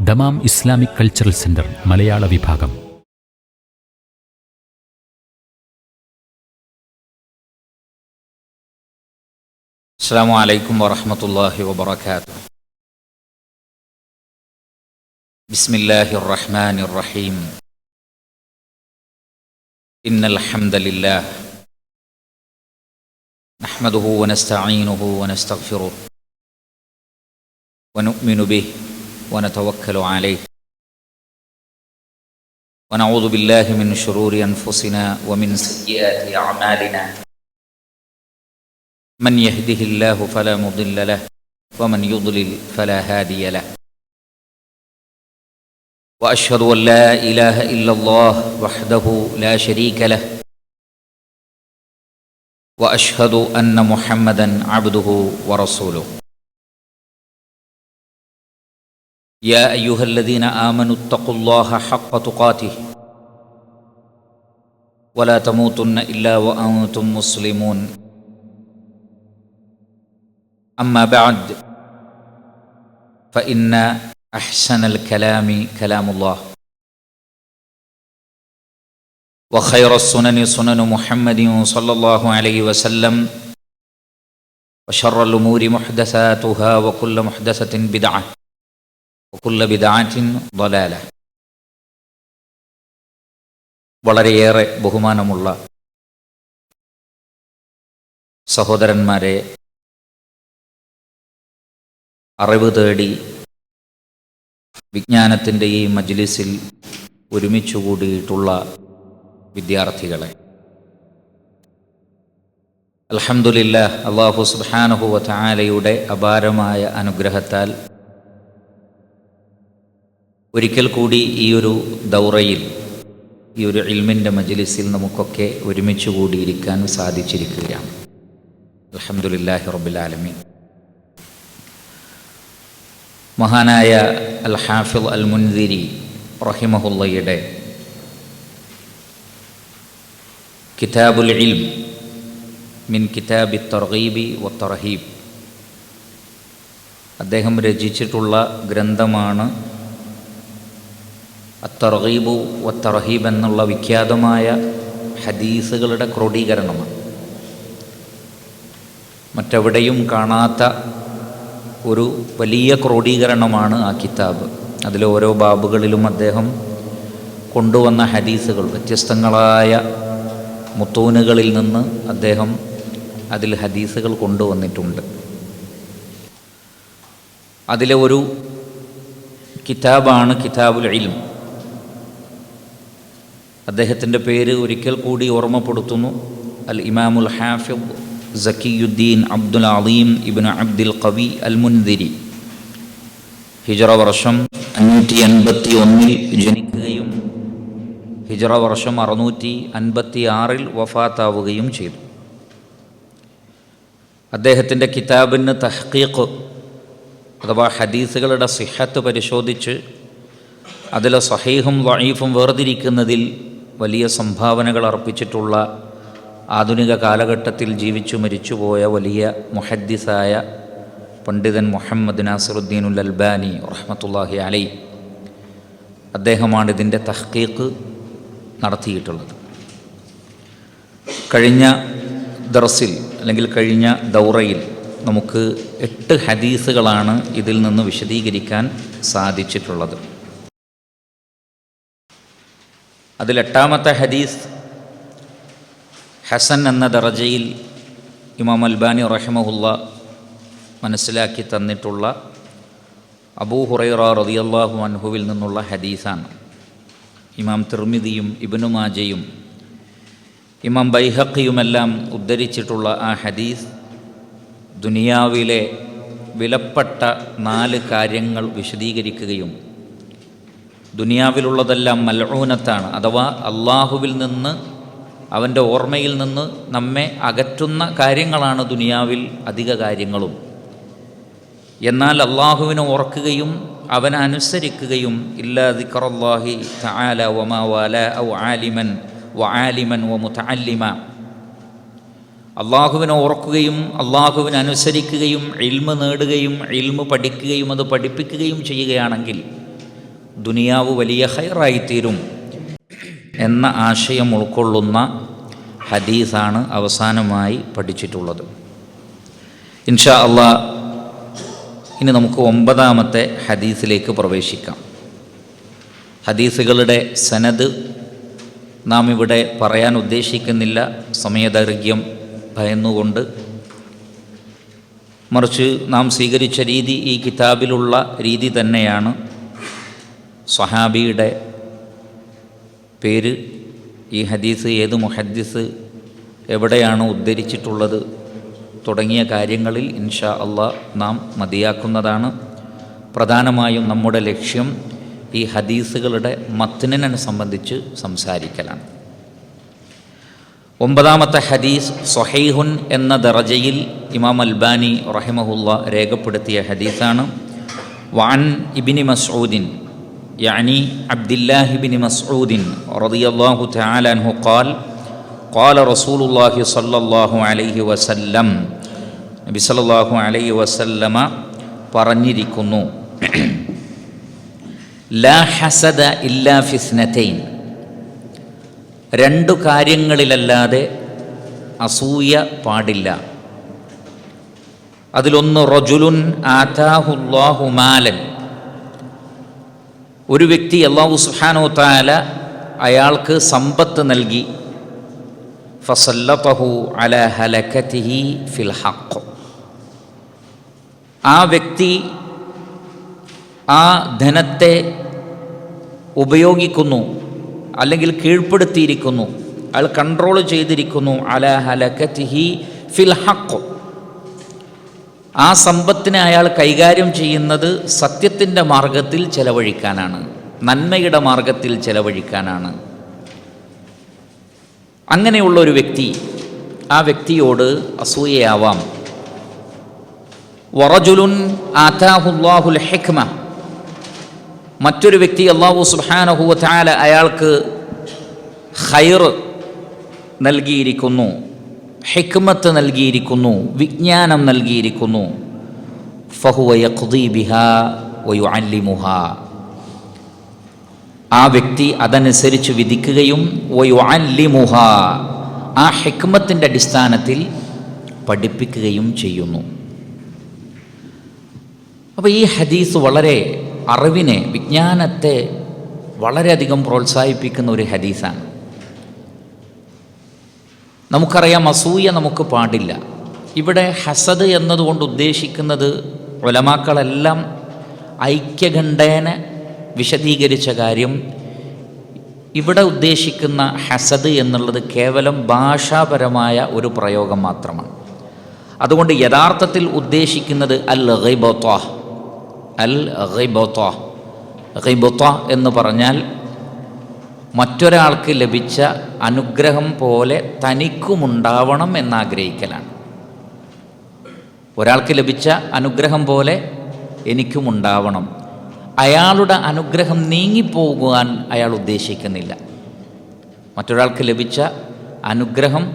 Dammam Islamic cultural centre മലയാള വിഭാഗം. അസ്സലാമു അലൈക്കും വറഹ്മത്തുള്ളാഹി വബറകാതുഹു. ബിസ്മില്ലാഹിർ റഹ്മാനിർ റഹീം. ഇന്നൽ ഹംദലില്ലാഹ് നഹ്മദുഹു വനസ്തഈനുഹു വനസ്തഗ്ഫിറുഹു വനുഅ്മിനു ബിഹി വനതവക്കലു അലൈഹി വനഊദു ബില്ലാഹി മിൻ ശുറൂരി അൻഫുസിനാ വമിൻ സയ്യിആതി അഅ്മാലിനാ من يهده الله فلا مضل له ومن يضلل فلا هادي له وأشهد أن لا إله إلا الله وحده لا شريك له وأشهد أن محمدا عبده ورسوله يا أيها الذين آمنوا اتقوا الله حق تقاته ولا تموتن إلا وأنتم مسلمون أما بعد فإن أحسن الكلام كلام الله وخير السنن سنن محمد صلى الله عليه وسلم وشر الأمور محدثاتها وكل محدثة بدعة وكل بدعة ضلالة. വളരെയേറെ ബഹുമാനമുള്ള സഹോദരന്മാരെ, അറിവ് തേടി വിജ്ഞാനത്തിൻ്റെ ഈ മജ്ലിസിൽ ഒരുമിച്ചു കൂടിയിട്ടുള്ള വിദ്യാർത്ഥികളെ, അൽഹംദുലില്ലാഹ്, അല്ലാഹു സുബ്ഹാനഹു വ തആലയുടെ അപാരമായ അനുഗ്രഹത്താൽ ഒരിക്കൽ കൂടി ഈ ഒരു ദൗറയിൽ, ഈ ഒരു ഇൽമിൻ്റെ മജ്ലിസിൽ നമുക്കൊക്കെ ഒരുമിച്ച് കൂടിയിരിക്കാൻ സാധിച്ചിരിക്കുകയാണ്. അൽഹംദുലില്ലാഹി റബ്ബിൽ ആലമീൻ. മഹാനായ അൽ ഹാഫിദ് അൽ മുൻദിരി റഹിമഹുള്ളയുടെ കിതാബുൽ ഇൽം മിൻ കിതാബി തർഗീബി വ തർഹീബ്, അദ്ദേഹം രചിച്ചിട്ടുള്ള ഗ്രന്ഥമാണ് അത്തർഗീബു വ തർഹീബ് എന്നുള്ള വിഖ്യാതമായ ഹദീസുകളുടെ ക്രോഡീകരണമാണ്. മറ്റെവിടെയും കാണാത്ത ഒരു വലിയ ക്രോഡീകരണമാണ് ആ കിതാബ്. അതിലെ ഓരോ ബാബുകളിലും അദ്ദേഹം കൊണ്ടുവന്ന ഹദീസുകൾ, വ്യത്യസ്തങ്ങളായ മുത്തൂനുകളിൽ നിന്ന് അദ്ദേഹം അതിൽ ഹദീസുകൾ കൊണ്ടുവന്നിട്ടുണ്ട്. അതിലെ ഒരു കിതാബാണ് കിതാബുൽ ഇൽം. അദ്ദേഹത്തിൻ്റെ പേര് ഒരിക്കൽ കൂടി ഓർമ്മപ്പെടുത്തുന്നു. അൽ ഇമാമുൽ ഹാഫിദ് സക്കിയുദ്ദീൻ അബ്ദുൽ അലീം ഇബ്നു അബ്ദുൽ ഖവി അൽ മുൻദിരി ഹിജ്റ വർഷം 581 ജനിക്കുകയും ഹിജ്റ വർഷം 656 വഫാത്താവുകയും ചെയ്തു. അദ്ദേഹത്തിൻ്റെ കിതാബിന് തഹ്ഖീഖ് അഥവാ ഹദീസുകളുടെ സിഹത്ത് പരിശോധിച്ച് അതിലെ സഹീഹും ദഈഫും വേർതിരിക്കുന്നതിൽ വലിയ സംഭാവനകൾ അർപ്പിച്ചിട്ടുള്ള ആധുനിക കാലഘട്ടത്തിൽ ജീവിച്ചു മരിച്ചുപോയ വലിയ മുഹദ്ദിസായ പണ്ഡിതൻ മുഹമ്മദ് നാസിറുദ്ദീനുൽ അൽബാനി റഹ്മത്തുള്ളാഹി അലൈഹി, അദ്ദേഹമാണ് ഇതിൻ്റെ തഹ്ഖീഖ് നടത്തിയിട്ടുള്ളത്. കഴിഞ്ഞ ദർസിൽ അല്ലെങ്കിൽ കഴിഞ്ഞ ദൗറയിൽ നമുക്ക് 8 ഹദീസുകളാണ് ഇതിൽ നിന്ന് വിശദീകരിക്കാൻ സാധിച്ചിട്ടുള്ളത്. അതിൽ 8ാമത്തെ ഹദീസ് ഹസൻ എന്ന ദറജയിൽ ഇമാം അൽബാനി റഹിമഹുല്ല മനസ്സിലാക്കി തന്നിട്ടുള്ള അബൂ ഹുറൈറ റളിയല്ലാഹു അൻഹുവിൽ നിന്നുള്ള ഹദീസാണ്. ഇമാം തിർമിദിയും ഇബ്നു മാജയും ഇമാം ബൈഹഖിയുമെല്ലാം ഉദ്ധരിച്ചിട്ടുള്ള ആ ഹദീസ് ദുനിയാവിലെ വിലപ്പെട്ട 4 കാര്യങ്ങൾ വിശദീകരിക്കുകയും ദുനിയാവിലുള്ളതെല്ലാം മൽഊനത്താണ്, അഥവാ അള്ളാഹുവിൽ നിന്ന്, അവൻ്റെ ഓർമ്മയിൽ നിന്ന് നമ്മെ അകറ്റുന്ന കാര്യങ്ങളാണ് ദുനിയാവിൽ അധിക കാര്യങ്ങളും. എന്നാൽ അള്ളാഹുവിനെ ഓർക്കുകയും അവനെ അനുസരിക്കുകയും ഇല്ലാ ദിക്റുല്ലാഹി തആല വമാ വാലാ ഔ ആലിമൻ വആലിമൻ വമുതഅല്ലിമ, അള്ളാഹുവിനെ ഓർക്കുകയും അള്ളാഹുവിനെ അനുസരിക്കുകയും ഇൽമ് നേടുകയും ഇൽമ് പഠിക്കുകയും അത് പഠിപ്പിക്കുകയും ചെയ്യുകയാണെങ്കിൽ ദുനിയാവ് വലിയ ഖൈറായിത്തീരും എന്ന ആശയം ഉൾക്കൊള്ളുന്ന ഹദീസാണ് അവസാനമായി പഠിച്ചിട്ടുള്ളത്. ഇൻഷാ അള്ളാഹ് ഇനി നമുക്ക് 9-ാമത്തെ ഹദീസിലേക്ക് പ്രവേശിക്കാം. ഹദീസുകളുടെ സനദ് നാം ഇവിടെ പറയാൻ ഉദ്ദേശിക്കുന്നില്ല, സമയദൈർഘ്യം ഭയന്നുകൊണ്ട്. മറിച്ച് നാം സ്വീകരിച്ച രീതി ഈ കിതാബിലുള്ള രീതി തന്നെയാണ്. സ്വഹാബിയുടെ പേര്, ഈ ഹദീസ് ഏത് മുഹദ്ദിസ് എവിടെയാണ് ഉദ്ധരിച്ചിട്ടുള്ളത് തുടങ്ങിയ കാര്യങ്ങളിൽ ഇൻഷാ അള്ളാഹ് നാം മതിയാക്കുന്നതാണ്. പ്രധാനമായും നമ്മുടെ ലക്ഷ്യം ഈ ഹദീസുകളുടെ മത്നിനെ സംബന്ധിച്ച് സംസാരിക്കലാണ്. 9-ാമത്തെ ഹദീസ് സ്വഹീഹുൻ എന്ന ദറജയിൽ ഇമാം അൽബാനി റഹിമഹുല്ലാ രേഖപ്പെടുത്തിയ ഹദീസാണ്. വഅൻ ഇബ്നി മസ്ഊദിൻ യഅനി അബ്ദുല്ലാഹി ഇബ്നി മസ്ഊദിൻ റളിയല്ലാഹു തആല അൻഹു ഖാൽ ഖാല റസൂലുള്ളാഹി സ്വല്ലല്ലാഹു അലൈഹി വസല്ലം, നബി സല്ലല്ലാഹു അലൈഹി വസല്ലമ പറഞ്ഞിരിക്കുന്നു, ലാ ഹസദ ഇല്ലാ ഫിസ്നതൈൻ, 2 കാര്യങ്ങളിലല്ലാതെ അസൂയ പാടില്ല. അതിലൊന്ന് റജുലുൻ ആതാഹുല്ലാഹു മാലൻ, ഒരു വ്യക്തി അല്ലാഹു സുബ്ഹാനഹു തആല അയാൾക്ക് സമ്പത്ത് നൽകി, ഫസല്ലതഹു അലാ ഹലകതിഹി ഫിൽ ഹഖ്, ആ വ്യക്തി ആ ധനത്തെ ഉപയോഗിക്കുന്നു, അല്ലെങ്കിൽ കീഴ്പ്പെടുത്തിയിരിക്കുന്നു, അയാൾ കൺട്രോൾ ചെയ്തിരിക്കുന്നു, അലാ ഹലകതിഹി ഫിൽ ഹഖ്, ആ സമ്പത്തിനെ അയാൾ കൈകാര്യം ചെയ്യുന്നത് സത്യത്തിൻ്റെ മാർഗത്തിൽ ചെലവഴിക്കാനാണ്, നന്മയുടെ മാർഗത്തിൽ ചെലവഴിക്കാനാണ്. അങ്ങനെയുള്ളൊരു വ്യക്തി, ആ വ്യക്തിയോട് അസൂയയാവാം. വറജുലുൻ ആതാഹുല്ലാഹുൽ ഹിക്മ, മറ്റൊരു വ്യക്തി അല്ലാഹു സുബ്ഹാനഹു വ തആല അയാൾക്ക് ഖൈർ നൽകിയിരിക്കുന്നു, ഹിക്മത്ത് നൽകിയിരിക്കുന്നു, വിജ്ഞാനം നൽകിയിരിക്കുന്നു. ഫഹുവ യഖ്ദി ബിഹാ വയുഅല്ലിമുഹാ, ആ വ്യക്തി അതനുസരിച്ച് വിധിക്കുകയും വയുഅല്ലിമുഹാ, ആ ഹിക്മത്തിൻ്റെ അടിസ്ഥാനത്തിൽ പഠിപ്പിക്കുകയും ചെയ്യുന്നു. അപ്പോൾ ഈ ഹദീസ് വളരെ അറിവിനെ, വിജ്ഞാനത്തെ വളരെയധികം പ്രോത്സാഹിപ്പിക്കുന്ന ഒരു ഹദീസാണ്. നമുക്കറിയാം അസൂയ നമുക്ക് പാടില്ല. ഇവിടെ ഹസദ് എന്നതുകൊണ്ട് ഉദ്ദേശിക്കുന്നത് ഉലമാക്കളെല്ലാം ഐക്യകണ്ഠേന വിശദീകരിച്ച കാര്യം, ഇവിടെ ഉദ്ദേശിക്കുന്ന ഹസദ് എന്നുള്ളത് കേവലം ഭാഷാപരമായ ഒരു പ്രയോഗം മാത്രമാണ്. അതുകൊണ്ട് യഥാർത്ഥത്തിൽ ഉദ്ദേശിക്കുന്നത് അൽ ഗിബത, അൽ ഗിബത. ഗിബത എന്ന് പറഞ്ഞാൽ മറ്റൊരാൾക്ക് ലഭിച്ച അനുഗ്രഹം പോലെ തനിക്കുമുണ്ടാവണം എന്നാഗ്രഹിക്കലാണ്. ഒരാൾക്ക് ലഭിച്ച അനുഗ്രഹം പോലെ എനിക്കുമുണ്ടാവണം. അയാളുടെ അനുഗ്രഹം നീങ്ങിപ്പോകുവാൻ അയാൾ ഉദ്ദേശിക്കുന്നില്ല. മറ്റൊരാൾക്ക് ലഭിച്ച അനുഗ്രഹം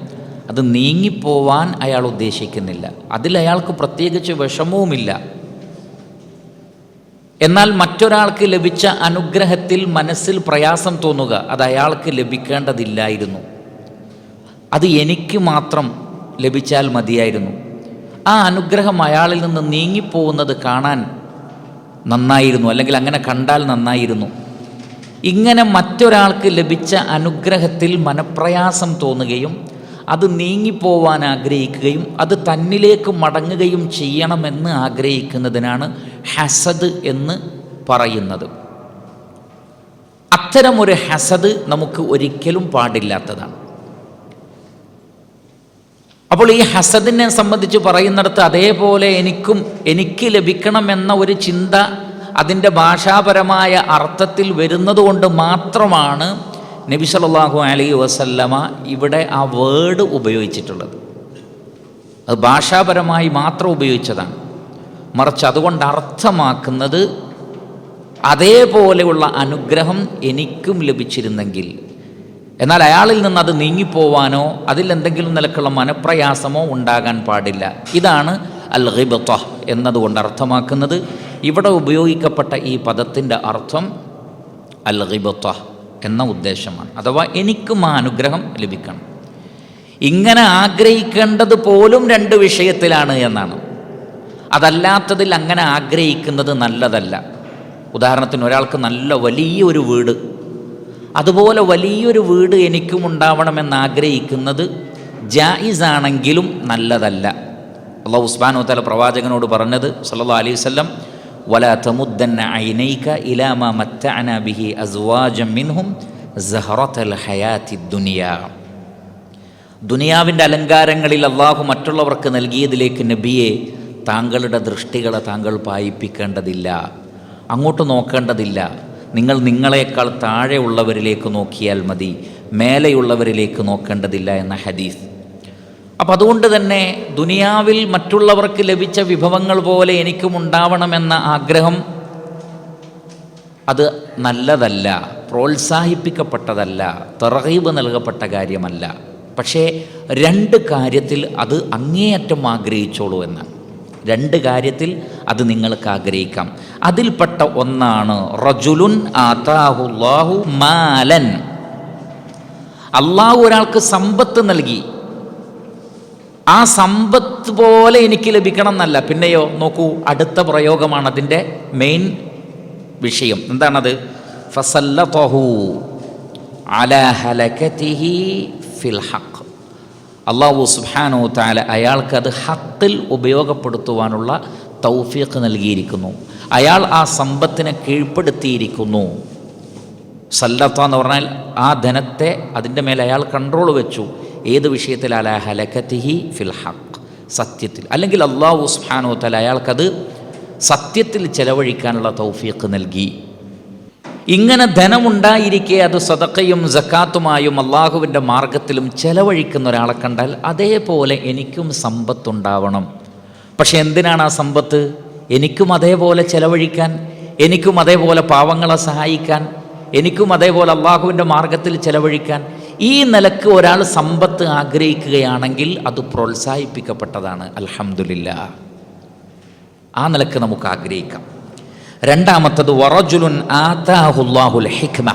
അത് നീങ്ങിപ്പോവാൻ അയാൾ ഉദ്ദേശിക്കുന്നില്ല. അതിൽ അയാൾക്ക് പ്രത്യേകിച്ച് വിഷമവുമില്ല. എന്നാൽ മറ്റൊരാൾക്ക് ലഭിച്ച അനുഗ്രഹത്തിൽ മനസ്സിൽ പ്രയാസം തോന്നുക, അത് അയാൾക്ക് ലഭിക്കേണ്ടതില്ലായിരുന്നു, അത് എനിക്ക് മാത്രം ലഭിച്ചാൽ മതിയായിരുന്നു, ആ അനുഗ്രഹം അയാളിൽ നിന്ന് നീങ്ങിപ്പോകുന്നത് കാണാൻ നന്നായിരുന്നു, അല്ലെങ്കിൽ അങ്ങനെ കണ്ടാൽ നന്നായിരുന്നു. ഇങ്ങനെ മറ്റൊരാൾക്ക് ലഭിച്ച അനുഗ്രഹത്തിൽ മനപ്രയാസം തോന്നുകയും അത് നീങ്ങിപ്പോവാൻ ആഗ്രഹിക്കുകയും അത് തന്നിലേക്ക് മടങ്ങുകയും ചെയ്യണമെന്ന് ആഗ്രഹിക്കുന്നതിനാണ് ഹസദ് എന്ന് പറയുന്നത്. അത്തരമൊരു ഹസദ് നമുക്ക് ഒരിക്കലും പാടില്ലാത്തതാണ്. അപ്പോൾ ഈ ഹസദിനെ സംബന്ധിച്ച് പറയുന്നിടത്ത് അതേപോലെ എനിക്ക് ലഭിക്കണമെന്ന ഒരു ചിന്ത അതിൻ്റെ ഭാഷാപരമായ അർത്ഥത്തിൽ വരുന്നത് കൊണ്ട് മാത്രമാണ് നബി സല്ലല്ലാഹു അലൈഹി വസല്ലമ ഇവിടെ ആ വേർഡ് ഉപയോഗിച്ചിട്ടുള്ളത്. അത് ഭാഷാപരമായി മാത്രം ഉപയോഗിച്ചതാണ്. മറിച്ച് അതുകൊണ്ട് അർത്ഥമാക്കുന്നത് അതേപോലെയുള്ള അനുഗ്രഹം എനിക്കും ലഭിച്ചിരുന്നെങ്കിൽ, എന്നാൽ അയാളിൽ നിന്ന് അത് നീങ്ങിപ്പോവാനോ അതിലെന്തെങ്കിലും നിലക്കുള്ള മനപ്രയാസമോ ഉണ്ടാകാൻ പാടില്ല. ഇതാണ് അൽ ഗിബത എന്നതുകൊണ്ട് അർത്ഥമാക്കുന്നത്. ഇവിടെ ഉപയോഗിക്കപ്പെട്ട ഈ പദത്തിൻ്റെ അർത്ഥം അൽ ഗിബ്ത എന്ന ഉദ്ദേശമാണ്. അഥവാ എനിക്കും ആ അനുഗ്രഹം ലഭിക്കണം. ഇങ്ങനെ ആഗ്രഹിക്കേണ്ടത് പോലും 2 വിഷയത്തിലാണ് എന്നാണ്. അതല്ലാത്തതിൽ അങ്ങനെ ആഗ്രഹിക്കുന്നത് നല്ലതല്ല. ഉദാഹരണത്തിന് ഒരാൾക്ക് നല്ല വലിയൊരു വീട്, അതുപോലെ വലിയൊരു വീട് എനിക്കും ഉണ്ടാവണമെന്ന് ആഗ്രഹിക്കുന്നത് ജായിസാണെങ്കിലും നല്ലതല്ല. അല്ലാഹു സുബ്ഹാനഹു വ തആല പ്രവാചകനോട് പറഞ്ഞത് സല്ലല്ലാഹു അലൈഹി വസല്ലം, വലാ തമുദ്ദന്ന ഐനൈക ഇലാ മാ മത്തഅനാ ബിഹി അസ്വാജൻ മിൻഹും സഹറത്തൽ ഹയാത്തിദ് ദുനിയാ. ദുനിയാവിൻ്റെ അലങ്കാരങ്ങളിൽ അള്ളാഹു മറ്റുള്ളവർക്ക് നൽകിയതിലേക്ക് നബിയെ താങ്കളുടെ ദൃഷ്ടികളെ താങ്കൾ പായിപ്പിക്കേണ്ടതില്ല, അങ്ങോട്ട് നോക്കേണ്ടതില്ല. നിങ്ങൾ നിങ്ങളെക്കാൾ താഴെയുള്ളവരിലേക്ക് നോക്കിയാൽ മതി, മേലെയുള്ളവരിലേക്ക് നോക്കേണ്ടതില്ല എന്ന ഹദീസ്. അപ്പം അതുകൊണ്ട് തന്നെ ദുനിയാവിൽ മറ്റുള്ളവർക്ക് ലഭിച്ച വിഭവങ്ങൾ പോലെ എനിക്കും ഉണ്ടാവണമെന്ന ആഗ്രഹം അത് നല്ലതല്ല, പ്രോത്സാഹിപ്പിക്കപ്പെട്ടതല്ല, തർഗീബ് നൽകപ്പെട്ട കാര്യമല്ല. പക്ഷേ 2 കാര്യത്തിൽ അത് അങ്ങേയറ്റം ആഗ്രഹിച്ചോളൂ എന്നാണ്. 2 കാര്യത്തിൽ അത് നിങ്ങൾക്ക് ആഗ്രഹിക്കാം. അതിൽപ്പെട്ട ഒന്നാണ് റജുലുൻ ആതാഹുല്ലാഹു മാലൻ. അള്ളാഹു ഒരാൾക്ക് സമ്പത്ത് നൽകി, ആ സമ്പത്ത് പോലെ എനിക്ക് ലഭിക്കണം എന്നല്ല. പിന്നെയോ നോക്കൂ, അടുത്ത പ്രയോഗമാണ് അതിൻ്റെ മെയിൻ വിഷയം. എന്താണത്? ഫസല്ലതഹു അലാ ഹലകതിഹി ഫിൽ ഹഖ്. അല്ലാഹു സുബ്ഹാനഹു വ തആല അയാൾക്ക് അത് ഹഖിൽ ഉപയോഗപ്പെടുത്തുവാനുള്ള തൗഫീഖ് നൽകിയിരിക്കുന്നു. അയാൾ ആ സമ്പത്തിനെ കീഴ്പ്പെടുത്തിയിരിക്കുന്നു. സല്ലത്ത എന്ന് പറഞ്ഞാൽ ആ ധനത്തെ അതിൻ്റെ മേലെ അയാൾ കൺട്രോൾ വെച്ചു. ഏത് വിഷയത്തിൽ? അലാ ഹലകതിഹി ഫിൽ ഹഖ്, സത്യത്തിൽ. അല്ലെങ്കിൽ അല്ലാഹു സുബ്ഹാനഹു വ തആല അയാൾക്കത് സത്യത്തിൽ ചെലവഴിക്കാനുള്ള തൗഫീഖ് നൽകി. ഇങ്ങനെ ധനമുണ്ടായിരിക്കെ അത് സദഖയും സക്കാത്തുമായും അള്ളാഹുവിൻ്റെ മാർഗത്തിലും ചെലവഴിക്കുന്ന ഒരാളെ കണ്ടാൽ അതേപോലെ എനിക്കും സമ്പത്തുണ്ടാവണം. പക്ഷെ എന്തിനാണ് ആ സമ്പത്ത്? എനിക്കും അതേപോലെ ചെലവഴിക്കാൻ, എനിക്കും അതേപോലെ പാവങ്ങളെ സഹായിക്കാൻ, എനിക്കും അതേപോലെ അള്ളാഹുവിൻ്റെ മാർഗത്തിൽ ചെലവഴിക്കാൻ. ഈ നിലക്ക് ഒരാൾ സമ്പത്ത് ആഗ്രഹിക്കുകയാണെങ്കിൽ അത് പ്രോത്സാഹിപ്പിക്കപ്പെട്ടതാണ്. അൽഹംദുലില്ലാ, ആ നിലക്ക് നമുക്ക് ആഗ്രഹിക്കാം. രണ്ടാമത്തത് വറജുലുൻ ആതാഹുല്ലാഹുൽ ഹിക്മ.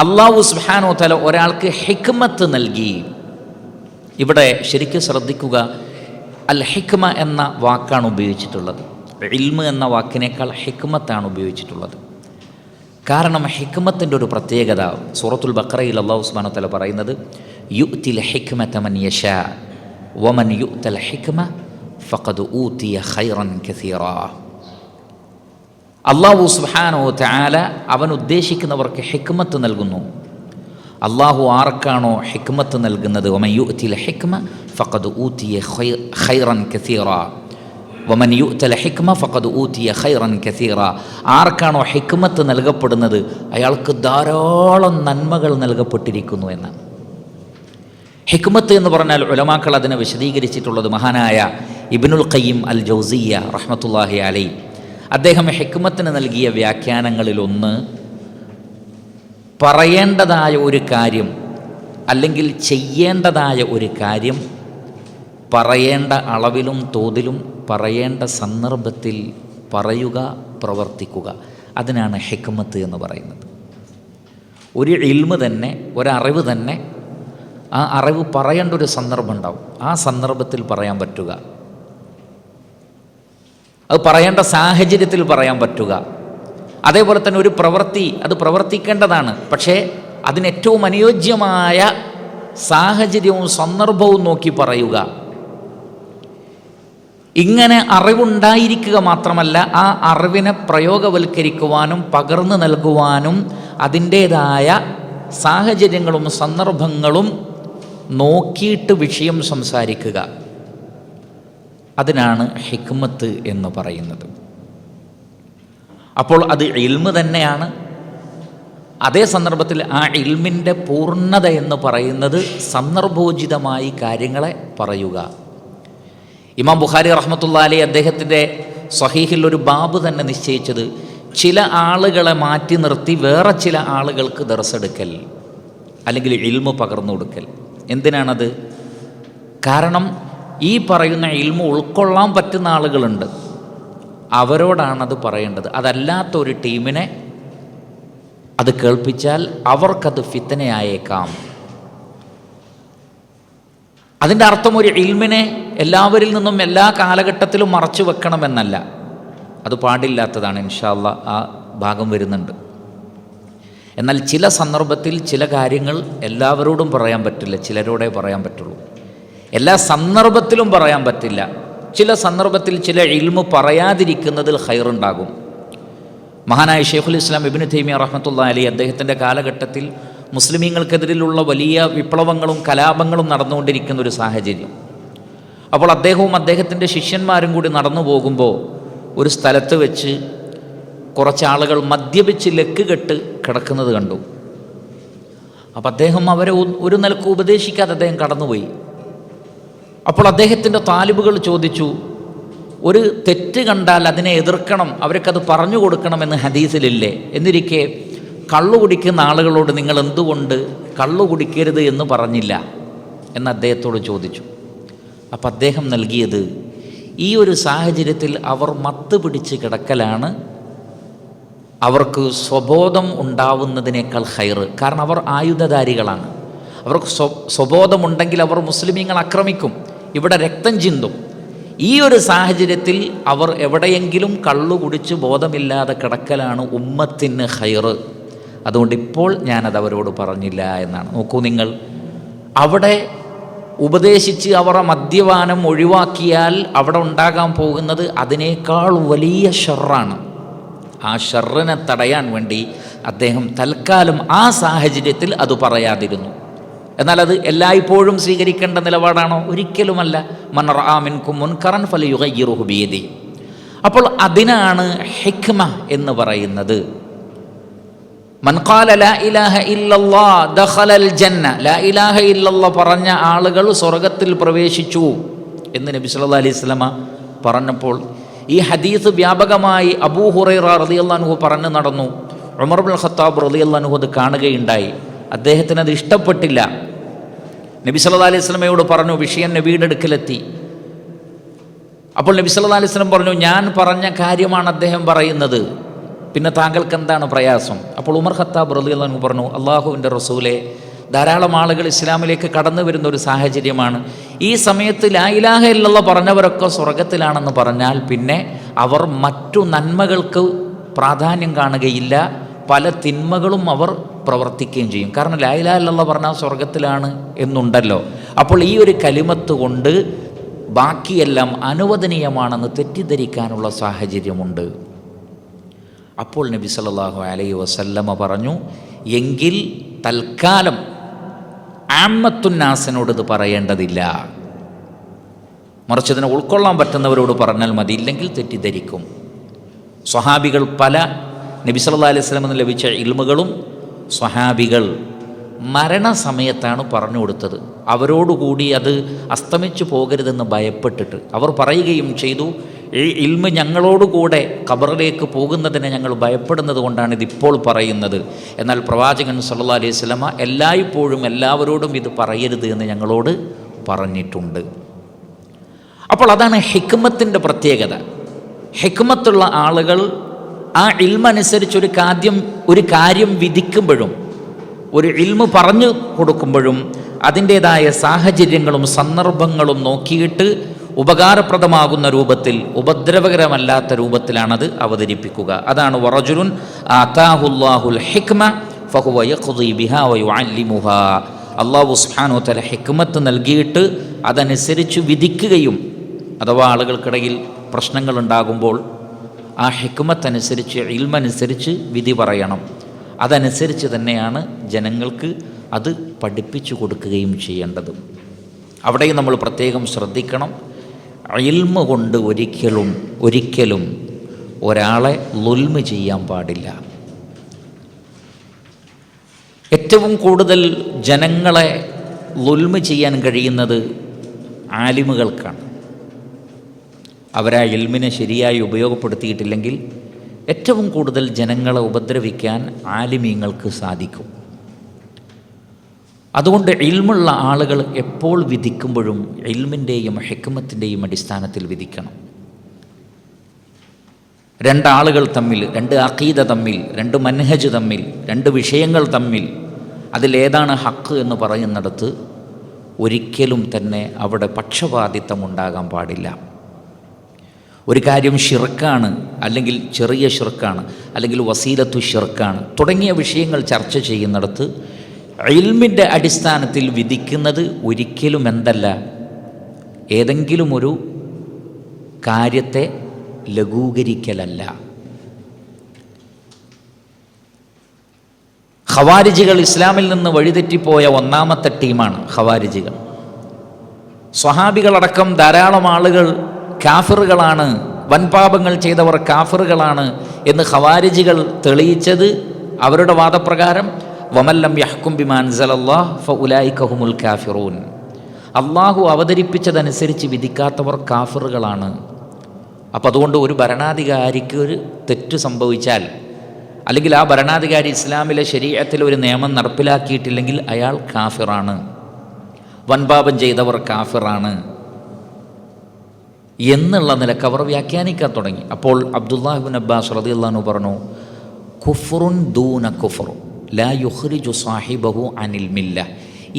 അല്ലാഹു സുബ്ഹാനഹു വ തആല ഒരാൾക്ക് ഹിക്മത്ത് നൽകി. ഇവിടെ ശരിക്കും ശ്രദ്ധിക്കുക, അൽ ഹിക്മ എന്ന വാക്കാണ് ഉപയോഗിച്ചിട്ടുള്ളത്. ഇൽമ് എന്ന വാക്കിനേക്കാൾ ഹിക്മത്താണ് ഉപയോഗിച്ചിട്ടുള്ളത്. കാരണം ഹിക്മത്തിൻ്റെ ഒരു പ്രത്യേകത സൂറത്തുൽ ബഖറയിൽ അല്ലാഹു സുബ്ഹാനഹു വ തആല പറയുന്നത്, യുഅ്തിൽ ഹിക്മത മൻ യശാ വമൻ യുഅ്തൽ ഹിക്മ ഫഖദ് ഊതിയ ഖൈറൻ കസീറാ. അല്ലാഹു സുബ്ഹാനഹു വ തആല അവൻ ഉദ്ദേശിക്കുന്നവർക്ക് ഹിക്മത്ത് നൽകുന്നു. അള്ളാഹു ആർക്കാണോ ഹിക്മത്ത് നൽകുന്നത്, വമൻ യുഅ്തിൽ ഹിക്മ ഫഖദ് ഊതിയ ഖൈറൻ കസീറാ വമൻ യുഅ്തൽ ഹിക്മ ഫഖദ് ഊതിയ ഖൈറൻ കസീറാ. ആർക്കാണോ ഹിക്മത്ത് നൽകപ്പെടുന്നത് അയാൾക്ക് ധാരാളം നന്മകൾ നൽകപ്പെട്ടിരിക്കുന്നു എന്നാണ്. ഹിക്മത്ത് എന്ന് പറഞ്ഞാൽ ഉലമാക്കൾ അതിനെ വിശദീകരിച്ചിട്ടുള്ളത് മഹാനായ ഇബ്നുൽ ഖയ്യിം അൽ ജൗസിയ്യ റഹ്മത്തുള്ളാഹി അലൈഹി അദ്ദേഹം ഹിക്മത്തിന് നൽകിയ വ്യാഖ്യാനങ്ങളിലൊന്ന്, പറയേണ്ടതായ ഒരു കാര്യം അല്ലെങ്കിൽ ചെയ്യേണ്ടതായ ഒരു കാര്യം പറയേണ്ട അളവിലും തോതിലും പറയേണ്ട സന്ദർഭത്തിൽ പറയുക, പ്രവർത്തിക്കുക. അതിനാണ് ഹിക്മത്ത് എന്ന് പറയുന്നത്. ഒരു ഇൽമ് തന്നെ, ഒരറിവ് തന്നെ, ആ അറിവ് പറയേണ്ട ഒരു സന്ദർഭം ഉണ്ടാവും. ആ സന്ദർഭത്തിൽ പറയാൻ പറ്റുക, അത് പറയേണ്ട സാഹചര്യത്തിൽ പറയാൻ പറ്റുക. അതേപോലെ തന്നെ ഒരു പ്രവൃത്തി അത് പ്രവർത്തിക്കേണ്ടതാണ്, പക്ഷേ അതിന് ഏറ്റവും അനുയോജ്യമായ സാഹചര്യവും സന്ദർഭവും നോക്കി പറയുക. ഇങ്ങനെ അറിവുണ്ടായിരിക്കുക മാത്രമല്ല, ആ അറിവിനെ പ്രയോഗവൽക്കരിക്കുവാനും പകർന്നു നൽകുവാനും അതിൻ്റേതായ സാഹചര്യങ്ങളും സന്ദർഭങ്ങളും നോക്കിയിട്ട് വിഷയം സംസാരിക്കുക. അതിനാണ് ഹിക്മത്ത് എന്ന് പറയുന്നത്. അപ്പോൾ അത് ഇൽമ് തന്നെയാണ്. അതേ സന്ദർഭത്തിൽ ആ ഇൽമിൻ്റെ പൂർണ്ണത എന്ന് പറയുന്നത് സന്ദർഭോചിതമായി കാര്യങ്ങളെ പറയുക. ഇമാം ബുഖാരി റഹ്മത്തുള്ളാഹി അലൈഹി അദ്ദേഹത്തിൻ്റെ സ്വഹീഹിൽ ഒരു ബാബ് തന്നെ നിശ്ചയിച്ചത്, ചില ആളുകളെ മാറ്റി നിർത്തി വേറെ ചില ആളുകൾക്ക് ദർസെടുക്കൽ അല്ലെങ്കിൽ ഇൽമു പകർന്നു കൊടുക്കൽ. എന്തിനാണത്? കാരണം ഈ പറയുന്ന ഇൽമു ഉൾക്കൊള്ളാൻ പറ്റുന്ന ആളുകളുണ്ട്, അവരോടാണത് പറയേണ്ടത്. അതല്ലാത്ത ഒരു ടീമിനെ അത് കേൾപ്പിച്ചാൽ അവർക്കത് ഫിത്തനയായേക്കാം. അതിൻ്റെ അർത്ഥം ഒരു ഇൽമിനെ എല്ലാവരിൽ നിന്നും എല്ലാ കാലഘട്ടത്തിലും മറച്ചു വെക്കണമെന്നല്ല. അത് പാടില്ലാത്തതാണ്. ഇൻഷാ അല്ലാഹ് ആ ഭാഗം വരുന്നുണ്ട്. എന്നാൽ ചില സന്ദർഭത്തിൽ ചില കാര്യങ്ങൾ എല്ലാവരോടും പറയാൻ പറ്റില്ല, ചിലരോടെ പറയാൻ പറ്റുള്ളൂ. എല്ലാ സന്ദർഭത്തിലും പറയാൻ പറ്റില്ല. ചില സന്ദർഭത്തിൽ ചില ഇൽമ് പറയാതിരിക്കുന്നതിൽ ഖൈറുണ്ടാകും. മഹാനായ ഷെയ്ഖുൽ ഇസ്ലാം ഇബ്നു തൈമിയ്യ റഹ്മത്തുള്ളാഹി അലൈഹി അദ്ദേഹത്തിൻ്റെ കാലഘട്ടത്തിൽ മുസ്ലിമീങ്ങൾക്കെതിരിലുള്ള വലിയ വിപ്ലവങ്ങളും കലാപങ്ങളും നടന്നുകൊണ്ടിരിക്കുന്ന ഒരു സാഹചര്യം. അപ്പോൾ അദ്ദേഹവും അദ്ദേഹത്തിൻ്റെ ശിഷ്യന്മാരും കൂടി നടന്നു പോകുമ്പോൾ ഒരു സ്ഥലത്ത് വെച്ച് കുറച്ചാളുകൾ മദ്യപിച്ച് ലക്ക് കെട്ട് കിടക്കുന്നത് കണ്ടു. അപ്പം അദ്ദേഹം അവരെ ഒരു നിലക്ക് ഉപദേശിക്കാതെ അദ്ദേഹം കടന്നുപോയി. അപ്പോൾ അദ്ദേഹത്തിൻ്റെ താലിബുകൾ ചോദിച്ചു, ഒരു തെറ്റ് കണ്ടാൽ അതിനെ എതിർക്കണം, അവർക്കത് പറഞ്ഞു കൊടുക്കണമെന്ന് ഹദീസിലില്ലേ? എന്നിരിക്കെ കള്ളു കുടിക്കുന്ന ആളുകളോട് നിങ്ങൾ എന്തുകൊണ്ട് കള്ളു കുടിക്കരുത് എന്ന് പറഞ്ഞില്ല എന്ന് അദ്ദേഹത്തോട് ചോദിച്ചു. അപ്പം അദ്ദേഹം നൽകിയത്, ഈ ഒരു സാഹചര്യത്തിൽ അവർ മത്ത് പിടിച്ച് കിടക്കലാണ് അവർക്ക് സ്വബോധം ഉണ്ടാവുന്നതിനേക്കാൾ ഖൈറ്. കാരണം അവർ ആയുധധാരികളാണ്. അവർക്ക് സ്വബോധമുണ്ടെങ്കിൽ അവർ മുസ്ലിമീങ്ങൾ ആക്രമിക്കും, ഇവിടെ രക്തം ചിന്തും. ഈ ഒരു സാഹചര്യത്തിൽ അവർ എവിടെയെങ്കിലും കള്ളു കുടിച്ച് ബോധമില്ലാതെ കിടക്കലാണ് ഉമ്മത്തിന് ഖൈറ്. അതുകൊണ്ട് ഇപ്പോൾ ഞാനത് അവരോട് പറഞ്ഞില്ല എന്നാണ്. നോക്കൂ നിങ്ങൾ, അവിടെ ഉപദേശിച്ച് അവരുടെ മദ്യപാനം ഒഴിവാക്കിയാൽ അവിടെ ഉണ്ടാകാൻ പോകുന്നത് അതിനേക്കാൾ വലിയ ഷർറാണ്. ആ ഷർറിനെ തടയാൻ വേണ്ടി അദ്ദേഹം തൽക്കാലം ആ സാഹചര്യത്തിൽ അത് പറയാതിരുന്നു. എന്നാൽ അത് എല്ലായ്പ്പോഴും സ്വീകരിക്കേണ്ട നിലപാടാണോ? ഒരിക്കലുമല്ല. മൻ റഅ മിൻകും മുൻകറൻ ഫലയുഗയ്യിറുഹു ബിയദിഹി. അപ്പോൾ അതിനാണ് ഹിക്മ എന്ന് പറയുന്നത്. മൻ ഖാല ലാ ഇലാഹ ഇല്ലല്ലാഹ് ദഖലൽ ജന്ന. ലാ ഇലാഹ ഇല്ലല്ലാഹ് പറഞ്ഞ ആളുകൾ സ്വർഗത്തിൽ പ്രവേശിച്ചു എന്ന് നബി സല്ലല്ലാഹു അലൈഹി വസല്ലമ പറഞ്ഞപ്പോൾ ഈ ഹദീസ് വ്യാപകമായി അബൂ ഹുറൈറ റളിയല്ലാഹു അൻഹു പറഞ്ഞു നടന്നു. ഉമർ ഇബ്നുൽ ഖത്താബ് റളിയല്ലാഹു അൻഹു അത് കാണുകയുണ്ടായി. അദ്ദേഹത്തിന് അത് ഇഷ്ടപ്പെട്ടില്ല. നബി സല്ലല്ലാഹു അലൈഹി വസല്ലമയോട് പറഞ്ഞു, വിഷയം നബിയുടെ അടുക്കലെത്തി. അപ്പോൾ നബി സല്ലല്ലാഹു അലൈഹി വസല്ലം പറഞ്ഞു, ഞാൻ പറഞ്ഞ കാര്യമാണ് അദ്ദേഹം പറയുന്നത്, പിന്നെ താങ്കൾക്ക് എന്താണ് പ്രയാസം? അപ്പോൾ ഉമർ ഖത്താബ് റളിയല്ലാഹു അൻഹു പറഞ്ഞു, അള്ളാഹുവിൻ്റെ റസൂലെ, ധാരാളം ആളുകൾ ഇസ്ലാമിലേക്ക് കടന്നു വരുന്ന ഒരു സാഹചര്യമാണ്. ഈ സമയത്ത് ലാ ഇലാഹ ഇല്ലല്ലാഹ് പറഞ്ഞവരൊക്കെ സ്വർഗത്തിലാണെന്ന് പറഞ്ഞാൽ പിന്നെ അവർ മറ്റു നന്മകൾക്ക് പ്രാധാന്യം കാണുകയില്ല, പല തിന്മകളും അവർ പ്രവർത്തിക്കുകയും ചെയ്യും. കാരണം ലാ ഇലാഹ ഇല്ലല്ലാഹ് പറഞ്ഞാൽ സ്വർഗത്തിലാണ് എന്നുണ്ടല്ലോ. അപ്പോൾ ഈ ഒരു കലിമത്ത് കൊണ്ട് ബാക്കിയെല്ലാം അനുവദനീയമാണെന്ന് തെറ്റിദ്ധരിക്കാനുള്ള സാഹചര്യമുണ്ട്. അപ്പോൾ നബി സല്ലല്ലാഹു അലൈഹി വസല്ലമ പറഞ്ഞു, എങ്കിൽ തൽക്കാലം ആമ്മത്തുന്നാസിനോട് ഇത് പറയേണ്ടതില്ല, മറിച്ച് ഇതിനെ ഉൾക്കൊള്ളാൻ പറ്റുന്നവരോട് പറഞ്ഞാൽ മതി, ഇല്ലെങ്കിൽ തെറ്റിദ്ധരിക്കും. സ്വഹാബികൾ പല നബി സല്ലല്ലാഹു അലൈഹി വസല്ലമയിൽ നിന്ന് ലഭിച്ച ഇൽമുകളും സ്വഹാബികൾ മരണസമയത്താണ് പറഞ്ഞു കൊടുത്തത്. അവരോടുകൂടി അത് അസ്തമിച്ചു പോകരുതെന്ന് ഭയപ്പെട്ടിട്ട് അവർ പറയുകയും ചെയ്തു, ഈ ഇൽമ് ഞങ്ങളോടുകൂടെ ഖബറിലേക്ക് പോകുന്നതിനെ ഞങ്ങൾ ഭയപ്പെടുന്നത് കൊണ്ടാണ് ഇതിപ്പോൾ പറയുന്നത്. എന്നാൽ പ്രവാചകൻ സല്ലല്ലാഹു അലൈഹി വസല്ലമ എല്ലായ്പ്പോഴും എല്ലാവരോടും ഇത് പറയരുത് എന്ന് ഞങ്ങളോട് പറഞ്ഞിട്ടുണ്ട്. അപ്പോൾ അതാണ് ഹിക്മത്തിൻ്റെ പ്രത്യേകത. ഹിക്മത്തുള്ള ആളുകൾ ആ ഇൽമനുസരിച്ച് ഒരു കാര്യം വിധിക്കുമ്പോഴും ഒരു ഇൽമ് പറഞ്ഞു കൊടുക്കുമ്പോഴും അതിൻ്റേതായ സാഹചര്യങ്ങളും സന്ദർഭങ്ങളും നോക്കിയിട്ട് ഉപകാരപ്രദമാകുന്ന രൂപത്തിൽ, ഉപദ്രവകരമല്ലാത്ത രൂപത്തിലാണത് അവതരിപ്പിക്കുക. അതാണ് വറജുലുൻ ആതാഹുല്ലാഹുൽ ഹിക്മ ഫഹുവ യഖ്ദി ബിഹാ വയുഅല്ലിമുഹാ. അല്ലാഹു സുബ്ഹാനഹു വ തആല ഹിക്മത്ത് നൽകിയിട്ട് അതനുസരിച്ച് വിധിക്കുകയും, അഥവാ ആളുകൾക്കിടയിൽ പ്രശ്നങ്ങൾ ഉണ്ടാകുമ്പോൾ ആ ഹിക്മത്തനുസരിച്ച് ഇൽമനുസരിച്ച് വിധി പറയണം. അതനുസരിച്ച് തന്നെയാണ് ജനങ്ങൾക്ക് അത് പഠിപ്പിച്ചു കൊടുക്കുകയും ചെയ്യേണ്ടത്. അവിടെയും നമ്മൾ പ്രത്യേകം ശ്രദ്ധിക്കണം. ഇൽമ കൊണ്ട് ഒരിക്കലും ഒരാളെ ളുൽമ് ചെയ്യാൻ പാടില്ല. ഏറ്റവും കൂടുതൽ ജനങ്ങളെ ളുൽമ് ചെയ്യാൻ കഴിയുന്നത് ആലിമുകൾക്കാണ്. അവരാ ഇൽമിനെ ശരിയായി ഉപയോഗപ്പെടുത്തിയിട്ടില്ലെങ്കിൽ ഏറ്റവും കൂടുതൽ ജനങ്ങളെ ഉപദ്രവിക്കാൻ ആലിമീങ്ങൾക്ക് സാധിക്കും. അതുകൊണ്ട് ഇൽമുള്ള ആളുകൾ എപ്പോൾ വിധിക്കുമ്പോഴും ഇൽമിൻ്റെയും ഹിക്മത്തിൻ്റെയും അടിസ്ഥാനത്തിൽ വിധിക്കണം. രണ്ടാളുകൾ തമ്മിൽ, രണ്ട് അഖീദ തമ്മിൽ, രണ്ട് മൻഹജ് തമ്മിൽ, രണ്ട് വിഷയങ്ങൾ തമ്മിൽ അതിലേതാണ് ഹക്ക് എന്ന് പറയുന്നിടത്ത് ഒരിക്കലും തന്നെ അവിടെ പക്ഷപാതിത്വം ഉണ്ടാകാൻ പാടില്ല. ഒരു കാര്യം ഷിർക്കാണ്, അല്ലെങ്കിൽ ചെറിയ ഷിർക്കാണ്, അല്ലെങ്കിൽ വസീലത്തു ഷിർക്കാണ് തുടങ്ങിയ വിഷയങ്ങൾ ചർച്ച ചെയ്യുന്നിടത്ത് ഇൽമിൻ്റെ അടിസ്ഥാനത്തിൽ വിധിക്കുന്നത് ഒരിക്കലും എന്തല്ല, ഏതെങ്കിലും ഒരു കാര്യത്തെ ലഘൂകരിക്കലല്ല. ഖവാരിജികൾ ഇസ്ലാമിൽ നിന്ന് വഴിതെറ്റിപ്പോയ ഒന്നാമത്തെ ടീമാണ് ഖവാരിജികൾ. സ്വഹാബികളടക്കം ധാരാളം ആളുകൾ കാഫിറുകളാണ്, വൻപാപങ്ങൾ ചെയ്തവർ കാഫിറുകളാണ് എന്ന് ഖവാരിജികൾ തെളിയിച്ചത് അവരുടെ വാദപ്രകാരം വമല്ലം യഹ്കും ബിമാ അൻസലല്ലാഹ് ഫഉലൈക ഹുമുൽ കാഫിറൂൻ, അള്ളാഹു അവതരിപ്പിച്ചതനുസരിച്ച് വിധിക്കാത്തവർ കാഫിറുകളാണ്. അപ്പം അതുകൊണ്ട് ഒരു ഭരണാധികാരിക്ക് ഒരു തെറ്റ് സംഭവിച്ചാൽ, അല്ലെങ്കിൽ ആ ഭരണാധികാരി ഇസ്ലാമിലെ ശരീഅത്തിൽ ഒരു നിയമം നടപ്പിലാക്കിയിട്ടില്ലെങ്കിൽ അയാൾ കാഫിറാണ്, വൻപാപം ചെയ്തവർ കാഫിറാണ് എന്നുള്ള നിലക്ക് അവർ വ്യാഖ്യാനിക്കാൻ തുടങ്ങി. അപ്പോൾ അബ്ദുല്ലാഹ് ഇബ്നു അബ്ബാസ് റളിയല്ലാഹു അൻഹു പറഞ്ഞു, കുഫ്റുൻ ദൂന കുഫ്ർ ലാ യുഖ്രിജു സാഹിബഹു അനിൽ മില്ല.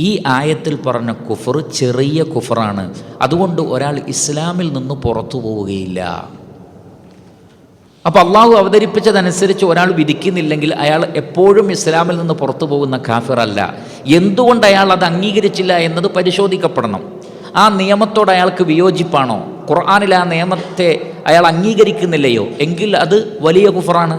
ഈ ആയത്തിൽ പറഞ്ഞ കുഫർ ചെറിയ കുഫറാണ്, അതുകൊണ്ട് ഒരാൾ ഇസ്ലാമിൽ നിന്ന് പുറത്തു പോവുകയില്ല. അപ്പോൾ അള്ളാഹു അവതരിപ്പിച്ചതനുസരിച്ച് ഒരാൾ വിധിക്കുന്നില്ലെങ്കിൽ അയാൾ എപ്പോഴും ഇസ്ലാമിൽ നിന്ന് പുറത്തു പോകുന്ന കാഫിറല്ല. എന്തുകൊണ്ട് അയാൾ അത് അംഗീകരിച്ചില്ല എന്നത് പരിശോധിക്കപ്പെടണം. ആ നിയമത്തോട് അയാൾക്ക് വിയോജിപ്പാണോ, ഖുർആനിൽ ആ നിയമത്തെ അയാൾ അംഗീകരിക്കുന്നില്ലയോ, എങ്കിൽ അത് വലിയ കുഫറാണ്.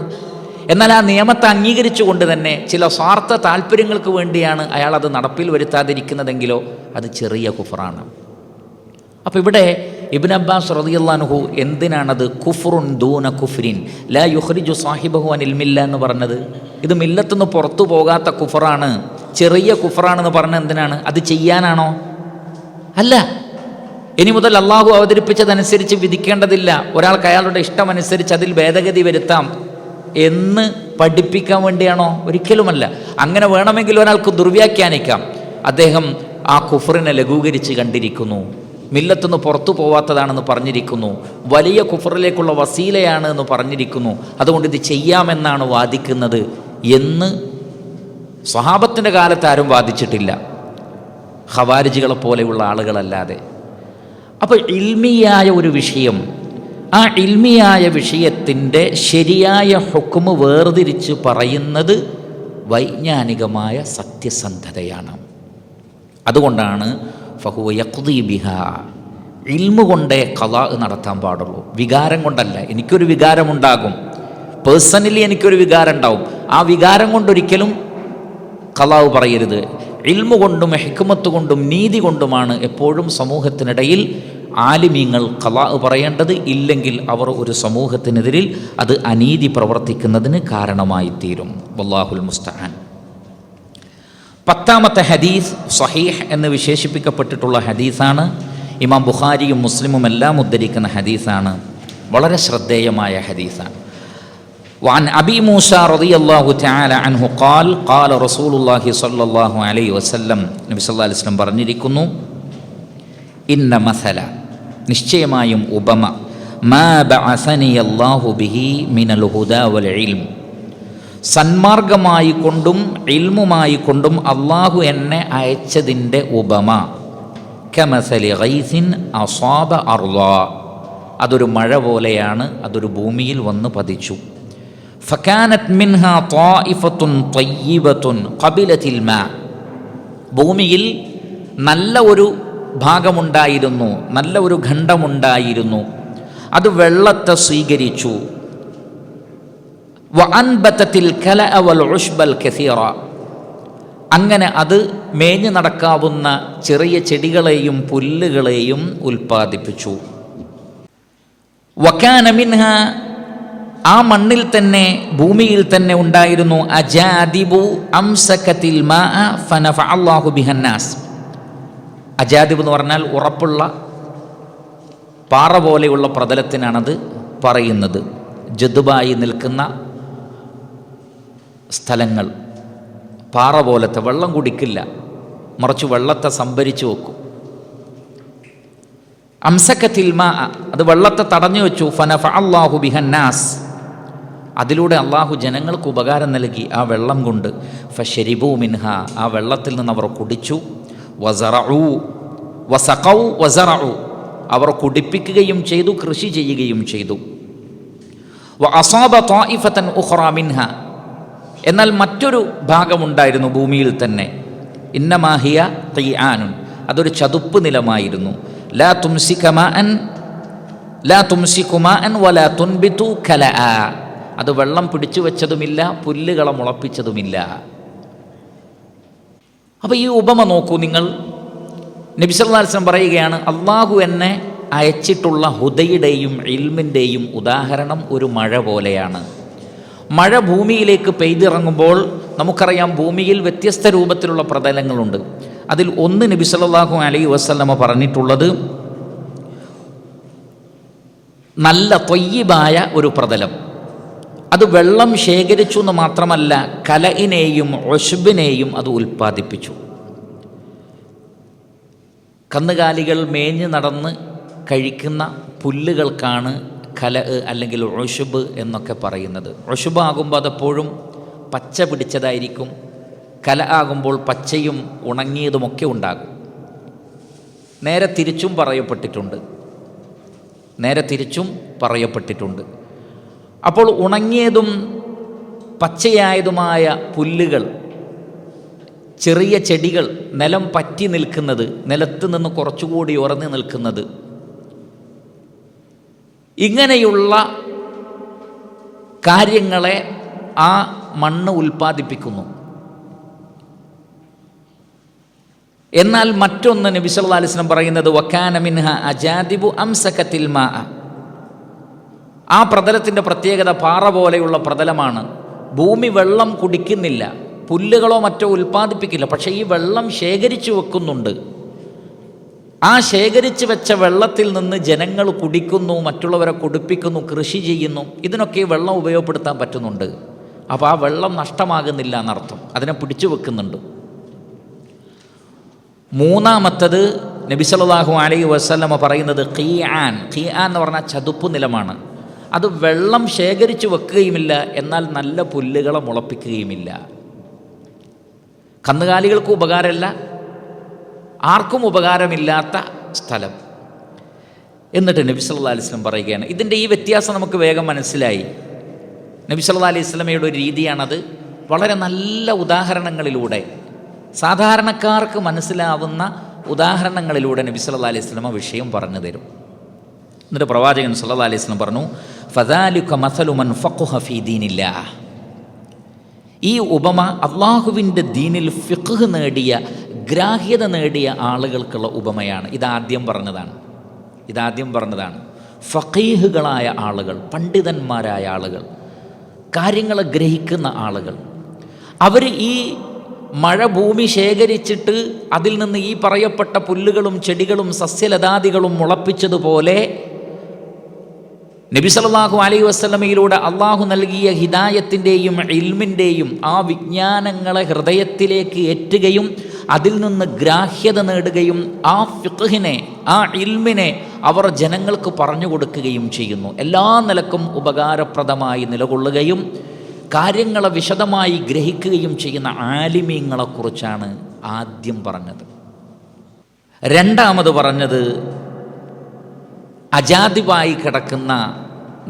എന്നാൽ ആ നിയമത്തെ അംഗീകരിച്ചുകൊണ്ട് തന്നെ ചില സ്വാർത്ഥ താല്പര്യങ്ങൾക്ക് വേണ്ടിയാണ് അയാൾ അത് നടപ്പിൽ വരുത്താതിരിക്കുന്നതെങ്കിലോ അത് ചെറിയ കുഫറാണ്. അപ്പോൾ ഇവിടെ ഇബ്നു അബ്ബാസ് റളിയല്ലാഹു അൻഹു എന്തിനാണത് കുഫ്റുൻ ദൂന കുഫ്രിൻ ലാ യുഖ്രിജു സാഹിബഹു അനിൽ മില്ല എന്ന് പറഞ്ഞത്? ഇത് മില്ലത്തുനിന്ന് പുറത്തു പോകാത്ത കുഫറാണ്, ചെറിയ കുഫറാണെന്ന് പറഞ്ഞത് എന്തിനാണ്? അത് ചെയ്യാനാണോ? അല്ല. ഇനി മുതൽ അള്ളാഹു അവതരിപ്പിച്ചതനുസരിച്ച് വിധിക്കേണ്ടതില്ല, ഒരാൾക്ക് അയാളുടെ ഇഷ്ടമനുസരിച്ച് അതിൽ ഭേദഗതി വരുത്താം എന്ന് പഠിപ്പിക്കാൻ വേണ്ടിയാണോ? ഒരിക്കലുമല്ല. അങ്ങനെ വേണമെങ്കിൽ ഒരാൾക്ക് ദുർവ്യാഖ്യാനിക്കാം. അദ്ദേഹം ആ കുഫറിനെ ലഘൂകരിച്ച് കണ്ടിരിക്കുന്നു, മില്ലത്തുനിന്ന് പുറത്തു പോവാത്തതാണെന്ന് പറഞ്ഞിരിക്കുന്നു, വലിയ കുഫറിലേക്കുള്ള വസീലയാണ് എന്ന് പറഞ്ഞിരിക്കുന്നു, അതുകൊണ്ട് ഇത് ചെയ്യാമെന്നാണ് വാദിക്കുന്നത് എന്ന് സ്വഹാബത്തിൻ്റെ കാലത്ത് ആരും വാദിച്ചിട്ടില്ല, ഖവാരിജികളെ പോലെയുള്ള ആളുകളല്ലാതെ. അപ്പോൾ ഇൽമിയായ ഒരു വിഷയം, ആ ഇൽമിയായ വിഷയത്തിൻ്റെ ശരിയായ ഹുക്മ് വേർതിരിച്ച് പറയുന്നത് വൈജ്ഞാനികമായ സത്യസന്ധതയാണ്. അതുകൊണ്ടാണ് ഫഹുവ യഖ്ദി ബിഹാ, ഇൽമു കൊണ്ടേ ഖളാ നടത്താൻ പാടുള്ളൂ, വികാരം കൊണ്ടല്ല. എനിക്കൊരു വികാരമുണ്ടാകും, പേഴ്സണലി എനിക്കൊരു വികാരം ഉണ്ടാവും, ആ വികാരം കൊണ്ടൊരിക്കലും ഖളാ പറയരുത്. ഇൽമു കൊണ്ടും ഹിക്മത്ത് കൊണ്ടും നീതി കൊണ്ടുമാണ് എപ്പോഴും സമൂഹത്തിനിടയിൽ ആലിമീങ്ങൾ ഖളാ പറയേണ്ടത്. ഇല്ലെങ്കിൽ അവർ ഒരു സമൂഹത്തിനെതിരിൽ അത് അനീതി പ്രവർത്തിക്കുന്നതിന് കാരണമായി തീരും. വല്ലാഹുൽ മുസ്തആൻ. 10ാമത്തെ ഹദീസ് സഹീഹ് എന്ന് വിശേഷിപ്പിക്കപ്പെട്ടിട്ടുള്ള ഹദീസാണ്. ഇമാം ബുഖാരിയും മുസ്ലിമും എല്ലാം ഉദ്ധരിക്കുന്ന ഹദീസാണ്. വളരെ ശ്രദ്ധേയമായ ഹദീസാണ്. وعن أبي موسى رضي الله تعالى عنه قال قال رسول الله صلى الله عليه وسلم, നബി സല്ലല്ലാഹു അലൈഹി വസല്ലം പറഞ്ഞിരിക്കുന്നു, ഇന്ന മസല, നിശ്ചയമായും ഉപമ, മാ ബഅസനി അല്ലാഹു ബിഹി മിനൽ ഹുദാ വൽ ഇൽം, സന്മാർഗമായി കൊണ്ടും ഇൽമുമായി കൊണ്ടും അള്ളാഹു എന്നെ അയച്ചതിൻ്റെ ഉപമ, കമസലി ഗൈസിൻ അസാബ അർളാ, അതൊരു മഴ പോലെയാണ്, അതൊരു ഭൂമിയിൽ വന്ന് പതിച്ചു. ഫകാനത് മിൻഹാ ത്വായിഫത്തുൻ ത്വയ്യിബത്തുൻ ഖബിലത്തിൽ മാ, ഭൂമിയിൽ നല്ല ഒരു ഭാഗമുണ്ടായിരുന്നു, നല്ല ഒരു ഖണ്ഡമുണ്ടായിരുന്നു, അത് വെള്ളത്തെ സ്വീകരിച്ചു. വഅൻബതത്തിൽ കലഅ വൽ ഉശ്ബൽ കസീറ, അങ്ങനെ അത് മേഞ്ഞു നടക്കാവുന്ന ചെറിയ ചെടികളെയും പുല്ലുകളെയും ഉൽപ്പാദിപ്പിച്ചു. വകാന മിൻഹാ, ആ മണ്ണിൽ തന്നെ ഭൂമിയിൽ തന്നെ ഉണ്ടായിരുന്നു, അജാദിബു അംസകത്തിൽ മാഅ ഫനഫഅ അല്ലാഹു ബിഹന്നാസ്. അജാദിബ് എന്ന് പറഞ്ഞാൽ ഉറപ്പുള്ള പാറ പോലെയുള്ള പ്രതലത്തിനാണത് പറയുന്നത്. ജദുബായി നിൽക്കുന്ന സ്ഥലങ്ങൾ, പാറ പോലത്തെ, വെള്ളം കുടിക്കില്ല, മറിച്ച് വെള്ളത്തെ സംഭരിച്ചു വെക്കും. അംസകത്തിൽ മാ, അത് വെള്ളത്തെ തടഞ്ഞു വെച്ചു. ഫനഫഅ അല്ലാഹു ബിഹന്നാസ്, അതിലൂടെ അള്ളാഹു ജനങ്ങൾക്ക് ഉപകാരം നൽകി ആ വെള്ളം കൊണ്ട്. ഫശരിബൂ മിൻഹ, ആ വെള്ളത്തിൽ നിന്ന് അവർ കുടിച്ചു. വസറഊ വസഖൗ വസറഊ, അവർ കുടിപ്പിക്കുകയും ചെയ്തു, കൃഷി ചെയ്യുകയും ചെയ്തു. വഅസാബ ത്വായിഫതൻ ഉഖ്റാ മിൻഹ, എന്നാൽ മറ്റൊരു ഭാഗമുണ്ടായിരുന്നു ഭൂമിയിൽ തന്നെ. ഇന്നമാ ഹിയ ഖിആനുൻ, അതൊരു ചതുപ്പ് നിലമായിരുന്നു. ലാ തുംസികു മാഅൻ വലാ തുൻബിതു കലഅ, അത് വെള്ളം പിടിച്ചു വെച്ചതുമില്ല, പുല്ലുകളെ മുളപ്പിച്ചതുമില്ല. അപ്പോൾ ഈ ഉപമ നോക്കൂ നിങ്ങൾ. നബി സല്ലല്ലാഹു അലൈഹി വസല്ലം പറയുകയാണ്, അള്ളാഹു എന്നെ അയച്ചിട്ടുള്ള ഹുദയുടെയും ഇൽമിൻ്റെയും ഉദാഹരണം ഒരു മഴ പോലെയാണ്. മഴ ഭൂമിയിലേക്ക് പെയ്തിറങ്ങുമ്പോൾ നമുക്കറിയാം ഭൂമിയിൽ വ്യത്യസ്ത രൂപത്തിലുള്ള പ്രതലങ്ങളുണ്ട്. അതിൽ ഒന്ന് നബി സല്ലല്ലാഹു അലൈഹി വസല്ലമ പറഞ്ഞിട്ടുള്ളത് നല്ല ത്വയ്യിബായ ഒരു പ്രതലം. അത് വെള്ളം ശേഖരിച്ചു എന്ന് മാത്രമല്ല, കലയിനെയും ഉശ്ബിനെയും അത് ഉൽപ്പാദിപ്പിച്ചു. കന്നുകാലികൾ മേഞ്ഞ് നടന്ന് കഴിക്കുന്ന പുല്ലുകൾക്കാണ് കല അല്ലെങ്കിൽ ഉശ്ബ് എന്നൊക്കെ പറയുന്നത്. ഉശ്ബ് ആകുമ്പോൾ അതെപ്പോഴും പച്ച പിടിച്ചതായിരിക്കും. കല ആകുമ്പോൾ പച്ചയും ഉണങ്ങിയതുമൊക്കെ ഉണ്ടാകും. നേരെ തിരിച്ചും പറയപ്പെട്ടിട്ടുണ്ട്. അപ്പോൾ ഉണങ്ങിയതും പച്ചയായതുമായ പുല്ലുകൾ, ചെറിയ ചെടികൾ, നിലം പറ്റി നിൽക്കുന്നത്, നിലത്ത് നിന്ന് കുറച്ചുകൂടി ഉറഞ്ഞു നിൽക്കുന്നത്, ഇങ്ങനെയുള്ള കാര്യങ്ങളെ ആ മണ്ണ് ഉൽപ്പാദിപ്പിക്കുന്നു. എന്നാൽ മറ്റൊന്ന് നബി സല്ലല്ലാഹു അലൈഹി വസല്ലം പറയുന്നത് വകാന മിൻഹ അജാദിബു അംസകത്തിൽ മാ, ആ പ്രതലത്തിൻ്റെ പ്രത്യേകത പാറ പോലെയുള്ള പ്രതലമാണ്. ഭൂമി വെള്ളം കുടിക്കുന്നില്ല, പുല്ലുകളോ മറ്റോ ഉൽപ്പാദിപ്പിക്കില്ല, പക്ഷേ ഈ വെള്ളം ശേഖരിച്ചു വെക്കുന്നുണ്ട്. ആ ശേഖരിച്ച് വെച്ച വെള്ളത്തിൽ നിന്ന് ജനങ്ങൾ കുടിക്കുന്നു, മറ്റുള്ളവരെ കുടിപ്പിക്കുന്നു, കൃഷി ചെയ്യുന്നു. ഇതിനൊക്കെ ഈ വെള്ളം ഉപയോഗപ്പെടുത്താൻ പറ്റുന്നുണ്ട്. അപ്പോൾ ആ വെള്ളം നഷ്ടമാകുന്നില്ല എന്നർത്ഥം, അതിനെ പിടിച്ചു വെക്കുന്നുണ്ട്. മൂന്നാമത്തത് നബി സല്ലല്ലാഹു അലൈഹി വസല്ലമ പറയുന്നത് ഖിആൻ എന്ന് പറഞ്ഞാൽ ചതുപ്പ് നിലമാണ്. അത് വെള്ളം ശേഖരിച്ചു വെക്കുകയുമില്ല, എന്നാൽ നല്ല പുല്ലുകളെ മുളപ്പിക്കുകയുമില്ല. കന്നുകാലികൾക്ക് ഉപകാരമല്ല, ആർക്കും ഉപകാരമില്ലാത്ത സ്ഥലം. എന്നിട്ട് നബി സല്ലല്ലാഹു അലൈഹി വസല്ലം പറയുകയാണ്, ഇതിൻ്റെ ഈ വ്യത്യാസം നമുക്ക് വേഗം മനസ്സിലായി. നബി സല്ലല്ലാഹു അലൈഹി വസല്ലമയുടെ ഒരു രീതിയാണത്. വളരെ നല്ല ഉദാഹരണങ്ങളിലൂടെ, സാധാരണക്കാർക്ക് മനസ്സിലാവുന്ന ഉദാഹരണങ്ങളിലൂടെ നബി സല്ലല്ലാഹു അലൈഹി വസല്ലമ വിഷയം പറഞ്ഞു തരും. എന്നിട്ട് പ്രവാചകൻ സല്ലല്ലാഹു അലൈഹി വസല്ലം പറഞ്ഞു, ഫദാലിക മസലു മൻ ഫഖഹ ഫീ ദീനില്ലാഹ്, ഈ ഉപമ അള്ളാഹുവിൻ്റെ ദീനിൽ ഫിഖ്ഹ് നേടിയ, ഗ്രാഹ്യത നേടിയ ആളുകൾക്കുള്ള ഉപമയാണ്. ഇതാദ്യം പറഞ്ഞതാണ്. ഫഖീഹുകളായ ആളുകൾ, പണ്ഡിതന്മാരായ ആളുകൾ, കാര്യങ്ങളെ ഗ്രഹിക്കുന്ന ആളുകൾ, അവർ ഈ മഴ ഭൂമി ശേഖരിച്ചിട്ട് അതിൽ നിന്ന് ഈ പറയപ്പെട്ട പുല്ലുകളും ചെടികളും സസ്യലതാദികളും മുളപ്പിച്ചതുപോലെ നബി സല്ലല്ലാഹു അലൈഹി വസല്ലമയിലൂടെ അള്ളാഹു നൽകിയ ഹിദായത്തിൻ്റെയും ഇൽമിൻ്റെയും ആ വിജ്ഞാനങ്ങളെ ഹൃദയത്തിലേക്ക് ഏറ്റുകയും അതിൽ നിന്ന് ഗ്രാഹ്യത നേടുകയും ആ ഫിഖ്ഹിനെ, ആ ഇൽമിനെ അവർ ജനങ്ങൾക്ക് പറഞ്ഞു കൊടുക്കുകയും ചെയ്യുന്നു. എല്ലാ നിലക്കും ഉപകാരപ്രദമായി നിലകൊള്ളുകയും കാര്യങ്ങളെ വിശദമായി ഗ്രഹിക്കുകയും ചെയ്യുന്ന ആലിമീങ്ങളെക്കുറിച്ചാണ് ആദ്യം പറഞ്ഞത്. രണ്ടാമത് പറഞ്ഞത് അജാദിബായി കിടക്കുന്ന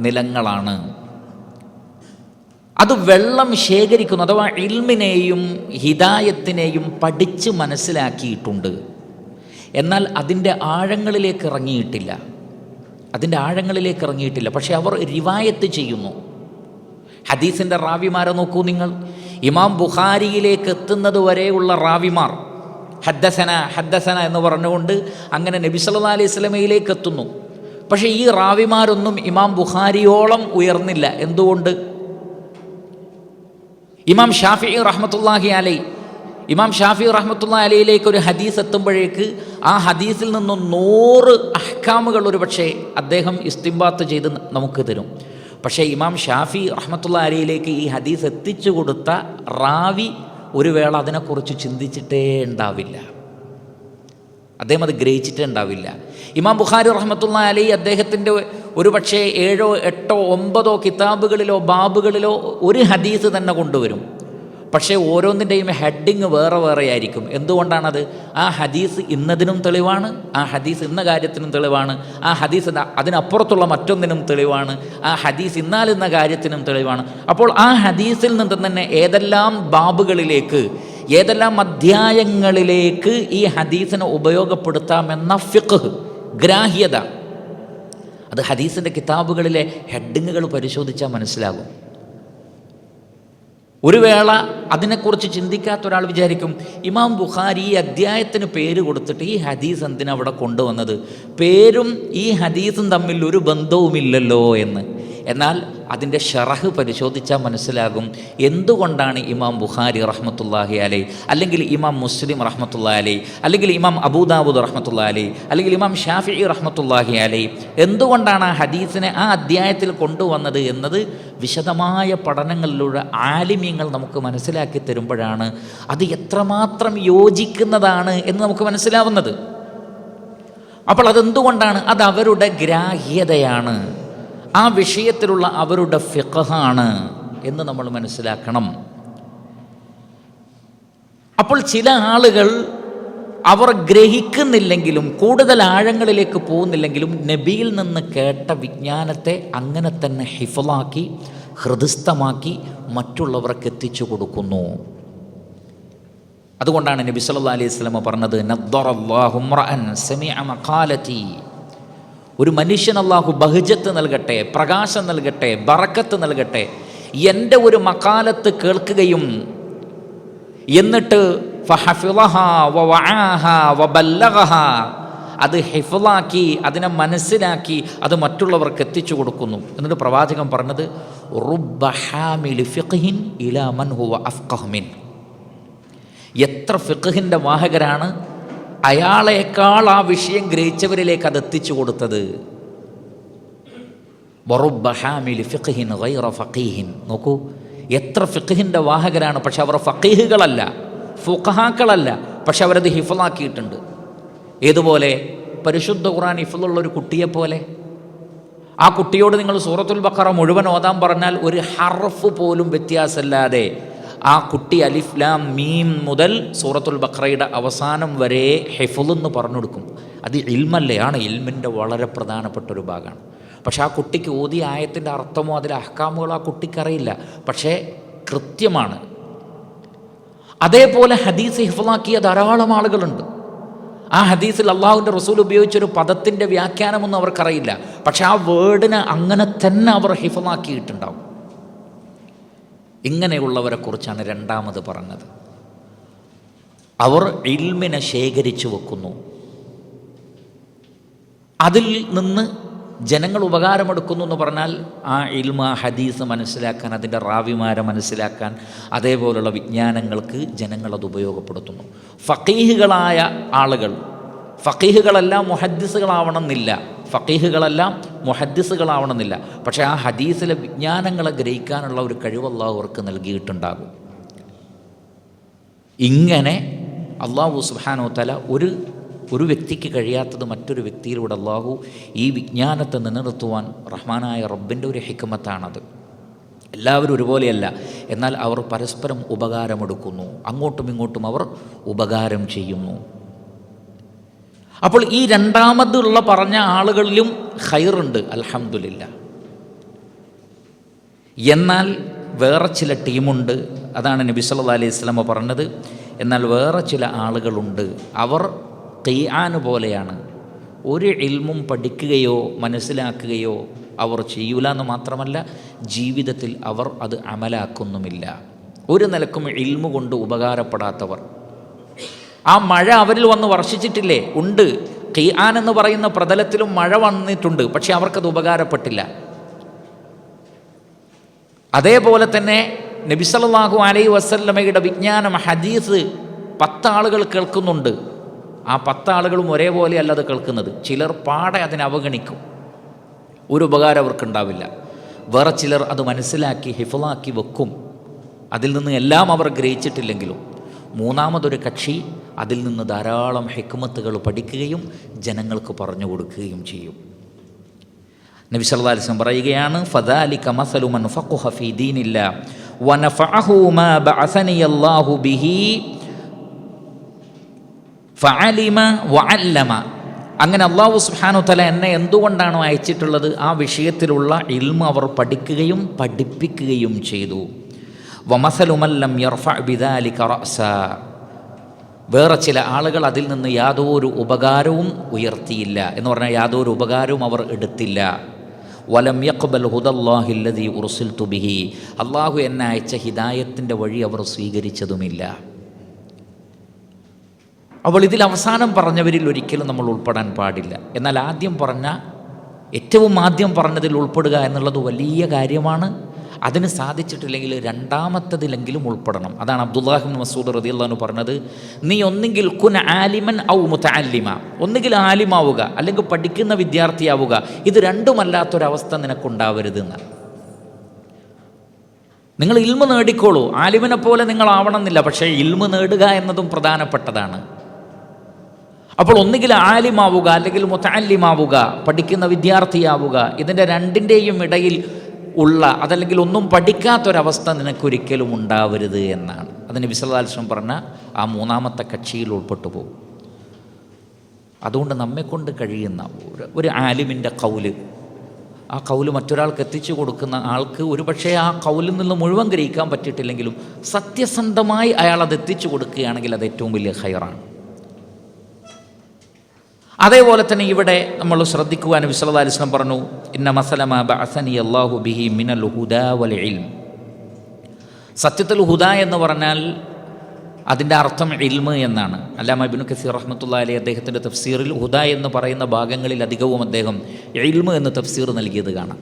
നിലങ്ങളാണ്. അത് വെള്ളം ശേഖരിക്കുന്നു, അഥവാ ഇൽമിനെയും ഹിദായത്തിനെയും പഠിച്ച് മനസ്സിലാക്കിയിട്ടുണ്ട്, എന്നാൽ അതിൻ്റെ ആഴങ്ങളിലേക്ക് ഇറങ്ങിയിട്ടില്ല. പക്ഷെ അവർ റിവായത്ത് ചെയ്യുന്നു. ഹദീസിൻ്റെ റാവിമാരെ നോക്കൂ നിങ്ങൾ. ഇമാം ബുഖാരിയിലേക്ക് എത്തുന്നത് വരെയുള്ള റാവിമാർ ഹദ്ദസന എന്ന് പറഞ്ഞുകൊണ്ട് അങ്ങനെ നബി സല്ലല്ലാഹു അലൈഹി വസല്ലമയിലേക്ക് എത്തുന്നു. പക്ഷേ ഈ റാവിമാരൊന്നും ഇമാം ബുഖാരിയോളം ഉയർന്നില്ല. എന്തുകൊണ്ട്? ഇമാം ഷാഫിഈ റഹ്മത്തുള്ളാഹി അലൈഹിലേക്ക് ഒരു ഹദീസ് എത്തുമ്പോഴേക്ക് ആ ഹദീസിൽ നിന്നും 100 അഹ്കാമുകൾ ഒരു പക്ഷേ അദ്ദേഹം ഇസ്തിംബാത്ത് ചെയ്ത് നമുക്ക് തരും. പക്ഷേ ഇമാം ഷാഫി റഹ്മത്തുള്ളാഹി അലൈഹിലേക്ക് ഈ ഹദീസ് എത്തിച്ചു കൊടുത്ത റാവി ഒരു വേള അതിനെക്കുറിച്ച് ചിന്തിച്ചിട്ടേ ഉണ്ടാവില്ല, അദ്ദേഹം അത് ഗ്രഹിച്ചിട്ടേ ഉണ്ടാവില്ല. ഇമാം ബുഖാരി റഹ്മത്തുള്ളാഹി അലൈഹി അദ്ദേഹത്തിൻ്റെ ഒരു പക്ഷേ 7, 8, 9 കിതാബുകളിലോ ബാബുകളിലോ ഒരു ഹദീസ് തന്നെ കൊണ്ടുവരും. പക്ഷേ ഓരോന്നിൻ്റെയും ഹെഡിങ് വേറെ വേറെ ആയിരിക്കും. എന്തുകൊണ്ടാണത്? ആ ഹദീസ് ഇന്നതിനും തെളിവാണ്, ആ ഹദീസ് ഇന്ന കാര്യത്തിനും തെളിവാണ്, ആ ഹദീസ് അതിനപ്പുറത്തുള്ള മറ്റൊന്നിനും തെളിവാണ്, ആ ഹദീസ് ഇന്നാലിന്ന കാര്യത്തിനും തെളിവാണ്. അപ്പോൾ ആ ഹദീസിൽ നിന്ന് തന്നെ ഏതെല്ലാം ബാബുകളിലേക്ക്, ഏതെല്ലാം അധ്യായങ്ങളിലേക്ക് ഈ ഹദീസിനെ ഉപയോഗപ്പെടുത്താമെന്ന ഫിഖ്, ഗ്രാഹ്യത, അത് ഹദീസിൻ്റെ കിതാബുകളിലെ ഹെഡിങ്ങുകൾ പരിശോധിച്ചാൽ മനസ്സിലാകും. ഒരു വേള അതിനെക്കുറിച്ച് ചിന്തിക്കാത്ത ഒരാൾ വിചാരിക്കും, ഇമാം ബുഖാരി ഈ അദ്ധ്യായത്തിന് പേര് കൊടുത്തിട്ട് ഈ ഹദീസ് എന്തിനാ അവിടെ കൊണ്ടുവന്നത്? പേരും ഈ ഹദീസും തമ്മിൽ ഒരു ബന്ധവുമില്ലല്ലോ എന്ന്. എന്നാൽ അതിൻ്റെ ഷറഹ് പരിശോധിച്ചാൽ മനസ്സിലാകും എന്തുകൊണ്ടാണ് ഇമാം ബുഖാരി റഹ്മത്തുള്ളാഹി അലൈഹി, അല്ലെങ്കിൽ ഇമാം മുസ്ലിം റഹ്മത്തുള്ളാഹി അലൈഹി, അല്ലെങ്കിൽ ഇമാം അബൂദാവൂദ് റഹ്മത്തുള്ളാഹി അലൈഹി, അല്ലെങ്കിൽ ഇമാം ഷാഫിഈ റഹ്മത്തുള്ളാഹി അലൈഹി എന്തുകൊണ്ടാണ് ആ ഹദീസിനെ ആ അദ്ധ്യായത്തിൽ കൊണ്ടുവന്നത് എന്നത് വിശദമായ പഠനങ്ങളിലൂടെ ആലിമീങ്ങൾ നമുക്ക് മനസ്സിലാക്കി തരുമ്പോഴാണ് അത് എത്രമാത്രം യോജിക്കുന്നതാണ് എന്ന് നമുക്ക് മനസ്സിലാവുന്നത്. അപ്പോൾ അതെന്തുകൊണ്ടാണ്? അത് അവരുടെ ഗ്രാഹ്യതയാണ്, ആ വിഷയത്തിലുള്ള അവരുടെ ഫിഖഹാണ് എന്ന് നമ്മൾ മനസ്സിലാക്കണം. അപ്പോൾ ചില ആളുകൾ അവർ ഗ്രഹിക്കുന്നില്ലെങ്കിലും, കൂടുതൽ ആഴങ്ങളിലേക്ക് പോകുന്നില്ലെങ്കിലും, നബിയിൽ നിന്ന് കേട്ട വിജ്ഞാനത്തെ അങ്ങനെ തന്നെ ഹിഫ്ളാക്കി ഹൃദിസ്ഥമാക്കി മറ്റുള്ളവർക്ക് എത്തിച്ചു കൊടുക്കുന്നു. അതുകൊണ്ടാണ് നബി സല്ലല്ലാഹു അലൈഹി വസല്ലം പറഞ്ഞത്, നദ്ദറല്ലാഹു ഇംറഅൻ സമിഅ മഖാലതി, ഒരു മനുഷ്യൻ അല്ലാഹു ബഹജത്ത് നൽകട്ടെ, പ്രകാശം നൽകട്ടെ, ബറക്കത്ത് നൽകട്ടെ, എൻ്റെ ഒരു മഖാലത്ത് കേൾക്കുകയും എന്നിട്ട് ഫഹഫിളഹാ വവആഹാ വബല്ലഗഹാ, അത് ഹിഫ്ളാക്കി അതിനെ മനസ്സിലാക്കി അത് മറ്റുള്ളവർക്ക് എത്തിച്ചു കൊടുക്കുന്നു. എന്നിട്ട് പ്രവാചകൻ പറഞ്ഞത്, റുബ്ബ ഹാമിലി ഫിഖ്ഹിൻ ഇലാ മൻ ഹുവ അഫ്ഖഹു മിൻ, എത്ര ഫിഖ്ഹിൻ്റെ വാഹകരാണ് അയാളേക്കാൾ ആ വിഷയം ഗ്രഹിച്ചവരിലേക്ക് അത് എത്തിച്ചു കൊടുത്തത്. വറുബ്ബ ഹാമിലി ഫിഖ്ഹിൻ ഗൈറ ഫഖീഹിൻ, നോക്കൂ എത്ര ഫിഖ്ഹിൻ്റെ വാഹകരാണ്, പക്ഷെ അവർ ഫഖീഹുകളല്ല, ഫുഖഹാക്കളല്ല, പക്ഷെ അവരത് ഹിഫ്ളാക്കിയിട്ടുണ്ട്. ഏതുപോലെ? പരിശുദ്ധ ഖുർആൻ ഹിഫ്ളുള്ളൊരു കുട്ടിയെപ്പോലെ. ആ കുട്ടിയോട് നിങ്ങൾ സൂറത്തുൽ ബഖറ മുഴുവൻ ഓതാൻ പറഞ്ഞാൽ ഒരു ഹർഫ് പോലും വ്യത്യാസമില്ലാതെ ആ കുട്ടി അലിഫ് ലാം മീം മുതൽ സൂറത്തുൽ ബഖറയുടെ അവസാനം വരെ ഹിഫ്ള് എന്ന് പറഞ്ഞു കൊടുക്കും. അത് ഇൽമല്ലേ? ആണ്, ഇൽമിൻ്റെ വളരെ പ്രധാനപ്പെട്ട ഒരു ഭാഗമാണ്. പക്ഷെ ആ കുട്ടിക്ക് ഓതിയ ആയത്തിൻ്റെ അർത്ഥമോ അതിലെ അഹ്കാമുകളോ ആ കുട്ടിക്കറിയില്ല, പക്ഷേ കൃത്യമാണ്. അതേപോലെ ഹദീസ് ഹിഫ്ളാക്കിയ ധാരാളം ആളുകളുണ്ട്. ആ ഹദീസിൽ അള്ളാഹുവിൻ്റെ റസൂൽ ഉപയോഗിച്ചൊരു പദത്തിൻ്റെ വ്യാഖ്യാനമൊന്നും അവർക്കറിയില്ല, പക്ഷെ ആ വേർഡിനെ അങ്ങനെ തന്നെ അവർ ഹിഫ്ളാക്കിയിട്ടുണ്ടാവും. ഇങ്ങനെയുള്ളവരെ കുറിച്ചാണ് രണ്ടാമത് പറഞ്ഞത്. അവർ ഇൽമിനെ ശേഖരിച്ചു വെക്കുന്നു, അതിൽ നിന്ന് ജനങ്ങൾ ഉപകാരമെടുക്കുന്നു എന്ന് പറഞ്ഞാൽ ആ ഇൽമ, ഹദീസ് മനസ്സിലാക്കാൻ, അതിൻ്റെ റാവിമാരെ മനസ്സിലാക്കാൻ, അതേപോലുള്ള വിജ്ഞാനങ്ങൾക്ക് ജനങ്ങളത് ഉപയോഗപ്പെടുത്തുന്നു. ഫഖീഹുകളായ ആളുകൾ, ഫഖീഹുകളെല്ലാം മുഹദ്ദിസുകളാവണമെന്നില്ല, ഫഖീഹുകളെല്ലാം മുഹദ്ദിസുകളാവണമെന്നില്ല, പക്ഷേ ആ ഹദീസിലെ വിജ്ഞാനങ്ങളെ ഗ്രഹിക്കാനുള്ള ഒരു കഴിവ് അല്ലാഹു അവർക്ക് നൽകിയിട്ടുണ്ടാകും. ഇങ്ങനെ അല്ലാഹു സുബ്ഹാനഹു വ തആല ഒരു വ്യക്തിക്ക് കഴിയാത്തത് മറ്റൊരു വ്യക്തിയിലൂടെ അല്ലാഹു ഈ വിജ്ഞാനത്തെ നിലനിർത്തുവാൻ റഹ്മാനായ റബ്ബിൻ്റെ ഒരു ഹിക്മത്താണത്. എല്ലാവരും ഒരുപോലെയല്ല, എന്നാൽ അവർ പരസ്പരം ഉപകാരമെടുക്കുന്നു, അങ്ങോട്ടും ഇങ്ങോട്ടും അവർ ഉപകാരം ചെയ്യുന്നു. അപ്പോൾ ഈ രണ്ടാമതുള്ള പറഞ്ഞ ആളുകളിലും ഖൈറുണ്ട്, അൽഹംദുലില്ലാ. എന്നാൽ വേറെ ചില ടീമുണ്ട്, അതാണ് നബി സല്ലല്ലാഹു അലൈഹി വസല്ലം പറഞ്ഞത്. എന്നാൽ വേറെ ചില ആളുകളുണ്ട്, അവർ ഖിയാൻ പോലെയാണ്. ഒരു ഇൽമും പഠിക്കുകയോ മനസ്സിലാക്കുകയോ അവർ ചെയ്യൂല എന്ന് മാത്രമല്ല, ജീവിതത്തിൽ അവർ അത് അമലാക്കുന്നുമില്ല. ഒരു നിലക്കും ഇൽമു കൊണ്ട് ഉപകാരപ്പെടാത്തവർ. ആ മഴ അവരിൽ വന്ന് വർഷിച്ചിട്ടില്ലേ? ഉണ്ട്. ഖിയാൻ എന്ന് പറയുന്ന പ്രതലത്തിലും മഴ വന്നിട്ടുണ്ട്, പക്ഷെ അവർക്കത് ഉപകാരപ്പെട്ടില്ല. അതേപോലെ തന്നെ നബി സല്ലല്ലാഹു അലൈഹി വസല്ലമയുടെ വിജ്ഞാനം, ഹദീസ് 10 ആളുകൾ കേൾക്കുന്നുണ്ട്. ആ 10 ആളുകളും ഒരേപോലെ അല്ല അത് കേൾക്കുന്നത്. ചിലർ പാടെ അതിനെ അവഗണിക്കും, ഒരു ഉപകാരം അവർക്കുണ്ടാവില്ല. വേറെ ചിലർ അത് മനസ്സിലാക്കി ഹിഫ്ളാക്കി വെക്കും, അതിൽ നിന്ന് എല്ലാം അവർ ഗ്രഹിച്ചിട്ടില്ലെങ്കിലും. മൂന്നാമതൊരു കക്ഷി അതിൽ നിന്ന് ധാരാളം ഹിക്മത്തുകൾ പഠിക്കുകയും ജനങ്ങൾക്ക് പറഞ്ഞു കൊടുക്കുകയും ചെയ്യും. നബി സല്ലല്ലാഹു അലൈഹി വസല്ലം പറയുകയാണ്, ഫദാലിക മസലു മൻ ഫഖഹ ഫീ ദീനില്ലാ വനഫഅഹു മാ ബഅസനി അല്ലാഹു ബിഹി ഫഅലിമ വഅല്ലമ. അങ്ങനെ അല്ലാഹു സുബ്ഹാനഹു വ തആല എന്നെ എന്തുകൊണ്ടാണോ അയച്ചിട്ടുള്ളത് ആ വിഷയത്തിലുള്ള ഇൽമ അവർ പഠിക്കുകയും പഠിപ്പിക്കുകയും ചെയ്തു. വമസലു മൻ ലം യർഫഅ ബിദാലിക റഅസ. വേറെ ചില ആളുകൾ അതിൽ നിന്ന് യാതൊരു ഉപകാരവും ഉയർത്തിയില്ല, എന്ന് പറഞ്ഞാൽ യാതൊരു ഉപകാരവും അവർ എടുത്തില്ല. വലം യഖ്ബൽ ഹുദല്ലാഹി അല്ലദീ ഉർസിൽതു ബിഹി. അല്ലാഹു എന്നെ അയച്ച ഹിദായത്തിൻ്റെ വഴി അവർ സ്വീകരിച്ചതുമില്ല. അപ്പോൾ ഇതിൽ അവസാനം പറഞ്ഞവരിൽ ഒരിക്കലും നമ്മൾ ഉൾപ്പെടാൻ പാടില്ല. എന്നാൽ ഏറ്റവും ആദ്യം പറഞ്ഞതിൽ ഉൾപ്പെടുക എന്നുള്ളത് വലിയ കാര്യമാണ്. അതിന് സാധിച്ചിട്ടില്ലെങ്കിൽ രണ്ടാമത്തതിലെങ്കിലും ഉൾപ്പെടണം. അതാണ് അബ്ദുല്ലാഹി ഇബ്നു മസ്ഊദ് റളിയല്ലാഹു അൻഹു പറഞ്ഞത്, നീ ഒന്നെങ്കിൽ കുൻ ആലിമൻ ഔ മുതഅല്ലിമ, ഒന്നുകിൽ ആലിമാവുക അല്ലെങ്കിൽ പഠിക്കുന്ന വിദ്യാർത്ഥിയാവുക. ഇത് രണ്ടുമല്ലാത്തൊരവസ്ഥ നിനക്കുണ്ടാവരുത് എന്ന്. നിങ്ങൾ ഇൽമ് നേടിക്കോളൂ, ആലിമിനെ പോലെ നിങ്ങൾ ആവണമെന്നില്ല, പക്ഷേ ഇൽമ് നേടുക എന്നതും പ്രധാനപ്പെട്ടതാണ്. അപ്പോൾ ഒന്നുകിൽ ആലിമാവുക അല്ലെങ്കിൽ മുതഅല്ലിമാവുക, പഠിക്കുന്ന വിദ്യാർത്ഥിയാവുക. ഇതിൻ്റെ രണ്ടിൻ്റെയും ഇടയിൽ ഉള്ള അതല്ലെങ്കിൽ ഒന്നും പഠിക്കാത്തൊരവസ്ഥ നിനക്കൊരിക്കലും ഉണ്ടാവരുത് എന്നാണ്. അത് നബി സല്ലല്ലാഹു അലൈഹി വസല്ലം പറഞ്ഞ ആ മൂന്നാമത്തെ കക്ഷിയിൽ ഉൾപ്പെട്ടു പോകും. അതുകൊണ്ട് നമ്മെക്കൊണ്ട് കഴിയുന്ന ഒരു ആലിമിൻ്റെ കൗല്, ആ കൗല് മറ്റൊരാൾക്ക് എത്തിച്ചു കൊടുക്കുന്ന ആൾക്ക് ഒരുപക്ഷെ ആ കൗലിൽ നിന്ന് മുഴുവൻ ഗ്രഹിക്കാൻ പറ്റിയിട്ടില്ലെങ്കിലും സത്യസന്ധമായി അയാൾ അത് എത്തിച്ചു കൊടുക്കുകയാണെങ്കിൽ അത് ഏറ്റവും വലിയ ഖൈറാണ്. അതേപോലെ തന്നെ ഇവിടെ നമ്മൾ ശ്രദ്ധിക്കുക, നബി സല്ലല്ലാഹു അലൈഹി വസല്ലം പറഞ്ഞു, ഇന്ന മസല മാ ബഅസനി അല്ലാഹു ബിഹി മിനൽ ഹുദാ വൽ ഇൽം. സത്യത്തിൽ ഹുദ എന്ന് പറഞ്ഞാൽ അതിൻ്റെ അർത്ഥം ഇൽമ് എന്നാണ്. അല്ലാമ ഇബ്നു കസീർ റഹ്മത്തുള്ളാഹി അലൈഹി അദ്ദേഹത്തിൻ്റെ തഫ്സീറിൽ ഹുദ എന്ന് പറയുന്ന ഭാഗങ്ങളിൽ അധികവും അദ്ദേഹം ഇൽമ് എന്ന് തഫ്സീർ നൽകിയത് കാണാം.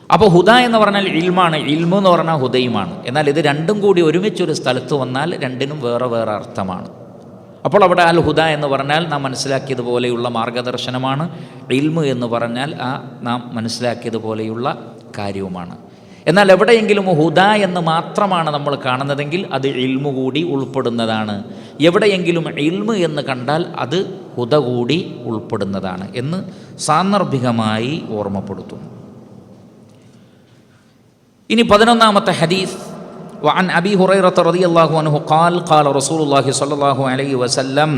അപ്പോൾ ഹുദ എന്ന് പറഞ്ഞാൽ ഇൽമാണ്, ഇൽമു എന്ന് പറഞ്ഞാൽ ഹുദയുമാണ്. എന്നാൽ ഇത് രണ്ടും കൂടി ഒരുമിച്ചൊരു സ്ഥലത്ത് വന്നാൽ രണ്ടിനും വേറെ വേറെ അർത്ഥമാണ്. അപ്പോൾ അവിടെ അൽ ഹുദ എന്ന് പറഞ്ഞാൽ നാം മനസ്സിലാക്കിയതുപോലെയുള്ള മാർഗദർശനമാണ്, ഇൽമു എന്ന് പറഞ്ഞാൽ നാം മനസ്സിലാക്കിയതുപോലെയുള്ള കാര്യവുമാണ്. എന്നാൽ എവിടെയെങ്കിലും ഹുദ എന്ന് മാത്രമാണ് നമ്മൾ കാണുന്നതെങ്കിൽ അത് ഇൽമു കൂടി ഉൾപ്പെടുന്നതാണ്. എവിടെയെങ്കിലും ഇൽമു എന്ന് കണ്ടാൽ അത് ഹുദ കൂടി ഉൾപ്പെടുന്നതാണ് എന്ന് സാന്ദർഭികമായി ഓർമ്മപ്പെടുത്തുന്നു. ഇനി 11ാമത്തെ ഹദീസ്, وعن أبي هريرة رضي الله عنه قال قال رسول الله صلى الله عليه وسلم.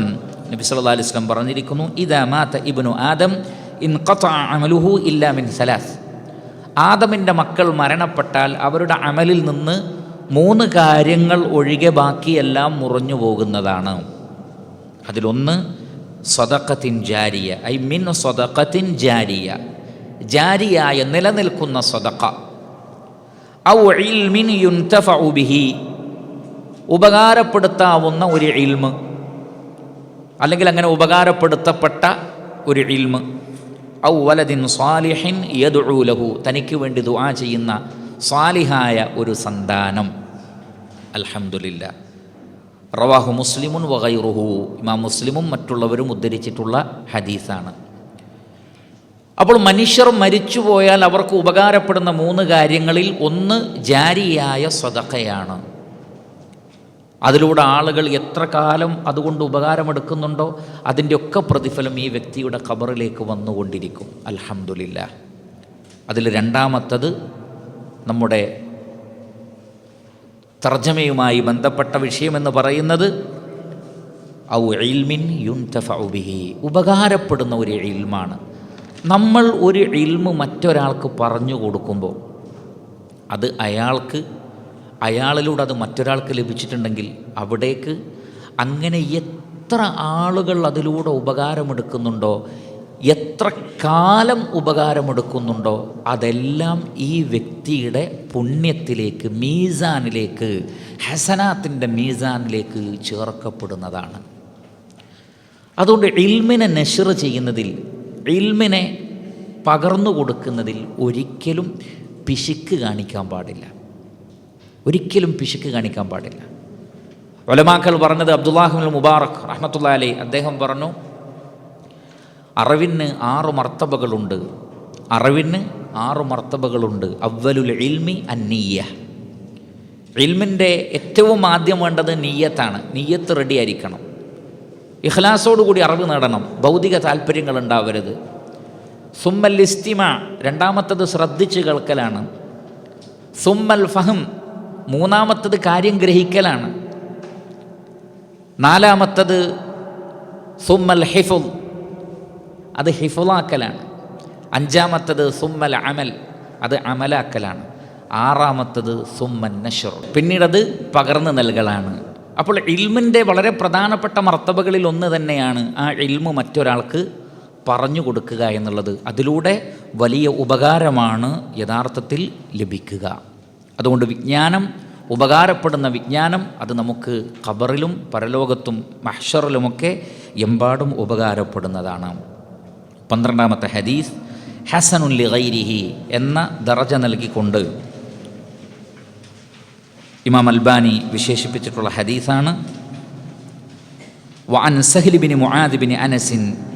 നബി സല്ലല്ലാഹു അലൈഹി വസല്ലം പറഞ്ഞിരിക്കുന്നു, ഇദാ മാത ഇബ്നു ആദം ഇൻഖതഅ അമലുഹു ഇല്ലാ മിൻ സലാസ്. ആദമിൻ്റെ മക്കൾ മരണപ്പെട്ടാൽ അവരുടെ അമലിൽ നിന്ന് 3 കാര്യങ്ങൾ ഒഴികെ ബാക്കിയെല്ലാം മുറിഞ്ഞു പോകുന്നതാണ്. അതിലൊന്ന് സദഖത്തിൻ ജാരിയ, ഐ മിൻ സദഖത്തിൻ ജാരിയ, ജാരിയായ നിലനിൽക്കുന്ന സദഖ. ഔ ഇൽമിൻ യുൻതഫഉ ബിഹി, ഉപകാരപ്പെടുത്താവുന്ന ഒരു ഇൽമ് അല്ലെങ്കിൽ അങ്ങനെ ഉപകാരപ്പെടുത്തപ്പെട്ട ഒരു ഇൽമ്. ഔ വലദിൻ സ്വാലിഹിൻ യദ്ഉ ലഹു, തനിക്ക് വേണ്ടി ദുആ ചെയ്യുന്ന സ്വാലിഹായ ഒരു സന്താനം. അൽഹംദുലില്ലാ. റവാഹു മുസ്ലിമുൻ വഗൈറുഹു, ഇമാം മുസ്ലിമും മറ്റുള്ളവരും ഉദ്ധരിച്ചിട്ടുള്ള ഹദീസാണ്. അപ്പോൾ മനുഷ്യർ മരിച്ചുപോയാൽ അവർക്ക് ഉപകാരപ്പെടുന്ന 3 കാര്യങ്ങളിൽ ഒന്ന് ജാരിയായ സദഖയാണ്. അതിലൂടെ ആളുകൾ എത്ര കാലം അതുകൊണ്ട് ഉപകാരമെടുക്കുന്നുണ്ടോ അതിൻ്റെയൊക്കെ പ്രതിഫലം ഈ വ്യക്തിയുടെ ഖബറിലേക്ക് വന്നുകൊണ്ടിരിക്കും. അൽഹംദുലില്ലാ. അതിൽ രണ്ടാമത്തത് നമ്മുടെ തർജമയുമായി ബന്ധപ്പെട്ട വിഷയമെന്ന് പറയുന്നത് ഔ ഇൽമിൻ യുൻതഫഉ ബിഹി, ഉപകാരപ്പെടുന്ന ഒരു ഇൽമാണ്. നമ്മൾ ഒരു ഇൽമ് മറ്റൊരാൾക്ക് പറഞ്ഞു കൊടുക്കുമ്പോൾ അത് അയാളിലൂടെ അത് മറ്റൊരാൾക്ക് ലഭിച്ചിട്ടുണ്ടെങ്കിൽ അവിടേക്ക് അങ്ങനെ എത്ര ആളുകൾ അതിലൂടെ ഉപകാരമെടുക്കുന്നുണ്ടോ, എത്ര കാലം ഉപകാരമെടുക്കുന്നുണ്ടോ അതെല്ലാം ഈ വ്യക്തിയുടെ പുണ്യത്തിലേക്ക്, മീസാനിലേക്ക്, ഹസനാത്തിൻ്റെ മീസാനിലേക്ക് ചേർക്കപ്പെടുന്നതാണ്. അതുകൊണ്ട് ഇൽമിനെ നശ്ർ ചെയ്യുന്നതിൽ, ഇൽമിനെ പകർന്നു കൊടുക്കുന്നതിൽ ഒരിക്കലും പിശുക്ക് കാണിക്കാൻ പാടില്ല. ഒരിക്കലും പിശുക്ക് കാണിക്കാൻ പാടില്ല. ഉലമാക്കൾ പറഞ്ഞത്, അബ്ദുല്ലാഹി ഇബ്നുൽ മുബാറക് റഹ്മത്തുള്ളാഹി അലൈഹി അദ്ദേഹം പറഞ്ഞു, അറിവിന് 6 മർത്തബകളുണ്ട്. അറിവിന് 6 മർത്തബകളുണ്ട്. അവ്വലുൽ ഇൽമി അന്നിയ്യ, ഇൽമിൻ്റെ ഏറ്റവും ആദ്യം വേണ്ടത് നിയ്യത്താണ്. നിയ്യത്ത് റെഡി ആയിരിക്കണം. ഇഖ്ലാസോടുകൂടി അറിവ് നേടണം. ഭൗതിക താല്പര്യങ്ങൾ ഉണ്ടാവരുത്. സുമ്മൽ ഇസ്തിമ, രണ്ടാമത്തത് ശ്രദ്ധിച്ച് കേൾക്കലാണ്. സുമ്മൽ ഫഹം, മൂന്നാമത്തത് കാര്യം ഗ്രഹിക്കലാണ്. നാലാമത്തത് സുമ്മൽ ഹിഫുൽ, അത് ഹിഫുലാക്കലാണ്. അഞ്ചാമത്തത് സുമ്മൽ അമൽ, അത് അമലാക്കലാണ്. ആറാമത്തത് സുമ്മൻ നശ്ർ, പിന്നീടത് പകർന്നു നൽകലാണ്. അപ്പോൾ ഇൽമിൻ്റെ വളരെ പ്രധാനപ്പെട്ട മർത്തബകളിൽ ഒന്ന് തന്നെയാണ് ആ ഇൽമ് മറ്റൊരാൾക്ക് പറഞ്ഞു കൊടുക്കുക എന്നുള്ളത്. അതിലൂടെ വലിയ ഉപകാരമാണ് യഥാർത്ഥത്തിൽ ലഭിക്കുക. അതുകൊണ്ട് വിജ്ഞാനം, ഉപകാരപ്പെടുന്ന വിജ്ഞാനം, അത് നമുക്ക് ഖബറിലും പരലോകത്തും മഹ്ശറിലുമൊക്കെ എമ്പാടും ഉപകാരപ്പെടുന്നതാണ്. 12ാമത്തെ ഹദീസ്, ഹസനുൻ ലിഗൈരിഹി എന്ന ദറജ നൽകിക്കൊണ്ട് ഇമാം അൽബാനി വിശേഷിപ്പിച്ചിട്ടുള്ള ഹദീസാണ്. وعن سهل بن معاذ بن أنس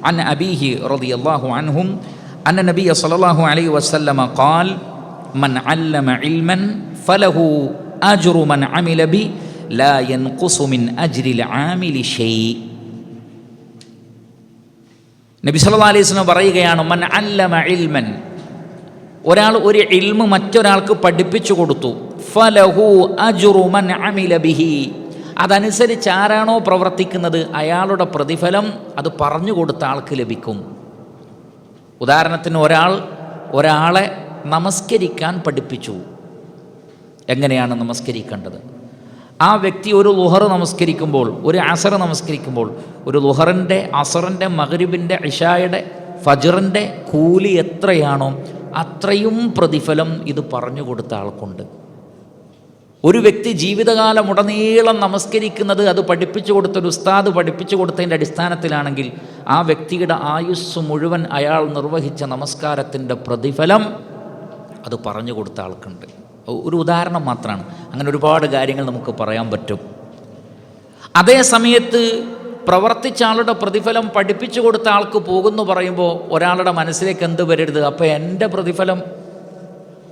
عن أبيه رضي الله عنهم أن النبي صلى الله عليه وسلم قال من علم علما فله أجر من عمل به لا ينقص من أجر العامل شيء. നബി സല്ലല്ലാഹു അലൈഹി വസല്ലം പറയുകയാണ്, മൻ അല്ലമ ഇൽമൻ, ഒരാൾ ഒരു ഇൽമ് മറ്റൊരാൾക്ക് പഠിപ്പിച്ചു കൊടുത്തു, ഫലഹു അജ്റു മൻ അമില ബിഹി, അതനുസരിച്ച് ആരാണോ പ്രവർത്തിക്കുന്നത് അയാളുടെ പ്രതിഫലം അത് പറഞ്ഞു കൊടുത്ത ആൾക്ക് ലഭിക്കും. ഉദാഹരണത്തിന് ഒരാളെ നമസ്കരിക്കാൻ പഠിപ്പിച്ചു. എങ്ങനെയാണ് നമസ്കരിക്കേണ്ടത്? ആ വ്യക്തി ഒരു ളുഹർ നമസ്കരിക്കുമ്പോൾ, ഒരു അസർ നമസ്കരിക്കുമ്പോൾ, ഒരു ളുഹറിൻ്റെ, അസറിൻ്റെ, മഗ്രിബിൻ്റെ, ഇശായുടെ, ഫജ്റിൻ്റെ കൂലി എത്രയാണോ അത്രയും പ്രതിഫലം ഇത് പറഞ്ഞു കൊടുത്ത ആൾക്കുണ്ട്. ഒരു വ്യക്തി ജീവിതകാലമുടനീളം നമസ്കരിക്കുന്നത് അത് പഠിപ്പിച്ചു കൊടുത്തൊരു ഉസ്താദ് പഠിപ്പിച്ചു കൊടുത്തതിൻ്റെ അടിസ്ഥാനത്തിലാണെങ്കിൽ ആ വ്യക്തിയുടെ ആയുസ് മുഴുവൻ അയാൾ നിർവഹിച്ച നമസ്കാരത്തിൻ്റെ പ്രതിഫലം അത് പറഞ്ഞു കൊടുത്ത ആൾക്കുണ്ട്. ഒരു ഉദാഹരണം മാത്രമാണ്. അങ്ങനെ ഒരുപാട് കാര്യങ്ങൾ നമുക്ക് പറയാൻ പറ്റും. അതേ സമയത്ത് പ്രവർത്തിച്ച ആളുടെ പ്രതിഫലം പഠിപ്പിച്ചു കൊടുത്ത ആൾക്ക് പോകുന്നു പറയുമ്പോൾ ഒരാളുടെ മനസ്സിലേക്ക് എന്ത് വരരുത്, അപ്പോൾ എൻ്റെ പ്രതിഫലം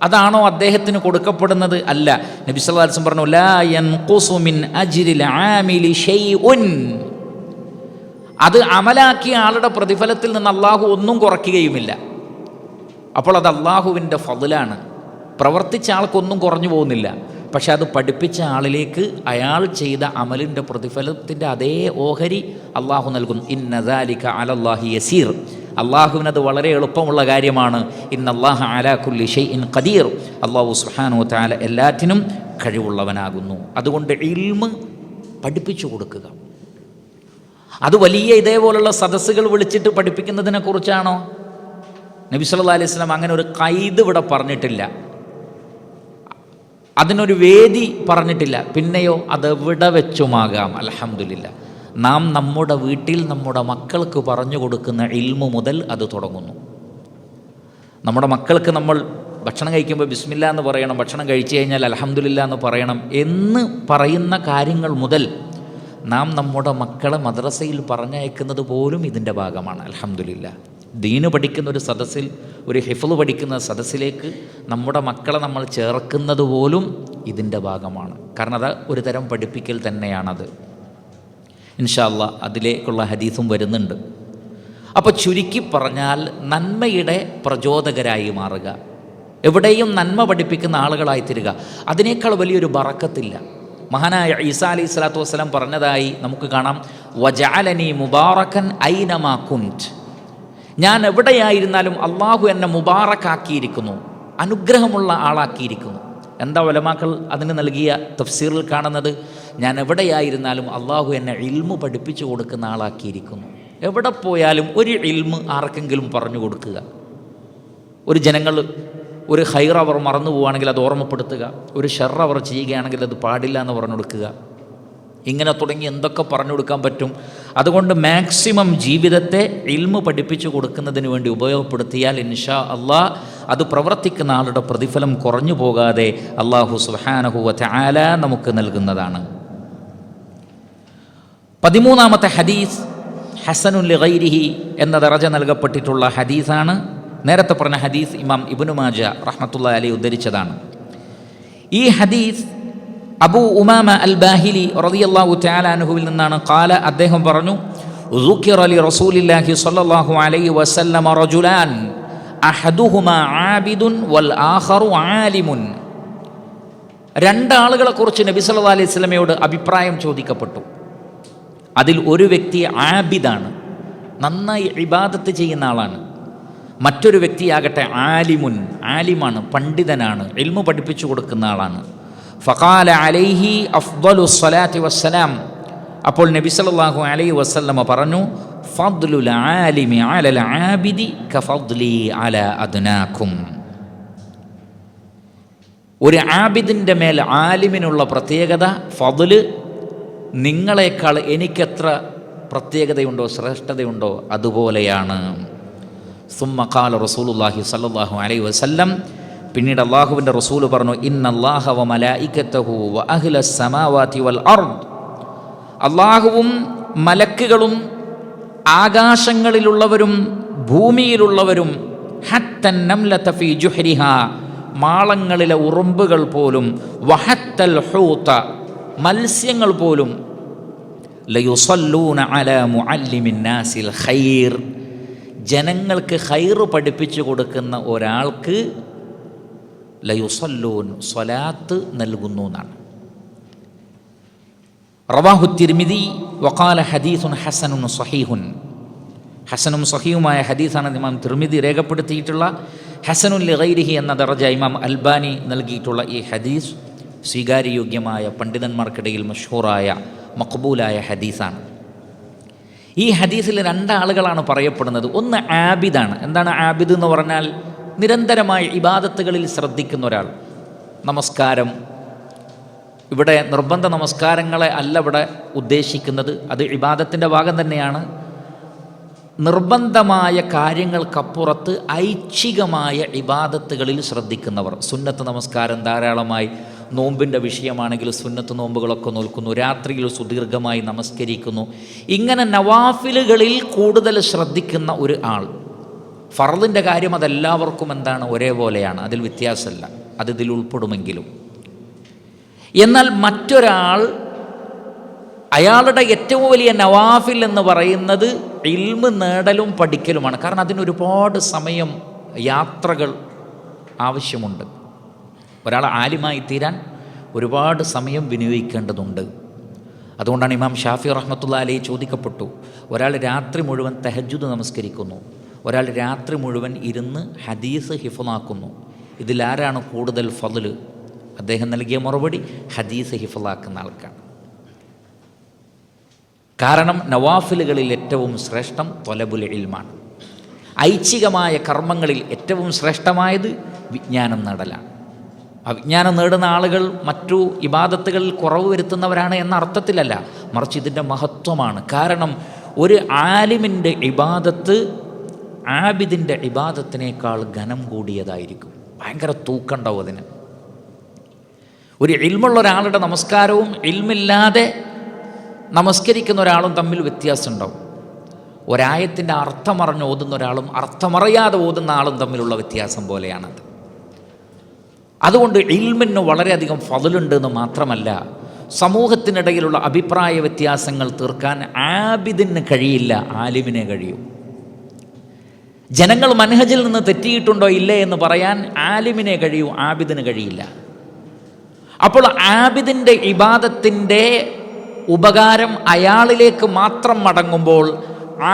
അതാണോ അദ്ദേഹത്തിന് കൊടുക്കപ്പെടുന്നത്? അല്ല. നബി സല്ലല്ലാഹു അലൈഹി വസല്ലം പറഞ്ഞു, ലാ യൻഖുസു മിൻ അജ്രിൽ ആമിലി ഷൈഉൻ, അത് അമലാക്കിയ ആളുടെ പ്രതിഫലത്തിൽ നിന്ന് അള്ളാഹു ഒന്നും കുറയ്ക്കുകയുമില്ല. അപ്പോൾ അത് അള്ളാഹുവിൻ്റെ ഫضലാണ്. പ്രവർത്തിച്ച ആൾക്കൊന്നും കുറഞ്ഞു പോകുന്നില്ല. പക്ഷെ അത് പഠിപ്പിച്ച ആളിലേക്ക് അയാൾ ചെയ്ത അമലിൻ്റെ പ്രതിഫലത്തിൻ്റെ അതേ ഓഹരി അള്ളാഹു നൽകും. ഇന്ന ദാലിക അലല്ലാഹി യസീർ, അള്ളാഹുവിനത് വളരെ എളുപ്പമുള്ള കാര്യമാണ്. ഇന്നല്ലാഹ അലാ കുല്ലി ഷൈഇൻ ഖദീർ, അള്ളാഹു സുബ്ഹാനഹു വ തആല എല്ലാറ്റിനും കഴിവുള്ളവനാകുന്നു. അതുകൊണ്ട് ഇൽമ് പഠിപ്പിച്ചു കൊടുക്കുക. അത് വലിയ ഇതേപോലുള്ള സദസ്സുകൾ വിളിച്ചിട്ട് പഠിപ്പിക്കുന്നതിനെ കുറിച്ചാണോ? നബി സല്ലല്ലാഹു അലൈഹി വസല്ലം അങ്ങനെ ഒരു ഖൈദ് ഇവിടെ പറഞ്ഞിട്ടില്ല, അതിനൊരു വേദി പറഞ്ഞിട്ടില്ല. പിന്നെയോ അതെവിടെ വെച്ചുമാകാം. അൽഹംദുലില്ലാ, നാം നമ്മുടെ വീട്ടിൽ നമ്മുടെ മക്കൾക്ക് പറഞ്ഞു കൊടുക്കുന്ന ഇൽമു മുതൽ അത് തുടങ്ങുന്നു. നമ്മുടെ മക്കൾക്ക് നമ്മൾ ഭക്ഷണം കഴിക്കുമ്പോൾ ബിസ്മില്ലാ എന്ന് പറയണം, ഭക്ഷണം കഴിച്ചു കഴിഞ്ഞാൽ അൽഹംദുലില്ലാ എന്ന് പറയണം എന്ന് പറയുന്ന കാര്യങ്ങൾ മുതൽ നാം നമ്മുടെ മക്കളെ മദ്രസയിൽ പറഞ്ഞയക്കുന്നത് പോലും ഇതിൻ്റെ ഭാഗമാണ്. അൽഹംദുലില്ലാ, ദീന് പഠിക്കുന്ന ഒരു സദസ്സിൽ, ഒരു ഹിഫ്ള് പഠിക്കുന്ന സദസ്സിലേക്ക് നമ്മുടെ മക്കളെ നമ്മൾ ചേർക്കുന്നത് പോലും ഇതിൻ്റെ ഭാഗമാണ്. കാരണം അത് ഒരു തരം പഠിപ്പിക്കൽ തന്നെയാണത്. ഇൻഷാ അല്ലാഹ് അതിലേക്കുള്ള ഹദീസും വരുന്നുണ്ട്. അപ്പോൾ ചുരുക്കി പറഞ്ഞാൽ നന്മയുടെ പ്രചോദകരായി മാറുക, എവിടെയും നന്മ പഠിപ്പിക്കുന്ന ആളുകളായി തീരുക. അതിനേക്കാൾ വലിയൊരു ബറക്കത്തില്ല. മഹാനായ ഈസാ അലൈഹി സ്വലാത്തു വസ്സലാം പറഞ്ഞതായി നമുക്ക് കാണാം, വജഅലനി മുബാറക്കൻ ഐനമാ കുൻത്, ഞാൻ എവിടെയായിരുന്നാലും അള്ളാഹു എന്നെ മുബാറക്കാക്കിയിരിക്കുന്നു, അനുഗ്രഹമുള്ള ആളാക്കിയിരിക്കുന്നു. എന്താ ഉലമാക്കൾ അതിന് നൽകിയ തഫ്സീറിൽ കാണുന്നത്? ഞാൻ എവിടെയായിരുന്നാലും അള്ളാഹു എന്നെ ഇൽമു പഠിപ്പിച്ചു കൊടുക്കുന്ന ആളാക്കിയിരിക്കുന്നു. എവിടെ പോയാലും ഒരു ഇൽമ് ആർക്കെങ്കിലും പറഞ്ഞു കൊടുക്കുക. ഒരു ജനങ്ങൾ ഒരു ഹൈർ അവർ മറന്നു പോവുകയാണെങ്കിൽ അത് ഓർമ്മപ്പെടുത്തുക, ഒരു ഷർ അവർ ചെയ്യുകയാണെങ്കിൽ അത് പാടില്ല എന്ന് പറഞ്ഞു കൊടുക്കുക. ഇങ്ങനെ തുടങ്ങി എന്തൊക്കെ പറഞ്ഞു കൊടുക്കാൻ പറ്റും. അതുകൊണ്ട് മാക്സിമം ജീവിതത്തെ ഇൽമു പഠിപ്പിച്ചു കൊടുക്കുന്നതിന് വേണ്ടി ഉപയോഗപ്പെടുത്തിയാൽ ഇൻഷാ അള്ളാഹ് അത് പ്രവർത്തിക്കുന്ന ആളുടെ പ്രതിഫലം കുറഞ്ഞു പോകാതെ അള്ളാഹു സുബ്ഹാനഹു വ തആല നമുക്ക് നൽകുന്നതാണ്. 13ാമത്തെ ഹദീസ് ഹസനുൻ ലിഗൈരിഹി എന്ന ദറജ നൽകപ്പെട്ടിട്ടുള്ള ഹദീസാണ്. നേരത്തെ പറഞ്ഞ ഹദീസ് ഇമാം ഇബ്നു മാജ റഹ്മത്തുള്ളാഹി അലൈഹി ഉദ്ധരിച്ചതാണ്. ഈ ഹദീസ് അബൂ ഉമാമ അൽ ബാഹിലി റളിയല്ലാഹു തആല അൻഹുവിൽ നിന്നാണ്. ഖാല, അദ്ദേഹം പറഞ്ഞു, ദുക്കിറ ലി റസൂലില്ലാഹി സ്വല്ലല്ലാഹു അലൈഹി വസല്ലമ റജുലാൻ അഹദുഹുമാ ആബിദുൻ വൽ ആഖറു ആലിമുൻ. രണ്ടാളുകളെക്കുറിച്ച് നബി സല്ലല്ലാഹു അലൈഹി വസല്ലമയോട് അഭിപ്രായം ചോദിക്കപ്പെട്ടു. അതിൽ ഒരു വ്യക്തി ആബിദാണ്, നന്നായി ഇബാദത്ത് ചെയ്യുന്ന ആളാണ്. മറ്റൊരു വ്യക്തിയാകട്ടെ ആലിമുൻ, ആലിമാണ്, പണ്ഡിതനാണ്, ഇൽമു പഠിപ്പിച്ചു കൊടുക്കുന്ന ആളാണ്. ഫഖാല അലൈഹി അഫ്ദലു സ്വലാത്തി വസ്സലാം. അപ്പോൾ നബി സല്ലല്ലാഹു അലൈഹി വസല്ലമ പറഞ്ഞു, ഫദ്ലുൽ ആലിമി അലൽ ആബിദി കഫദ്ലി അലാ അദ്നാകും. ഒരു ആബിദിൻ്റെ മേൽ ആലിമിനുള്ള പ്രത്യേകത, ഫദ്ല്, നിങ്ങളെക്കാൾ എനിക്കെത്ര പ്രത്യേകതയുണ്ടോ ശ്രേഷ്ഠതയുണ്ടോ അതുപോലെയാണ്. സുമ്മ ഖാല റസൂലുള്ളാഹി സ്വല്ലല്ലാഹു അലൈഹി വസല്ലം. പിന്നീട് അള്ളാഹുവിൻ്റെ റസൂൽ പറഞ്ഞു, ഇന്നല്ലാഹ വ മലായികതഹു വ അഹ്ലസ് സമാവാതി വൽ അർദ്. അള്ളാഹുവും മലക്കുകളും ആകാശങ്ങളിലുള്ളവരും ഭൂമിയിലുള്ളവരും ഹത്തൻ നംലത ഫീ ജുഹ്രിഹാ, മാളങ്ങളിലെ ഉറുമ്പുകൾ പോലും, വഹത്തൽ ഹൂത, മത്സ്യങ്ങൾ പോലും, ലയുസല്ലൂന അലാ മുഅല്ലിമിൻ നാസിൽ ഖൈർ, ജനങ്ങൾക്ക് ഖൈർ പഠിപ്പിച്ചു കൊടുക്കുന്ന ഒരാൾക്ക് ലയുസല്ലൂൻ, സ്വലാത്ത് നൽകുന്നു എന്നാണ്. റവാഹു തിർമിദി വഖാല ഹദീസുൻ ഹസനുൻ സ്വഹീഹുൻ. ഹസനും സ്വഹീഹുമായ ഹദീസാണ് ഇമാം തിർമിദി രേഖപ്പെടുത്തിയിട്ടുള്ള. ഹസനുൻ ലിഗൈരിഹി എന്ന ദറജ ഇമാം അൽബാനി നൽകിയിട്ടുള്ള ഈ ഹദീസ് സ്വീകാര്യയോഗ്യമായ, പണ്ഡിതന്മാർക്കിടയിൽ മഷ്ഹൂറായ, മഖ്ബൂലായ ഹദീസാണ്. ഈ ഹദീസിൽ രണ്ടാളുകളാണ് പറയപ്പെടുന്നത്. ഒന്ന് ആബിദാണ്. എന്താണ് ആബിദ് എന്ന് പറഞ്ഞാൽ? നിരന്തരമായി ഇബാദത്തുകളിൽ ശ്രദ്ധിക്കുന്ന ഒരാൾ. നമസ്കാരം, ഇവിടെ നിർബന്ധ നമസ്കാരങ്ങളെ അല്ല ഇവിടെ ഉദ്ദേശിക്കുന്നത്, അത് ഇബാദത്തിൻ്റെ ഭാഗം തന്നെയാണ്. നിർബന്ധമായ കാര്യങ്ങൾക്കപ്പുറത്ത് ഐച്ഛികമായ ഇബാദത്തുകളിൽ ശ്രദ്ധിക്കുന്നവർ. സുന്നത്ത് നമസ്കാരം ധാരാളമായി, നോമ്പിൻ്റെ വിഷയമാണെങ്കിൽ സുന്നത്ത് നോമ്പുകളൊക്കെ നോൽക്കുന്നു, രാത്രിയിൽ സുദീർഘമായി നമസ്കരിക്കുന്നു. ഇങ്ങനെ നവാഫിലുകളിൽ കൂടുതൽ ശ്രദ്ധിക്കുന്ന ഒരു ആൾ. ഫർദിൻ്റെ കാര്യം അതെല്ലാവർക്കും എന്താണ് ഒരേപോലെയാണ്, അതിൽ വ്യത്യാസമല്ല, അത് ഇതിൽ ഉൾപ്പെടുമെങ്കിലും. എന്നാൽ മറ്റൊരാൾ, അയാളുടെ ഏറ്റവും വലിയ നവാഫിൽ എന്ന് പറയുന്നത് ഇൽമ് നേടലും പഠിക്കലുമാണ്. കാരണം അതിനൊരുപാട് സമയം, യാത്രകൾ ആവശ്യമുണ്ട്. ഒരാൾ ആലിമായി തീരാൻ ഒരുപാട് സമയം വിനിയോഗിക്കേണ്ടതുണ്ട്. അതുകൊണ്ടാണ് ഇമാം ഷാഫി റഹ്മത്തുള്ളാഹി അലൈഹി ചോദിക്കപ്പെട്ടു, ഒരാൾ രാത്രി മുഴുവൻ തഹജ്ജുദ് നമസ്കരിക്കുന്നു, ഒരാൾ രാത്രി മുഴുവൻ ഇരുന്ന് ഹദീസ് ഹിഫ്ളാക്കുന്നു, ഇതിലാരാണ് കൂടുതൽ ഫദ്ല്? അദ്ദേഹം നൽകിയ മറുപടി, ഹദീസ് ഹിഫ്ളാക്കുന്ന ആൾക്കാണ്. കാരണം നവാഫിലുകളിൽ ഏറ്റവും ശ്രേഷ്ഠം ത്വലബുൽ ഇൽമാണ്. ഐച്ഛികമായ കർമ്മങ്ങളിൽ ഏറ്റവും ശ്രേഷ്ഠമായത് വിജ്ഞാനം നേടലാണ്. അവിജ്ഞാനം നേടുന്ന ആളുകൾ മറ്റു ഇബാദത്തുകളിൽ കുറവ് വരുത്തുന്നവരാണ് എന്ന അർത്ഥത്തിലല്ല, മറിച്ച് ഇതിൻ്റെ മഹത്വമാണ്. കാരണം ഒരു ആലിമിൻ്റെ ഇബാദത്ത് ആബിദിൻ്റെ ഇബാദത്തിനേക്കാൾ ഘനം കൂടിയതായിരിക്കും. ഭയങ്കര തൂക്കണ്ടാവും അതിന്. ഒരു ഇൽമുള്ള ഒരാളുടെ നമസ്കാരവും ഇൽമില്ലാതെ നമസ്കരിക്കുന്ന ഒരാളും തമ്മിൽ വ്യത്യാസം ഉണ്ടാവും. ഒരായത്തിൻ്റെ അർത്ഥമറിഞ്ഞ് ഓതുന്ന ഒരാളും അർത്ഥമറിയാതെ ഓതുന്ന ആളും തമ്മിലുള്ള വ്യത്യാസം പോലെയാണത്. അതുകൊണ്ട് ഇൽമിന് വളരെയധികം ഫദ്ലുണ്ട് എന്ന് മാത്രമല്ല, സമൂഹത്തിനിടയിലുള്ള അഭിപ്രായ വ്യത്യാസങ്ങൾ തീർക്കാൻ ആബിദിന് കഴിയില്ല, ആലിമിനെ കഴിയും. ജനങ്ങൾ മൻഹജിൽ നിന്ന് തെറ്റിയിട്ടുണ്ടോ ഇല്ലേ എന്ന് പറയാൻ ആലിമിനെ കഴിയൂ, ആബിദിന് കഴിയില്ല. അപ്പോൾ ആബിദിൻ്റെ ഇബാദത്തിൻ്റെ ഉപകാരം അയാളിലേക്ക് മാത്രം മടങ്ങുമ്പോൾ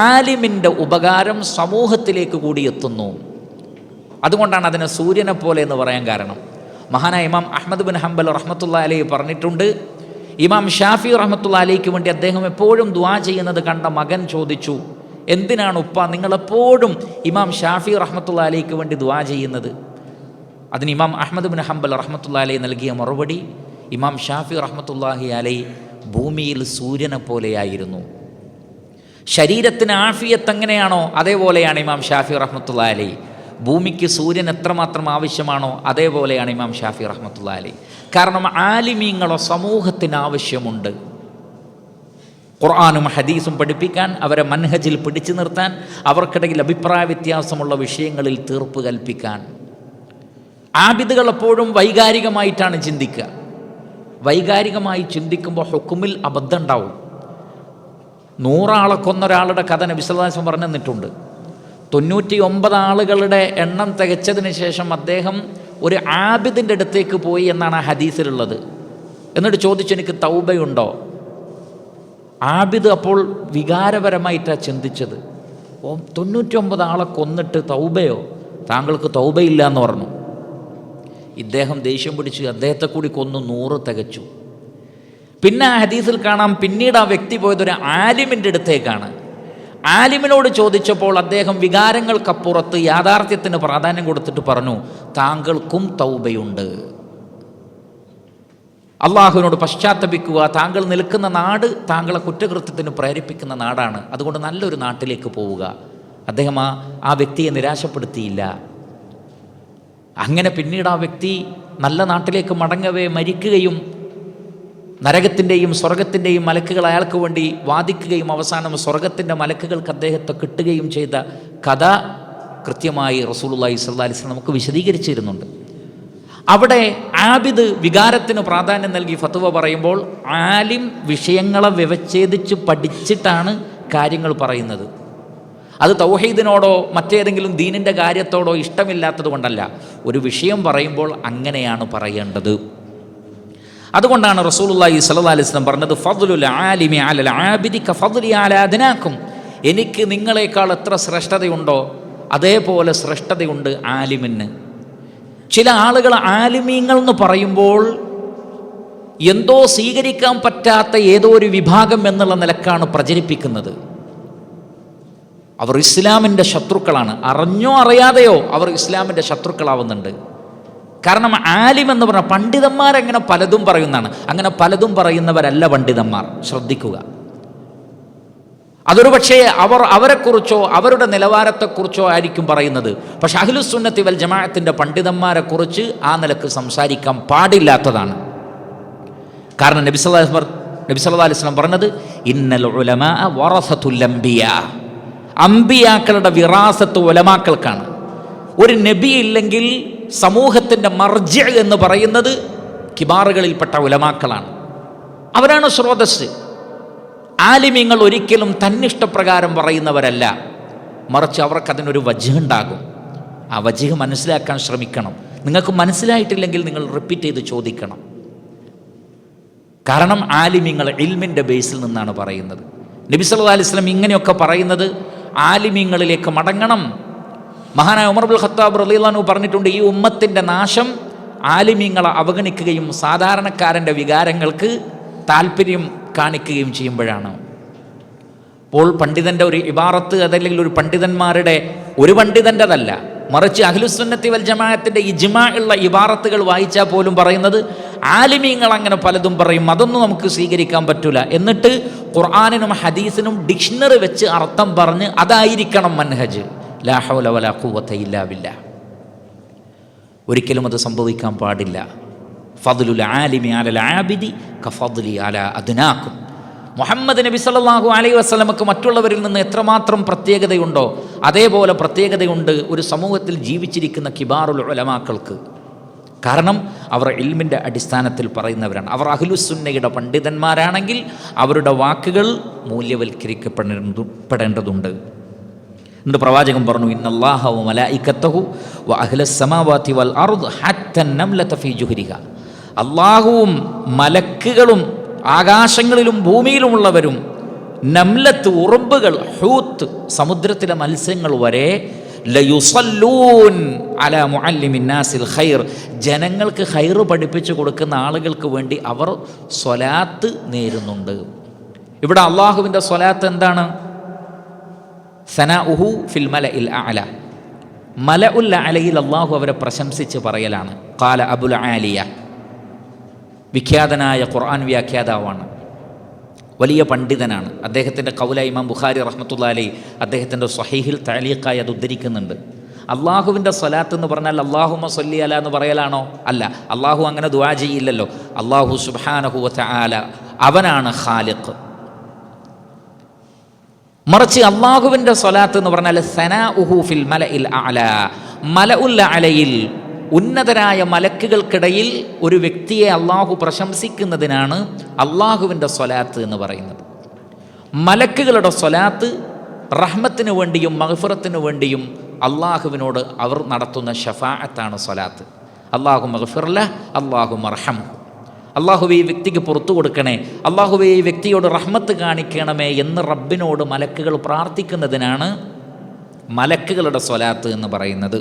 ആലിമിൻ്റെ ഉപകാരം സമൂഹത്തിലേക്ക് കൂടി എത്തുന്നു. അതുകൊണ്ടാണ് അതിനെ സൂര്യനെ പോലെ എന്ന് പറയാൻ കാരണം. മഹാനായ ഇമാം അഹ്മദ് ബിൻ ഹംബൽ റഹ്മത്തുള്ളാഹി അലൈഹി പറഞ്ഞിട്ടുണ്ട്, ഇമാം ഷാഫി റഹ്മത്തുള്ളാഹി അലൈഹിക്ക് വേണ്ടി അദ്ദേഹം എപ്പോഴും ദുആ ചെയ്യുന്നത് കണ്ട മകൻ ചോദിച്ചു, എന്തിനാണ് ഉപ്പ നിങ്ങളെപ്പോഴും ഇമാം ഷാഫി റഹ്മത്തുള്ളാഹി അലൈഹിക്ക് വേണ്ടി ദുആ ചെയ്യുന്നത്? അതിന് ഇമാം അഹ്മദ് ബിൻ ഹംബൽ റഹ്മത്തുള്ളാഹി അലൈഹി നൽകിയ മറുപടി, ഇമാം ഷാഫി റഹ്മത്തുള്ളാഹി അലൈഹി ഭൂമിയിൽ സൂര്യനെ പോലെയായിരുന്നു. ശരീരത്തിന് ആഫിയത്ത് എങ്ങനെയാണോ അതേപോലെയാണ് ഇമാം ഷാഫി റഹ്മത്തുള്ളാഹി അലൈഹി. ഭൂമിക്ക് സൂര്യൻ എത്രമാത്രം ആവശ്യമാണോ അതേപോലെയാണ് ഇമാം ഷാഫി റഹ്മത്തുള്ളാഹി അലൈഹി. കാരണം ആലിമീങ്ങളോ സമൂഹത്തിന് ആവശ്യമുണ്ട്. ഖുർആനും ഹദീസും പഠിപ്പിക്കാൻ, അവരെ മൻഹജിൽ പിടിച്ചു നിർത്താൻ, അവർക്കിടയിൽ അഭിപ്രായ വ്യത്യാസമുള്ള വിഷയങ്ങളിൽ തീർപ്പ് കൽപ്പിക്കാൻ. ആബിദുകൾ എപ്പോഴും വൈകാരികമായിട്ടാണ് ചിന്തിക്കുക. വൈകാരികമായി ചിന്തിക്കുമ്പോൾ ഹുക്കുമിൽ അബദ്ധം ഉണ്ടാവും. 100 ആളെ കൊന്നൊരാളുടെ കഥ നബി സല്ലല്ലാഹു അലൈഹി വസല്ലം പറഞ്ഞു തന്നിട്ടുണ്ട്. 99 ആളുകളുടെ എണ്ണം തികച്ചതിന് ശേഷം അദ്ദേഹം ഒരു ആബിദിൻ്റെ അടുത്തേക്ക് പോയി എന്നാണ് ആ ഹദീസിലുള്ളത്. എന്നിട്ട് ചോദിച്ചു, എനിക്ക് തൗബയുണ്ടോ? ആബിദ് അപ്പോൾ വികാരപരമായിട്ടാണ് ചിന്തിച്ചത്. 99 ആളെ കൊന്നിട്ട് തൗബയോ? താങ്കൾക്ക് തൗബയില്ല എന്ന് പറഞ്ഞു. ഇദ്ദേഹം ദേഷ്യം പിടിച്ച് അദ്ദേഹത്തെ കൂടി കൊന്നു 100 തികച്ചു. പിന്നെ ആ ഹദീസിൽ കാണാം, പിന്നീട് ആ വ്യക്തി പോയതൊരു ആലിമിൻ്റെ അടുത്തേക്കാണ്. ആലിമിനോട് ചോദിച്ചപ്പോൾ അദ്ദേഹം വികാരങ്ങൾക്കപ്പുറത്ത് യാഥാർത്ഥ്യത്തിന് പ്രാധാന്യം കൊടുത്തിട്ട് പറഞ്ഞു, താങ്കൾക്കും തൗബയുണ്ട്. അള്ളാഹുവിനോട് പശ്ചാത്തപിക്കുക. താങ്കൾ നിൽക്കുന്ന നാട് താങ്കളെ കുറ്റകൃത്യത്തിന് പ്രേരിപ്പിക്കുന്ന നാടാണ്. അതുകൊണ്ട് നല്ലൊരു നാട്ടിലേക്ക് പോവുക. അദ്ദേഹം ആ വ്യക്തിയെ നിരാശപ്പെടുത്തിയില്ല. അങ്ങനെ പിന്നീട് ആ വ്യക്തി നല്ല നാട്ടിലേക്ക് മടങ്ങവേ മരിക്കുകയും നരകത്തിൻ്റെയും സ്വർഗത്തിൻ്റെയും മലക്കുകൾ അയാൾക്ക് വേണ്ടി വാദിക്കുകയും അവസാനം സ്വർഗത്തിൻ്റെ മലക്കുകൾക്ക് അദ്ദേഹത്തെ കിട്ടുകയും ചെയ്ത കഥ കൃത്യമായി റസൂലുള്ളാഹി സ്വല്ലല്ലാഹി അലൈഹി വസല്ലം നമുക്ക് വിശദീകരിച്ചിരുന്നുണ്ട്. അവിടെ ആബിദ് വികാരത്തിന് പ്രാധാന്യം നൽകി ഫത്വ പറയുമ്പോൾ ആലിം വിഷയങ്ങളെ വ്യവച്ഛേദിച്ച് പഠിച്ചിട്ടാണ് കാര്യങ്ങൾ പറയുന്നത്. അത് തൗഹീദിനോടോ മറ്റേതെങ്കിലും ദീനിൻ്റെ കാര്യത്തോടോ ഇഷ്ടമില്ലാത്തത് കൊണ്ടല്ല. ഒരു വിഷയം പറയുമ്പോൾ അങ്ങനെയാണ് പറയേണ്ടത്. അതുകൊണ്ടാണ് റസൂലുള്ളാഹി സ്വല്ലല്ലാഹി അലൈഹി വസല്ലം പറഞ്ഞത്, ഫദ്ലുൽ ആലിമി അലൽ ആബിദി കഫദ്ലി അലാ അദ്നാക്കും. എനിക്ക് നിങ്ങളെക്കാൾ എത്ര ശ്രേഷ്ഠതയുണ്ടോ അതേപോലെ ശ്രേഷ്ഠതയുണ്ട് ആലിമിന്. ചില ആളുകൾ ആലിമീങ്ങൾ എന്ന് പറയുമ്പോൾ എന്തോ സ്വീകരിക്കാൻ പറ്റാത്ത ഏതോ ഒരു വിഭാഗം എന്നുള്ള നിലക്കാണ് പ്രചരിപ്പിക്കുന്നത്. അവർ ഇസ്ലാമിൻ്റെ ശത്രുക്കളാണ്. അറിഞ്ഞോ അറിയാതെയോ അവർ ഇസ്ലാമിൻ്റെ ശത്രുക്കളാവുന്നുണ്ട്. കാരണം ആലിം എന്ന് പറഞ്ഞാൽ പണ്ഡിതന്മാരങ്ങനെ പലതും പറയുന്നതാണ്. അങ്ങനെ പലതും പറയുന്നവരല്ല പണ്ഡിതന്മാർ, ശ്രദ്ധിക്കുക. അതൊരു പക്ഷേ അവരെക്കുറിച്ചോ അവരുടെ നിലവാരത്തെക്കുറിച്ചോ ആയിരിക്കും പറയുന്നത്. പക്ഷെ അഹ്ലുസുന്നത്തി വൽ ജമാഅത്തിൻ്റെ പണ്ഡിതന്മാരെക്കുറിച്ച് ആ നിലക്ക് സംസാരിക്കാൻ പാടില്ലാത്തതാണ്. കാരണം നബി സല്ലല്ലാഹു അലൈഹി വസല്ലം പറഞ്ഞത്, ഇന്നൽ ഉലമാ വറസത്തുൽ അംബിയാ. അംബിയാക്കളുടെ വിറാസത്ത് ഉലമാക്കൾക്കാണ്. ഒരു നബി ഇല്ലെങ്കിൽ സമൂഹത്തിൻ്റെ മർജി എന്ന് പറയുന്നത് കിബാറുകളിൽപ്പെട്ട ഉലമാക്കളാണ്. അവരാണ് സ്രോതസ്. ആലിമീങ്ങൾ ഒരിക്കലും തന്നിഷ്ടപ്രകാരം പറയുന്നവരല്ല, മറിച്ച് അവർക്കതിനൊരു വജ്ഹ് ഉണ്ടാകും. ആ വജ്ഹ് മനസ്സിലാക്കാൻ ശ്രമിക്കണം. നിങ്ങൾക്ക് മനസ്സിലായിട്ടില്ലെങ്കിൽ നിങ്ങൾ റിപ്പീറ്റ് ചെയ്ത് ചോദിക്കണം. കാരണം ആലിമീങ്ങൾ ഇൽമിൻ്റെ ബേസിൽ നിന്നാണ് പറയുന്നത്. നബി സല്ലല്ലാഹു അലൈഹി വസല്ലം ഇങ്ങനെയൊക്കെ പറയുന്നത് ആലിമീങ്ങളിലേക്ക് മടങ്ങണം. മഹാനായ ഉമർ ഇബ്നുൽ ഖത്താബ് റളിയല്ലാഹു അൻഹു പറഞ്ഞിട്ടുണ്ട്, ഈ ഉമ്മത്തിൻ്റെ നാശം ആലിമീങ്ങളെ അവഗണിക്കുകയും സാധാരണക്കാരൻ്റെ വികാരങ്ങൾക്ക് താല്പര്യം കാണിക്കുകയും ചെയ്യുമ്പോഴാണ്. അപ്പോൾ പണ്ഡിതൻ്റെ ഒരു ഇബാറത്ത് അതല്ലെങ്കിൽ ഒരു പണ്ഡിതന്മാരുടെ ഒരു പണ്ഡിതൻ്റെതല്ല, മറിച്ച് അഹ്ലുസുന്നത്തി വൽ ജമാഅത്തിൻ്റെ ഇജ്മാ ഉള്ള ഇബാറത്തുകൾ വായിച്ചാൽ പോലും പറയുന്നത് ആലിമീങ്ങൾ അങ്ങനെ പലതും പറയും, അതൊന്നും നമുക്ക് സ്വീകരിക്കാൻ പറ്റില്ല. എന്നിട്ട് ഖുർആനിനും ഹദീസിനും ഡിക്ഷണറി വെച്ച് അർത്ഥം പറഞ്ഞ് അതായിരിക്കണം മൻഹജ്. ലാ ഹൗല വലാ ഖുവത ഇല്ലാ ബില്ലാഹ്. ഒരിക്കലും അത് സംഭവിക്കാൻ പാടില്ല. ഫദ്ലുൽ ആലിമി അലൽ ആബിദി കഫദ്ലി അലാ അദ്നാക്കും. മുഹമ്മദ് നബി സല്ലല്ലാഹു അലൈഹി വസല്ലമക്ക് മറ്റുള്ളവരിൽ നിന്ന് എത്രമാത്രം പ്രത്യേകതയുണ്ടോ അതേപോലെ പ്രത്യേകതയുണ്ട് ഒരു സമൂഹത്തിൽ ജീവിച്ചിരിക്കുന്ന കിബാറുൽ ഉലമാക്കൾക്ക്. കാരണം അവർ ഇൽമിൻ്റെ അടിസ്ഥാനത്തിൽ പറയുന്നവരാണ്. അവർ അഹ്ലുസുന്നയുടെ പണ്ഡിതന്മാരാണെങ്കിൽ അവരുടെ വാക്കുകൾ മൂല്യവൽക്കരിക്കപ്പെടേണ്ടതുണ്ട്. എന്നിട്ട് പ്രവാചകൻ പറഞ്ഞു, ഇന്നല്ലാഹ വ മലായികത്തഹു വ അഹ്ലസ് സമാവാതി വൽ അർദ് ഹത്ത നംലത ഫീ ജുഹരിഹ. അല്ലാഹുവും മലക്കുകളും ആകാശങ്ങളിലും ഭൂമിയിലുമുള്ളവരും നംലത്ത് ഉറുമ്പുകൾ, ഹൂത്ത് സമുദ്രത്തിലെ മത്സ്യങ്ങൾ വരെ ലയുസല്ലൂൻ അലാ മുഅല്ലിമിൻ നാസിൽ ഖൈർ. ജനങ്ങൾക്ക് ഖൈർ പഠിപ്പിച്ചു കൊടുക്കുന്ന ആളുകൾക്ക് വേണ്ടി അവർ സ്വലാത്ത് നേരുന്നുണ്ട്. ഇവിടെ അള്ളാഹുവിൻ്റെ സ്വലാത്ത് എന്താണ്? സനാഉഹു ഫിൽ മലഇൽ അഅല. മലഉൽ അഅലയിൽ അള്ളാഹു അവരെ പ്രശംസിച്ച് പറയലാണ്. ഖാല അബുൽ ആലിയ, വിഖ്യാതനായ ഖുർആൻ വ്യാഖ്യാതാവാണ്, വലിയ പണ്ഡിതനാണ്. അദ്ദേഹത്തിൻ്റെ ഖൗല ഇമാം ബുഖാരി റഹ്മത്തുള്ളാഹി അലൈഹി അദ്ദേഹത്തിൻ്റെ സ്വഹീഹിൽ തഅലീഖായി അത് ഉദ്ധരിക്കുന്നുണ്ട്. അള്ളാഹുവിൻ്റെ സ്വലാത്ത് എന്ന് പറഞ്ഞാൽ അല്ലാഹുമ്മ സ്വല്ലി അലാ എന്ന് പറയലാണോ? അല്ല. അള്ളാഹു അങ്ങനെ ദുആ ചെയ്യില്ലല്ലോ. അള്ളാഹു സുബ്ഹാനഹു വ തആല അവനാണ് ഖാലിഖ്. മറിച്ച് അള്ളാഹുവിൻ്റെ സ്വലാത്ത് എന്ന് പറഞ്ഞാൽ സനാഉഹു ഫിൽ മലഇൽ അഅല. മലഉൽ അഅലയിൽ ഉന്നതരായ മലക്കുകൾക്കിടയിൽ ഒരു വ്യക്തിയെ അള്ളാഹു പ്രശംസിക്കുന്നതിനാണ് അള്ളാഹുവിൻ്റെ സ്വലാത്ത് എന്ന് പറയുന്നത്. മലക്കുകളുടെ സ്വലാത്ത് റഹ്മത്തിന് വേണ്ടിയും മഗ്ഫിറത്തിന് വേണ്ടിയും അള്ളാഹുവിനോട് അവർ നടത്തുന്ന ഷഫാഅത്താണ് സ്വലാത്ത്. അല്ലാഹു മഗ്ഫിർല, അല്ലാഹു മർഹം, അള്ളാഹുവേ ഈ വ്യക്തിക്ക് പുറത്തു കൊടുക്കണേ, അള്ളാഹുവേ ഈ വ്യക്തിയോട് റഹ്മത്ത് കാണിക്കണമേ എന്ന് റബ്ബിനോട് മലക്കുകൾ പ്രാർത്ഥിക്കുന്നതിനാണ് മലക്കുകളുടെ സ്വലാത്ത് എന്ന് പറയുന്നത്.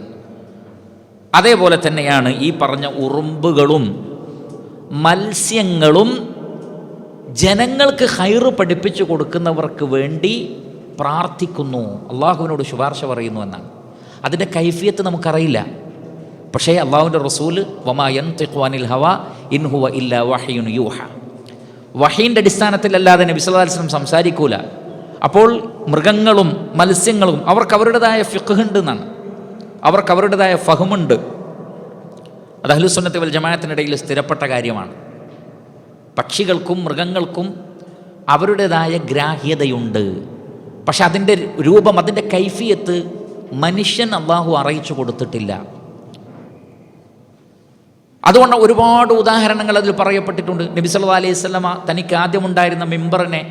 അതേപോലെ തന്നെയാണ് ഈ പറഞ്ഞ ഉറുമ്പുകളും മത്സ്യങ്ങളും ജനങ്ങൾക്ക് ഖൈറ് പഠിപ്പിച്ചു കൊടുക്കുന്നവർക്ക് വേണ്ടി പ്രാർത്ഥിക്കുന്നു, അള്ളാഹുവിനോട് ശുപാർശ പറയുന്നു എന്നാണ്. അതിൻ്റെ കൈഫിയത്ത് നമുക്കറിയില്ല. പക്ഷേ അള്ളാഹുവിൻ്റെ റസൂല് വമാ യൻതിഖു അനിൽ ഹവാ ഇൻ ഹുവ ഇല്ലാ വഹ്യുൻ യൂഹ, വഹീൻ്റെ അടിസ്ഥാനത്തിലല്ലാതെ നബി സല്ലല്ലാഹു അലൈഹി വസല്ലം സംസാരിക്കൂല. അപ്പോൾ മൃഗങ്ങളും മത്സ്യങ്ങളും അവർക്ക് അവരുടേതായ ഫിഖ്ഹ് ഉണ്ട് എന്നാണ്, അവർക്ക് അവരുടേതായ ഫഹ്മുണ്ട്. അത് അഹ്ലു സുന്നത്തി വൽ ജമാഅത്തിനിടയിൽ സ്ഥിരപ്പെട്ട കാര്യമാണ്. പക്ഷികൾക്കും മൃഗങ്ങൾക്കും അവരുടേതായ ഗ്രാഹ്യതയുണ്ട്. പക്ഷെ അതിൻ്റെ രൂപം, അതിൻ്റെ കൈഫിയത്ത് മനുഷ്യൻ അള്ളാഹു അറിയിച്ചു കൊടുത്തിട്ടില്ല. അതുകൊണ്ട് ഒരുപാട് ഉദാഹരണങ്ങൾ അതിൽ പറയപ്പെട്ടിട്ടുണ്ട്. നബി സല്ലല്ലാഹു അലൈഹി വസല്ലമ തനിക്ക് ആദ്യമുണ്ടായിരുന്ന മിമ്പറിനെ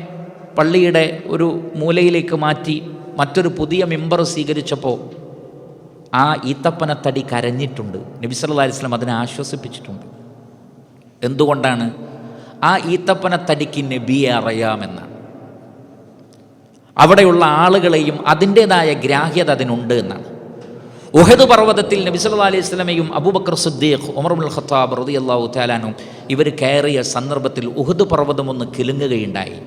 പള്ളിയുടെ ഒരു മൂലയിലേക്ക് മാറ്റി മറ്റൊരു പുതിയ മിമ്പർ സ്വീകരിച്ചപ്പോൾ ആ ഈത്തപ്പനത്തടി കരഞ്ഞിട്ടുണ്ട്. നബി സല്ലല്ലാഹു അലൈഹി വസല്ലം അതിനെ ആശ്വസിപ്പിച്ചിട്ടുണ്ട്. എന്തുകൊണ്ടാണ്? ആ ഈത്തപ്പനത്തടിക്ക് നബിയെ അറിയാമെന്നാണ്. അവിടെയുള്ള ആളുകളെയും അതിൻ്റേതായ ഗ്രാഹ്യത അതിനുണ്ട് എന്നാണ്. ഉഹദ് പർവ്വതത്തിൽ നബി സല്ലല്ലാഹു അലൈഹി വസല്ലമയും അബൂബക്കർ സിദ്ദീഖ്, ഉമർ ഇബ്നുൽ ഖത്താബ് റളിയല്ലാഹു തആല അൻഹു ഇവർ കയറിയ സന്ദർഭത്തിൽ ഉഹദ് പർവ്വതം ഒന്ന് കിലുങ്ങുകയുണ്ടായി,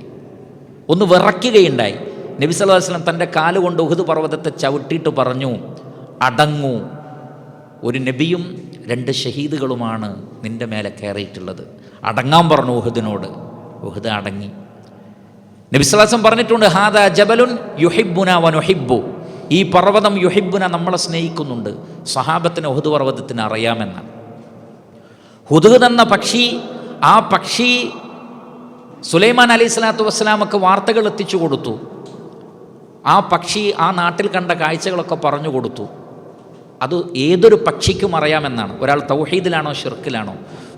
ഒന്ന് വിറയ്ക്കുകയുണ്ടായി. നബി സല്ലല്ലാഹു അലൈഹി വസല്ലം തൻ്റെ കാലുകൊണ്ട് ഉഹദ് പർവ്വതത്തെ ചവിട്ടിയിട്ട് പറഞ്ഞു, അടങ്ങൂ, ഒരു നബിയും 2 ഷഹീദുകളുമാണ് നിൻ്റെ മേലെ കയറിയിട്ടുള്ളത്, അടങ്ങാൻ പറഞ്ഞു ഉഹദിനോട്. ഉഹദ് അടങ്ങി. നബി സല്ലല്ലാഹു അലൈഹി വസല്ലം പറഞ്ഞിട്ടുണ്ട്, ഹാദാ ജബലുൻ യുഹിബ്ബുന വനുഹിബ്ബു, ഈ പർവ്വതം യുഹിബ്ബുന, നമ്മളെ സ്നേഹിക്കുന്നുണ്ട്. സഹാബത്തിന് ഉഹദ് പർവ്വതത്തിന് അറിയാമെന്നാണ്. ഹുദ്ഹുദ് എന്ന പക്ഷി, ആ പക്ഷി സുലൈമാൻ അലൈഹി സ്വലാത്തു വസ്സലാമക്ക് വാർത്തകൾ എത്തിച്ചു കൊടുത്തു. ആ പക്ഷി ആ നാട്ടിൽ കണ്ട കാഴ്ചകളൊക്കെ പറഞ്ഞു കൊടുത്തു. അത് ഏതൊരു പക്ഷിക്കും അറിയാമെന്നാണ്. ഒരാൾ തൗഹീദിലാണോ ഷിർക്കിലാണോ.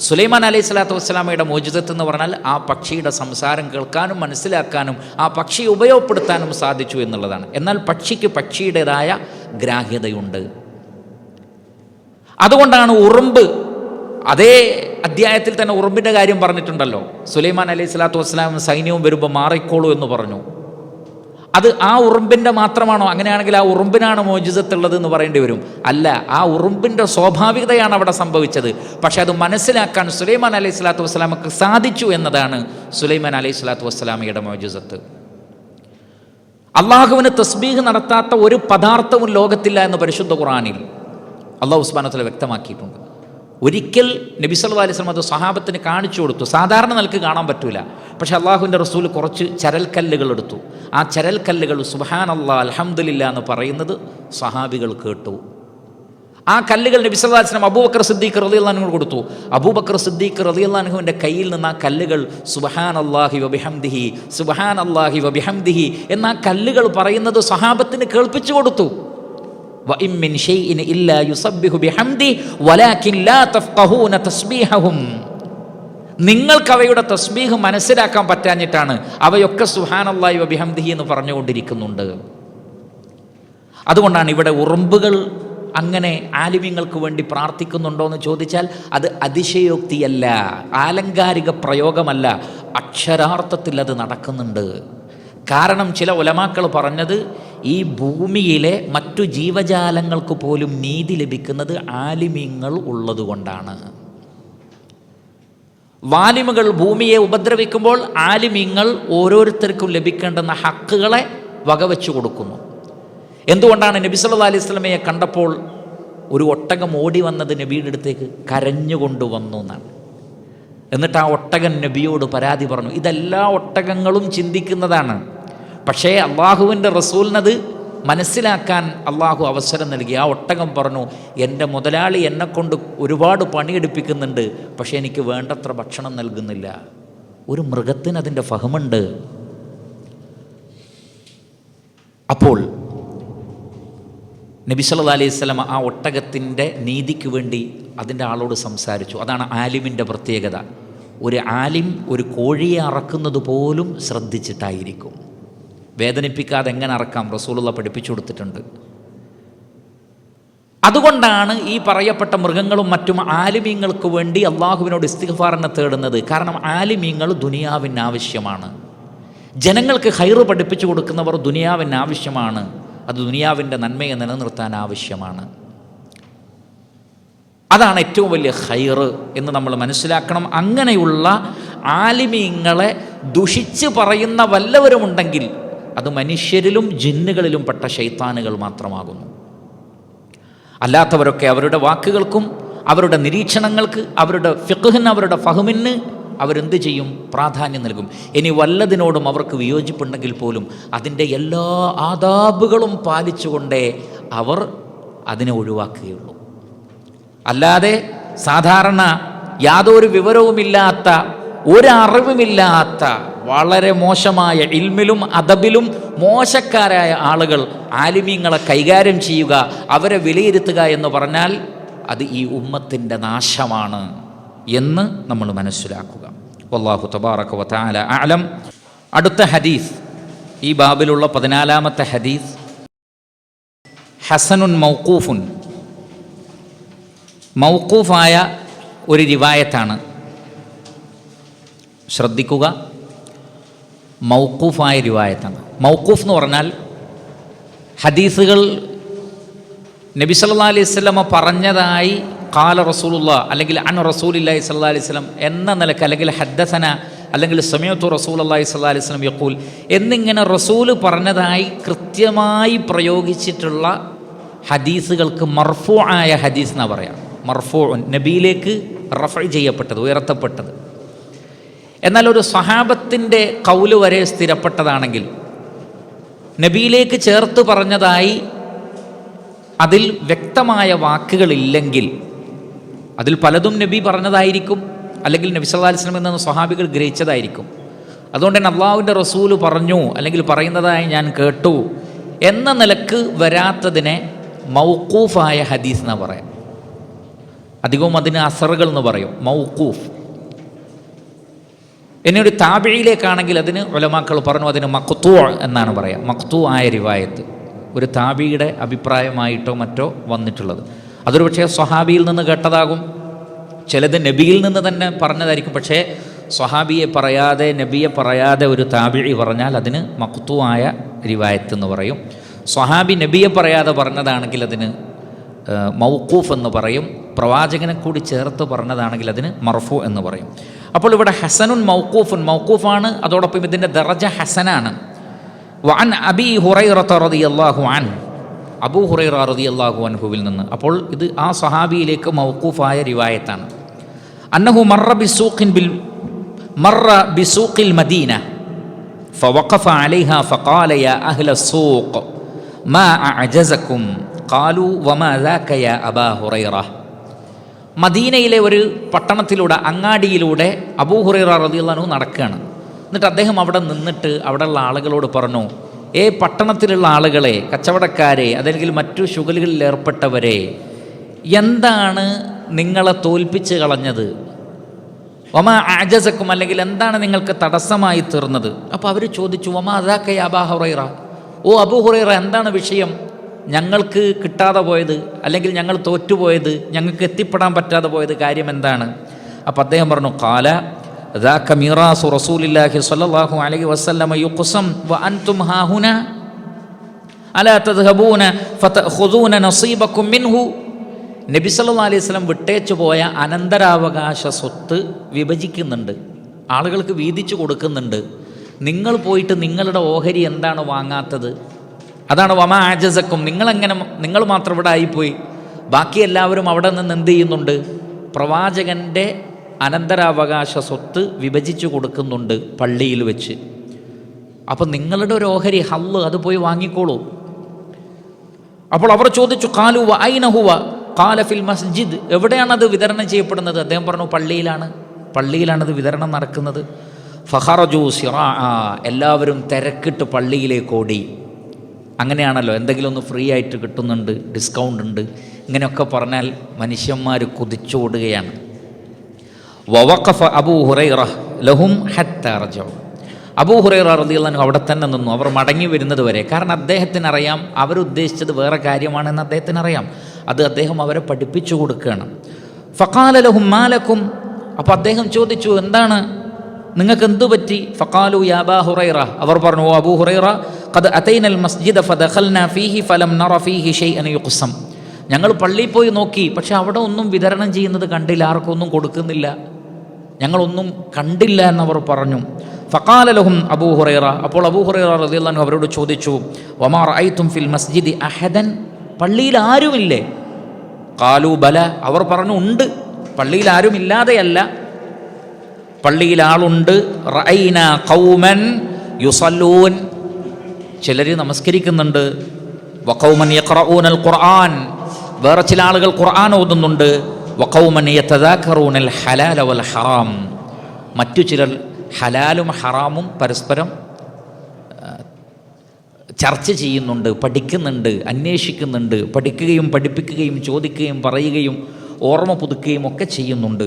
സുലൈമാൻ അലൈഹി സ്വലാത്തു വസ്സലാമയുടെ മോചിതത്ത് എന്ന് പറഞ്ഞാൽ ആ പക്ഷിയുടെ സംസാരം കേൾക്കാനും മനസ്സിലാക്കാനും ആ പക്ഷിയെ ഉപയോഗപ്പെടുത്താനും സാധിച്ചു എന്നുള്ളതാണ്. എന്നാൽ പക്ഷിക്ക് പക്ഷിയുടേതായ ഗ്രാഹ്യതയുണ്ട്. അതുകൊണ്ടാണ് ഉറുമ്പ്, അതേ അധ്യായത്തിൽ തന്നെ ഉറുമ്പിൻ്റെ കാര്യം പറഞ്ഞിട്ടുണ്ടല്ലോ. സുലൈമാൻ അലൈഹി സ്വലാത്തു വസ്സലാം സൈന്യവും വരുമ്പോൾ മാറിക്കോളൂ എന്ന് പറഞ്ഞു. അത് ആ ഉറുമ്പിൻ്റെ മാത്രമാണോ? അങ്ങനെയാണെങ്കിൽ ആ ഉറുമ്പിനാണ് മോചിസത്തുള്ളത് എന്ന് പറയേണ്ടി വരും. അല്ല, ആ ഉറുമ്പിൻ്റെ സ്വാഭാവികതയാണ് അവിടെ സംഭവിച്ചത്. പക്ഷെ അത് മനസ്സിലാക്കാൻ സുലൈമാൻ അലൈഹി സ്വലാത്തു വസ്സലാമക്ക് സാധിച്ചു എന്നതാണ് സുലൈമാൻ അലൈഹി സ്വലാത്തു വസ്സലാമയുടെ മോചിസത്ത്. അള്ളാഹുവിന് തസ്ബീഹ് നടത്താത്ത ഒരു പദാർത്ഥവും ലോകത്തില്ല എന്ന് പരിശുദ്ധ ഖുർആനിൽ അള്ളാഹു സുബ്ഹാനഹു വ തആല വ്യക്തമാക്കിയിട്ടുണ്ട്. ഒരിക്കൽ നബി സല്ലല്ലാഹു അലൈഹി വസല്ലം അത് സ്വഹാബത്തിന് കാണിച്ചു കൊടുത്തു. സാധാരണ നിലക്ക് കാണാൻ പറ്റൂല. പക്ഷേ അള്ളാഹുവിൻ്റെ റസൂൽ കുറച്ച് ചരൽക്കല്ലുകൾ എടുത്തു. ആ ചരൽക്കല്ലുകൾ സുബ്ഹാനല്ലാഹ് അൽഹംദുലില്ലാ എന്ന് പറയുന്നത് സ്വഹാബികൾ കേട്ടു. ആ കല്ലുകൾ നബി സല്ലല്ലാഹു അലൈഹി വസല്ലം അബൂബക്കർ സിദ്ദീഖ് റളിയല്ലാഹു അൻഹു കൊടുത്തു. അബൂബക്കർ സിദ്ദീഖ് റളിയല്ലാഹു അൻഹുവിൻ്റെ കയ്യിൽ നിന്ന് ആ കല്ലുകൾ സുബ്ഹാനല്ലാഹി വബിഹംദിഹി, സുബ്ഹാനല്ലാഹി വബിഹംദിഹി എന്ന ആ കല്ലുകൾ പറയുന്നത് സ്വഹാബത്തിന് കേൾപ്പിച്ചു കൊടുത്തു. വഇൻ മിൻ ഷൈഇൻ ഇല്ലാ യുസബ്ബിഹു ബിഹംദി വലാകിൻ ലാ തഫ്ഖഹൂന തസ്ബീഹഹും, നിങ്ങൾക്ക് അവയുടെ തസ്ബീഹ് മനസ്സിലാക്കാൻ പറ്റാഞ്ഞിട്ടാണ് അവയൊക്കെ സുബ്ഹാനല്ലാഹി വബിഹംദിഹി എന്ന് പറഞ്ഞുകൊണ്ടിരിക്കുന്നുണ്ട്. അതുകൊണ്ടാണ് ഇവിടെ ഉറുമ്പുകൾ അങ്ങനെ ആലിമീങ്ങൾക്ക് വേണ്ടി പ്രാർത്ഥിക്കുന്നുണ്ടോ എന്ന് ചോദിച്ചാൽ അത് അതിശയോക്തിയല്ല, ആലങ്കാരിക പ്രയോഗമല്ല, അക്ഷരാർത്ഥത്തിൽ അത് നടക്കുന്നുണ്ട്. കാരണം ചില ഉലമാക്കൾ പറഞ്ഞത് ഈ ഭൂമിയിലെ മറ്റു ജീവജാലങ്ങൾക്ക് പോലും നീതി ലഭിക്കുന്നത് ആലിമീങ്ങൾ ഉള്ളതുകൊണ്ടാണ്. വാലിമുകൾ ഭൂമിയെ ഉപദ്രവിക്കുമ്പോൾ ആലിമീങ്ങൾ ഓരോരുത്തർക്കും ലഭിക്കേണ്ടുന്ന ഹക്കുകളെ വകവെച്ചു കൊടുക്കുന്നു. എന്തുകൊണ്ടാണ് നബി സല്ലല്ലാഹു അലൈഹി വസല്ലമയെ കണ്ടപ്പോൾ ഒരു ഒട്ടകം ഓടി വന്നത് നബിയുടെ അടുത്തേക്ക് കരഞ്ഞുകൊണ്ട് വന്നു എന്നാണ്. എന്നിട്ട് ആ ഒട്ടകൻ നബിയോട് പരാതി പറഞ്ഞു. ഇതെല്ലാ ഒട്ടകങ്ങളും ചിന്തിക്കുന്നതാണ്. പക്ഷേ അള്ളാഹുവിൻ്റെ റസൂലിനത് മനസ്സിലാക്കാൻ അള്ളാഹു അവസരം നൽകി. ആ ഒട്ടകം പറഞ്ഞു, എൻ്റെ മുതലാളി എന്നെക്കൊണ്ട് ഒരുപാട് പണിയെടുപ്പിക്കുന്നുണ്ട്, പക്ഷേ എനിക്ക് വേണ്ടത്ര ഭക്ഷണം നൽകുന്നില്ല. ഒരു മൃഗത്തിന് അതിൻ്റെ ഫഹമുണ്ട്. അപ്പോൾ നബി സല്ലല്ലാഹു അലൈഹി വസല്ലം ആ ഒട്ടകത്തിൻ്റെ നീതിക്ക് വേണ്ടി അതിൻ്റെ ആളോട് സംസാരിച്ചു. അതാണ് ആലിമിൻ്റെ പ്രത്യേകത. ഒരു ആലിം ഒരു കോഴിയെ അറക്കുന്നത് പോലും ശ്രദ്ധിച്ചിട്ടായിരിക്കും. വേദനിപ്പിക്കാതെ എങ്ങനെ അറക്കാം റസൂലുള്ള പഠിപ്പിച്ചു കൊടുത്തിട്ടുണ്ട്. അതുകൊണ്ടാണ് ഈ പറയപ്പെട്ട മൃഗങ്ങളും മറ്റും ആലിമീങ്ങൾക്ക് വേണ്ടി അള്ളാഹുവിനോട് ഇസ്തിഗ്ഫാറിനെ തേടുന്നത്. കാരണം ആലിമീങ്ങൾ ദുനിയാവിന് ആവശ്യമാണ്. ജനങ്ങൾക്ക് ഖൈറ് പഠിപ്പിച്ചു കൊടുക്കുന്നവർ ദുനിയാവിന് ആവശ്യമാണ്. അത് ദുനിയാവിൻ്റെ നന്മയെ നിലനിർത്താൻ ആവശ്യമാണ്. അതാണ് ഏറ്റവും വലിയ ഖൈറ് എന്ന് നമ്മൾ മനസ്സിലാക്കണം. അങ്ങനെയുള്ള ആലിമീങ്ങളെ ദുഷിച്ച് പറയുന്ന വല്ലവരുമുണ്ടെങ്കിൽ അത് മനുഷ്യരിലും ജിന്നുകളിലും പെട്ട ശൈത്താനുകൾ മാത്രമാകുന്നു. അല്ലാത്തവരൊക്കെ അവരുടെ വാക്കുകൾക്കും അവരുടെ നിരീക്ഷണങ്ങൾക്ക് അവരുടെ ഫിഖ്ഹിന് അവരുടെ ഫഹ്മിന് അവരെന്ത് ചെയ്യും? പ്രാധാന്യം നൽകും. ഇനി വല്ലതിനോടും അവർക്ക് വിയോജിപ്പുണ്ടെങ്കിൽ പോലും അതിൻ്റെ എല്ലാ ആദാബുകളും പാലിച്ചുകൊണ്ടേ അവർ അതിനെ ഒഴിവാക്കുകയുള്ളൂ. അല്ലാതെ സാധാരണ യാതൊരു വിവരവുമില്ലാത്ത ഒരറിവുമില്ലാത്ത വളരെ മോശമായ ഇൽമിലും അദബിലും മോശക്കാരായ ആളുകൾ ആലിമീങ്ങളെ കൈകാര്യം ചെയ്യുക, അവരെ വിലയിരുത്തുക എന്ന് പറഞ്ഞാൽ അത് ഈ ഉമ്മത്തിൻ്റെ നാശമാണ് എന്ന് നമ്മൾ മനസ്സിലാക്കുക. വല്ലാഹു തബാറക വ തആല അഅലം. അടുത്ത ഹദീസ്, ഈ ബാബിലുള്ള 14-ാമത്തെ ഹദീസ് ഹസനുൻ മൗഖൂഫുൻ, മൗഖൂഫായ ഒരു റിവായത്താണ്. ശ്രദ്ധിക്കുക, മൗഖൂഫായ റിവായത്താണ്. മൗഖൂഫ് എന്ന് പറഞ്ഞാൽ ഹദീസുകൾ നബി സല്ലല്ലാഹു അലൈഹി വസല്ലമ പറഞ്ഞതായി ഖാല റസൂലുള്ളാ അല്ലെങ്കിൽ അൻ റസൂലില്ലാഹി സ്വല്ലല്ലാഹി അലൈഹി വസല്ലം എന്ന നിലക്ക്, അല്ലെങ്കിൽ ഹദ്ദസന അല്ലെങ്കിൽ സമയത്തു റസൂലുള്ളാഹി സ്വല്ലല്ലാഹി അലൈഹി വസല്ലം യഖൂൽ എന്നിങ്ങനെ റസൂല് പറഞ്ഞതായി കൃത്യമായി പ്രയോഗിച്ചിട്ടുള്ള ഹദീസുകൾക്ക് മർഫൂ ആയ ഹദീസ് എന്നാണ് പറയാം. മർഫൂ, നബിയിലേക്ക് റഫഅ് ചെയ്യപ്പെട്ടത്, ഉയർത്തപ്പെട്ടത്. എന്നാൽ ഒരു സ്വഹാബത്തിൻ്റെ ഖൗല് വരെ സ്ഥിരപ്പെട്ടതാണെങ്കിൽ, നബിയിലേക്ക് ചേർത്ത് പറഞ്ഞതായി അതിൽ വ്യക്തമായ വാക്കുകളില്ലെങ്കിൽ, അതിൽ പലതും നബി പറഞ്ഞതായിരിക്കും, അല്ലെങ്കിൽ നബി സല്ലല്ലാഹു അലൈഹി വസല്ലം എന്ന സ്വഹാബികൾ ഗ്രഹിച്ചതായിരിക്കും. അതുകൊണ്ട് തന്നെ അള്ളാഹുവിൻ്റെ റസൂല് പറഞ്ഞു അല്ലെങ്കിൽ പറയുന്നതായി ഞാൻ കേട്ടു എന്ന നിലക്ക് വരാത്തതിനെ മൗഖൂഫായ ഹദീസ് എന്ന് പറയാം. അധികവും അതിന് അസറുകൾ എന്ന് പറയും, മൗഖൂഫ്. ഇനി ഒരു താബിയിലേക്കാണെങ്കിൽ അതിന് ഉലമാക്കൾ പറഞ്ഞു അതിന് മഖ്തൂ എന്നാണ് പറയുക. മഖ്തൂ ആയ റിവായത്ത്, ഒരു താബിയുടെ അഭിപ്രായമായിട്ടോ മറ്റോ വന്നിട്ടുള്ളത്. അതൊരു പക്ഷേ സ്വഹാബിയിൽ നിന്ന് കേട്ടതാകും, ചിലത് നബിയിൽ നിന്ന് തന്നെ പറഞ്ഞതായിരിക്കും. പക്ഷേ സ്വഹാബിയെ പറയാതെ നബിയെ പറയാതെ ഒരു താബിഇ പറഞ്ഞാൽ അതിന് മഖ്തൂ ആയ റിവായത്ത് എന്ന് പറയും. സ്വഹാബി നബിയെ പറയാതെ പറഞ്ഞതാണെങ്കിൽ അതിന് മൗഖൂഫ് എന്ന് പറയും. പ്രവാചകനെ കൂടി ചേർത്ത് പറഞ്ഞതാണെങ്കിൽ അതിന് മർഫൂ എന്ന് പറയും. അപ്പോൾ ഇവിടെ ഹസനുൻ മൗഖൂഫുൻ, മൗഖൂഫാണ്, അതോടൊപ്പം ഇതിൻ്റെ ദറജ ഹസനാണ്. വഅൻ അബീ ഹുറൈറത റളിയല്ലാഹു അൻഹു, അബൂ ഹുറൈറ റളിയല്ലാഹു അൻഹുവിൽ നിന്ന്. അപ്പോൾ ഇത് ആ സ്വഹാബിയിലേക്ക് മൗഖൂഫായ റിവായത്താണ്. അന്നഹു മറ ബിസൂഖിൽ മദീന ഫവഖഫ അലൈഹാ ഫഖാല യാ അഹ്ല السوق മാ അഅജസകും ഖാലൂ വമാ ദാക യാ അബാ ഹുറൈറ. മദീനയിലെ ഒരു പട്ടണത്തിലൂടെ, അങ്ങാടിയിലൂടെ അബൂ ഹുറൈറ റളിയല്ലാഹു അൻഹു നടക്കുകയാണ്. എന്നിട്ട് അദ്ദേഹം അവിടെ നിന്നിട്ട് അവിടെയുള്ള ആളുകളോട് പറഞ്ഞു, പട്ടണത്തിലുള്ള ആളുകളെ, കച്ചവടക്കാരെ, അതല്ലെങ്കിൽ മറ്റു ശുഗലുകളിൽ ഏർപ്പെട്ടവരെ, എന്താണ് നിങ്ങളെ തോൽപ്പിച്ച് കളഞ്ഞത്? വമാ അഅജസക്കും, അല്ലെങ്കിൽ എന്താണ് നിങ്ങൾക്ക് തടസ്സമായി തീർന്നത്? അപ്പോൾ അവർ ചോദിച്ചു, വമാ അദാക യാ അബാ ഹുറൈറ, ഓ അബൂ ഹുറൈറ, എന്താണ് വിഷയം? ഞങ്ങൾക്ക് കിട്ടാതെ പോയത്, അല്ലെങ്കിൽ ഞങ്ങൾ തോറ്റുപോയത്, ഞങ്ങൾക്ക് എത്തിപ്പെടാൻ പറ്റാതെ പോയത് കാര്യം എന്താണ്? അപ്പോൾ അദ്ദേഹം പറഞ്ഞു, ഖാല ذاك ميراث رسول الله صلى الله عليه وسلم يقسم وأنتم ها هنا ألا تذهبون فتأخذون نصيبكم منه. നബി സല്ലല്ലാഹു അലൈഹി വസല്ലം വിട്ടേച്ചു പോയ അനന്തരാവകാശ സ്വത്ത് വിഭജിക്കുന്നുണ്ട്, ആളുകൾക്ക് വീതിച്ചു കൊടുക്കുന്നുണ്ട്. നിങ്ങൾ പോയിട്ട് നിങ്ങളുടെ ഓഹരി എന്താണ് വാങ്ങാത്തത്? അതാണ് വമാ അഅജസക്കും. നിങ്ങൾ മാത്രം ഇവിടെ ആയിപ്പോയി, ബാക്കി എല്ലാവരും അവിടെ നിന്ന് എന്ത് ചെയ്യുന്നുണ്ട്? പ്രവാചകൻ്റെ അനന്തരാവകാശ സ്വത്ത് വിഭജിച്ചു കൊടുക്കുന്നുണ്ട് പള്ളിയിൽ വെച്ച്. അപ്പം നിങ്ങളുടെ ഒരു ഓഹരി ഹല്ല്, അത് പോയി വാങ്ങിക്കോളൂ. അപ്പോൾ അവർ ചോദിച്ചു, ഖാലു വ ഐന ഹുവ ഖാല ഫിൽ മസ്ജിദ്, എവിടെയാണത് വിതരണം ചെയ്യപ്പെടുന്നത്? അദ്ദേഹം പറഞ്ഞു, പള്ളിയിലാണത് വിതരണം നടക്കുന്നത്. ഫഖറജു സിറാഅ, എല്ലാവരും തിരക്കിട്ട് പള്ളിയിലേക്ക് ഓടി. അങ്ങനെയാണല്ലോ, എന്തെങ്കിലും ഒന്ന് ഫ്രീ ആയിട്ട് കിട്ടുന്നുണ്ട്, ഡിസ്കൗണ്ട് ഉണ്ട്, ഇങ്ങനെയൊക്കെ പറഞ്ഞാൽ മനുഷ്യന്മാർ കുതിച്ചോടുകയാണ്. വവഖഫ അബൂ ഹുറൈറ ലഹും ഹത്താ റജഉ. അബൂ ഹുറൈറ റളിയല്ലാഹു അൻഹു അവിടെ തന്നെ നിന്നു, അവർ മടങ്ങി വരുന്നത് വരെ. കാരണം അദ്ദേഹത്തിനറിയാം അവരുദ്ദേശിച്ചത് വേറെ കാര്യമാണെന്ന് അദ്ദേഹത്തിനറിയാം. അത് അദ്ദേഹം അവരെ പഠിപ്പിച്ചു കൊടുക്കുകയാണ്. ഫഖാല ലഹും മാ ലക്കും, അപ്പോൾ അദ്ദേഹം ചോദിച്ചു, എന്താണ് നിങ്ങൾക്ക് എന്തു പറ്റി? ഫഖാലു യാ അബാ ഹുറൈറ, അവർ പറഞ്ഞു, ഓ അബൂ ഹുറൈറ, ഖദ് അതൈനൽ മസ്ജിദ ഫദഖൽനാ ഫീഹി ഫലം നറ ഫീഹി ഷൈഅൻ യുഖ്സം. ഞങ്ങൾ പള്ളിയിൽ പോയി നോക്കി, പക്ഷെ അവിടെ ഒന്നും വിതരണം ചെയ്യുന്നത് കണ്ടില്ല, ആർക്കും ഒന്നും കൊടുക്കുന്നില്ല, ഞങ്ങളൊന്നും കണ്ടില്ല എന്നവർ പറഞ്ഞു. ഫഖാല ലഹും അബൂ ഹുറൈറ, അപ്പോൾ അബൂ ഹുറൈറ റളിയല്ലാഹു അൻഹു അവരോട് ചോദിച്ചു, വമാ റഅയ്തും ഫിൽ മസ്ജിദി അഹദൻ, പള്ളിയിൽ ആരുമില്ലേ? ഖാലൂ ബല, അവർ പറഞ്ഞു ഉണ്ട്, പള്ളിയിൽ ആരുമില്ലാതെയല്ല, പള്ളിയിൽ ആളുണ്ട്. റഅയ്നാ ഖൗമൻ യുസല്ലൂൻ, ചിലർ നമസ്കരിക്കുന്നുണ്ട്. വഖൗമൻ യഖറഊനൽ ഖുർആൻ, വേറെ ചില ആളുകൾ ഖുർആൻ ഓതുന്നുണ്ട്. വഖൗമൻ യതദാക്കറൂനൽ ഹലാല വൽ ഹറാം, മറ്റു ചിലർ ഹലാലും ഹറാമും പരസ്പരം ചർച്ച ചെയ്യുന്നുണ്ട്, പഠിക്കുന്നുണ്ട്, അന്വേഷിക്കുന്നുണ്ട്, പഠിക്കുകയും പഠിപ്പിക്കുകയും ചോദിക്കുകയും പറയുകയും ഓർമ്മ പുതുക്കുകയും ഒക്കെ ചെയ്യുന്നുണ്ട്.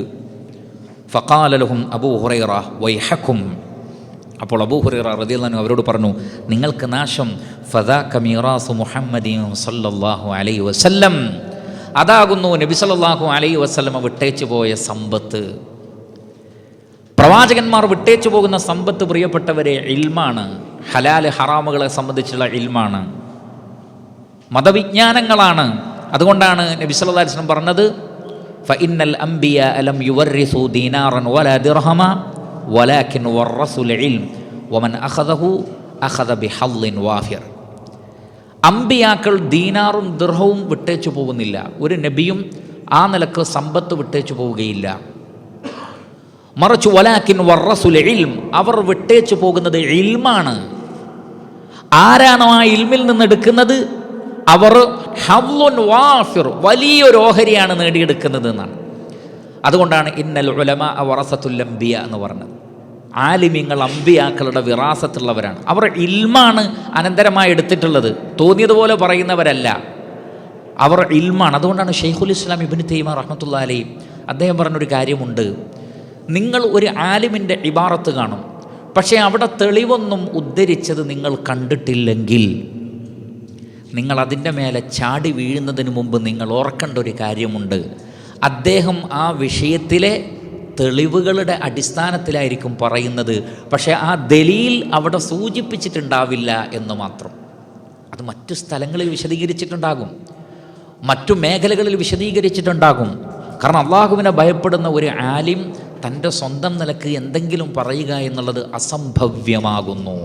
ഫഖാല ലഹും അബൂ ഹുറൈറ വൈഹക്കും, അപ്പോൾ അബൂ ഹുറൈറ റളിയല്ലാഹു അൻഹു അവരോട് പറഞ്ഞു, നിങ്ങൾക്ക് നാശം. ഫദാക മീറാസു മുഹമ്മദിൻ സല്ലല്ലാഹു അലൈഹി വസല്ലം, അതാകുന്നു നബി സല്ലല്ലാഹു അലൈഹി വസല്ലം വിട്ടേച്ചു പോയ സമ്പത്ത്. പ്രവാചകന്മാർ വിട്ടേച്ചു പോകുന്ന സമ്പത്ത് പ്രിയപ്പെട്ടവരെ ഇൽമാണ്, ഹലാല് ഹറാമുകളെ സംബന്ധിച്ചുള്ള ഇൽമാണ്, മതവിജ്ഞാനങ്ങളാണ്. അതുകൊണ്ടാണ് നബി സല്ലല്ലാഹു അലൈഹി വസല്ലം പറഞ്ഞത്, ഫഇന്നൽ അംബിയാ ലം യുവറിസു ദീനാറൻ വലാ ദിർഹമ വലാകിൻ വറസുൽ ഇൽം വമൻ അഖദഹു അഖദ ബിഹള്ളിൻ വാഫിർ. അംബിയാക്കൾ ദീനാറും ദിർഹവും വിട്ടേച്ചു പോകുന്നില്ല, ഒരു നബിയും ആ നിലക്ക് സമ്പത്ത് വിട്ടേച്ചു പോവുകയില്ല. മറിച്ച് വലാകിൻ വറസുൽ ഇൽം, അവർ വിട്ടേച്ചു പോകുന്നത് ഇൽമാണ്. ആരാണോ ആ ഇൽമിൽ നിന്ന് എടുക്കുന്നത് അവർ ഹവ്ലുൻ വാഫിർ, വലിയൊരു ഓഹരിയാണ് നേടിയെടുക്കുന്നത് എന്നാണ്. അതുകൊണ്ടാണ് ഇന്നൽ ഉലമാ വറസത്തുൽ അംബിയ എന്ന് പറഞ്ഞത്. ആലിമീങ്ങൾ അംബിയാക്കളുടെ വിറാസത്തുള്ളവരാണ്, അവർ ഇൽമാണ് അനന്തരമായി എടുത്തിട്ടുള്ളത്, തോന്നിയതുപോലെ പറയുന്നവരല്ല, അവർ ഇൽമാണ്. അതുകൊണ്ടാണ് ഷെയ്ഖുൽ ഇസ്ലാം ഇബ്നു തൈമിയ്യ റഹ്മത്തുള്ളാഹി അലൈഹി അദ്ദേഹം പറഞ്ഞൊരു കാര്യമുണ്ട്, നിങ്ങൾ ഒരു ആലിമിൻ്റെ ഇബാറത്ത് കാണും, പക്ഷേ അവിടെ തെളിവൊന്നും ഉദ്ധരിച്ചത് നിങ്ങൾ കണ്ടിട്ടില്ലെങ്കിൽ നിങ്ങൾ അതിൻ്റെ മേലെ ചാടി വീഴുന്നതിന് മുമ്പ് നിങ്ങൾ ഓർക്കേണ്ട ഒരു കാര്യമുണ്ട്, അദ്ദേഹം ആ വിഷയത്തിലെ തെളിവുകളുടെ അടിസ്ഥാനത്തിലായിരിക്കും പറയുന്നത്, പക്ഷേ ആ ദലീൽ അവിടെ സൂചിപ്പിച്ചിട്ടുണ്ടാവില്ല എന്ന് മാത്രം. അത് മറ്റു സ്ഥലങ്ങളിൽ വിശദീകരിച്ചിട്ടുണ്ടാകും, മറ്റു മേഖലകളിൽ വിശദീകരിച്ചിട്ടുണ്ടാകും. കാരണം അള്ളാഹുവിനെ ഭയപ്പെടുന്ന ഒരു ആലിം തൻ്റെ സ്വന്തം നിലക്ക് എന്തെങ്കിലും പറയുക എന്നുള്ളത് അസംഭവ്യമാകുന്നു.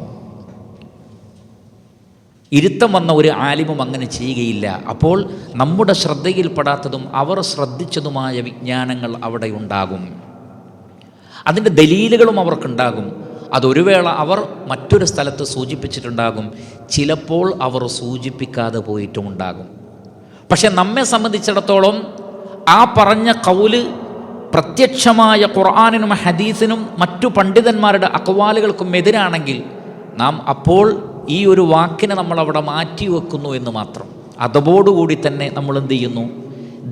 ഇരുത്തം വന്ന ഒരു ആലിമും അങ്ങനെ ചെയ്യുകയില്ല. അപ്പോൾ നമ്മുടെ ശ്രദ്ധയിൽപ്പെടാത്തതും അവർ ശ്രദ്ധിച്ചതുമായ വിജ്ഞാനങ്ങൾ അവിടെ ഉണ്ടാകും, അതിൻ്റെ ദലീലുകളും അവർക്കുണ്ടാകും. അതൊരു വേള അവർ മറ്റൊരു സ്ഥലത്ത് സൂചിപ്പിച്ചിട്ടുണ്ടാകും, ചിലപ്പോൾ അവർ സൂചിപ്പിക്കാതെ പോയിട്ടുമുണ്ടാകും. പക്ഷെ നമ്മെ സംബന്ധിച്ചിടത്തോളം ആ പറഞ്ഞ കൗല് പ്രത്യക്ഷമായ ഖുർആനിനും ഹദീസിനും മറ്റു പണ്ഡിതന്മാരുടെ അക്വാലുകൾക്കും എതിരാണെങ്കിൽ നാം അപ്പോൾ ഈ ഒരു വാക്കിനെ നമ്മൾ അവിടെ മാറ്റി വെക്കുന്നു എന്ന് മാത്രം. അതോടുകൂടി തന്നെ നമ്മൾ എന്ത് ചെയ്യുന്നു?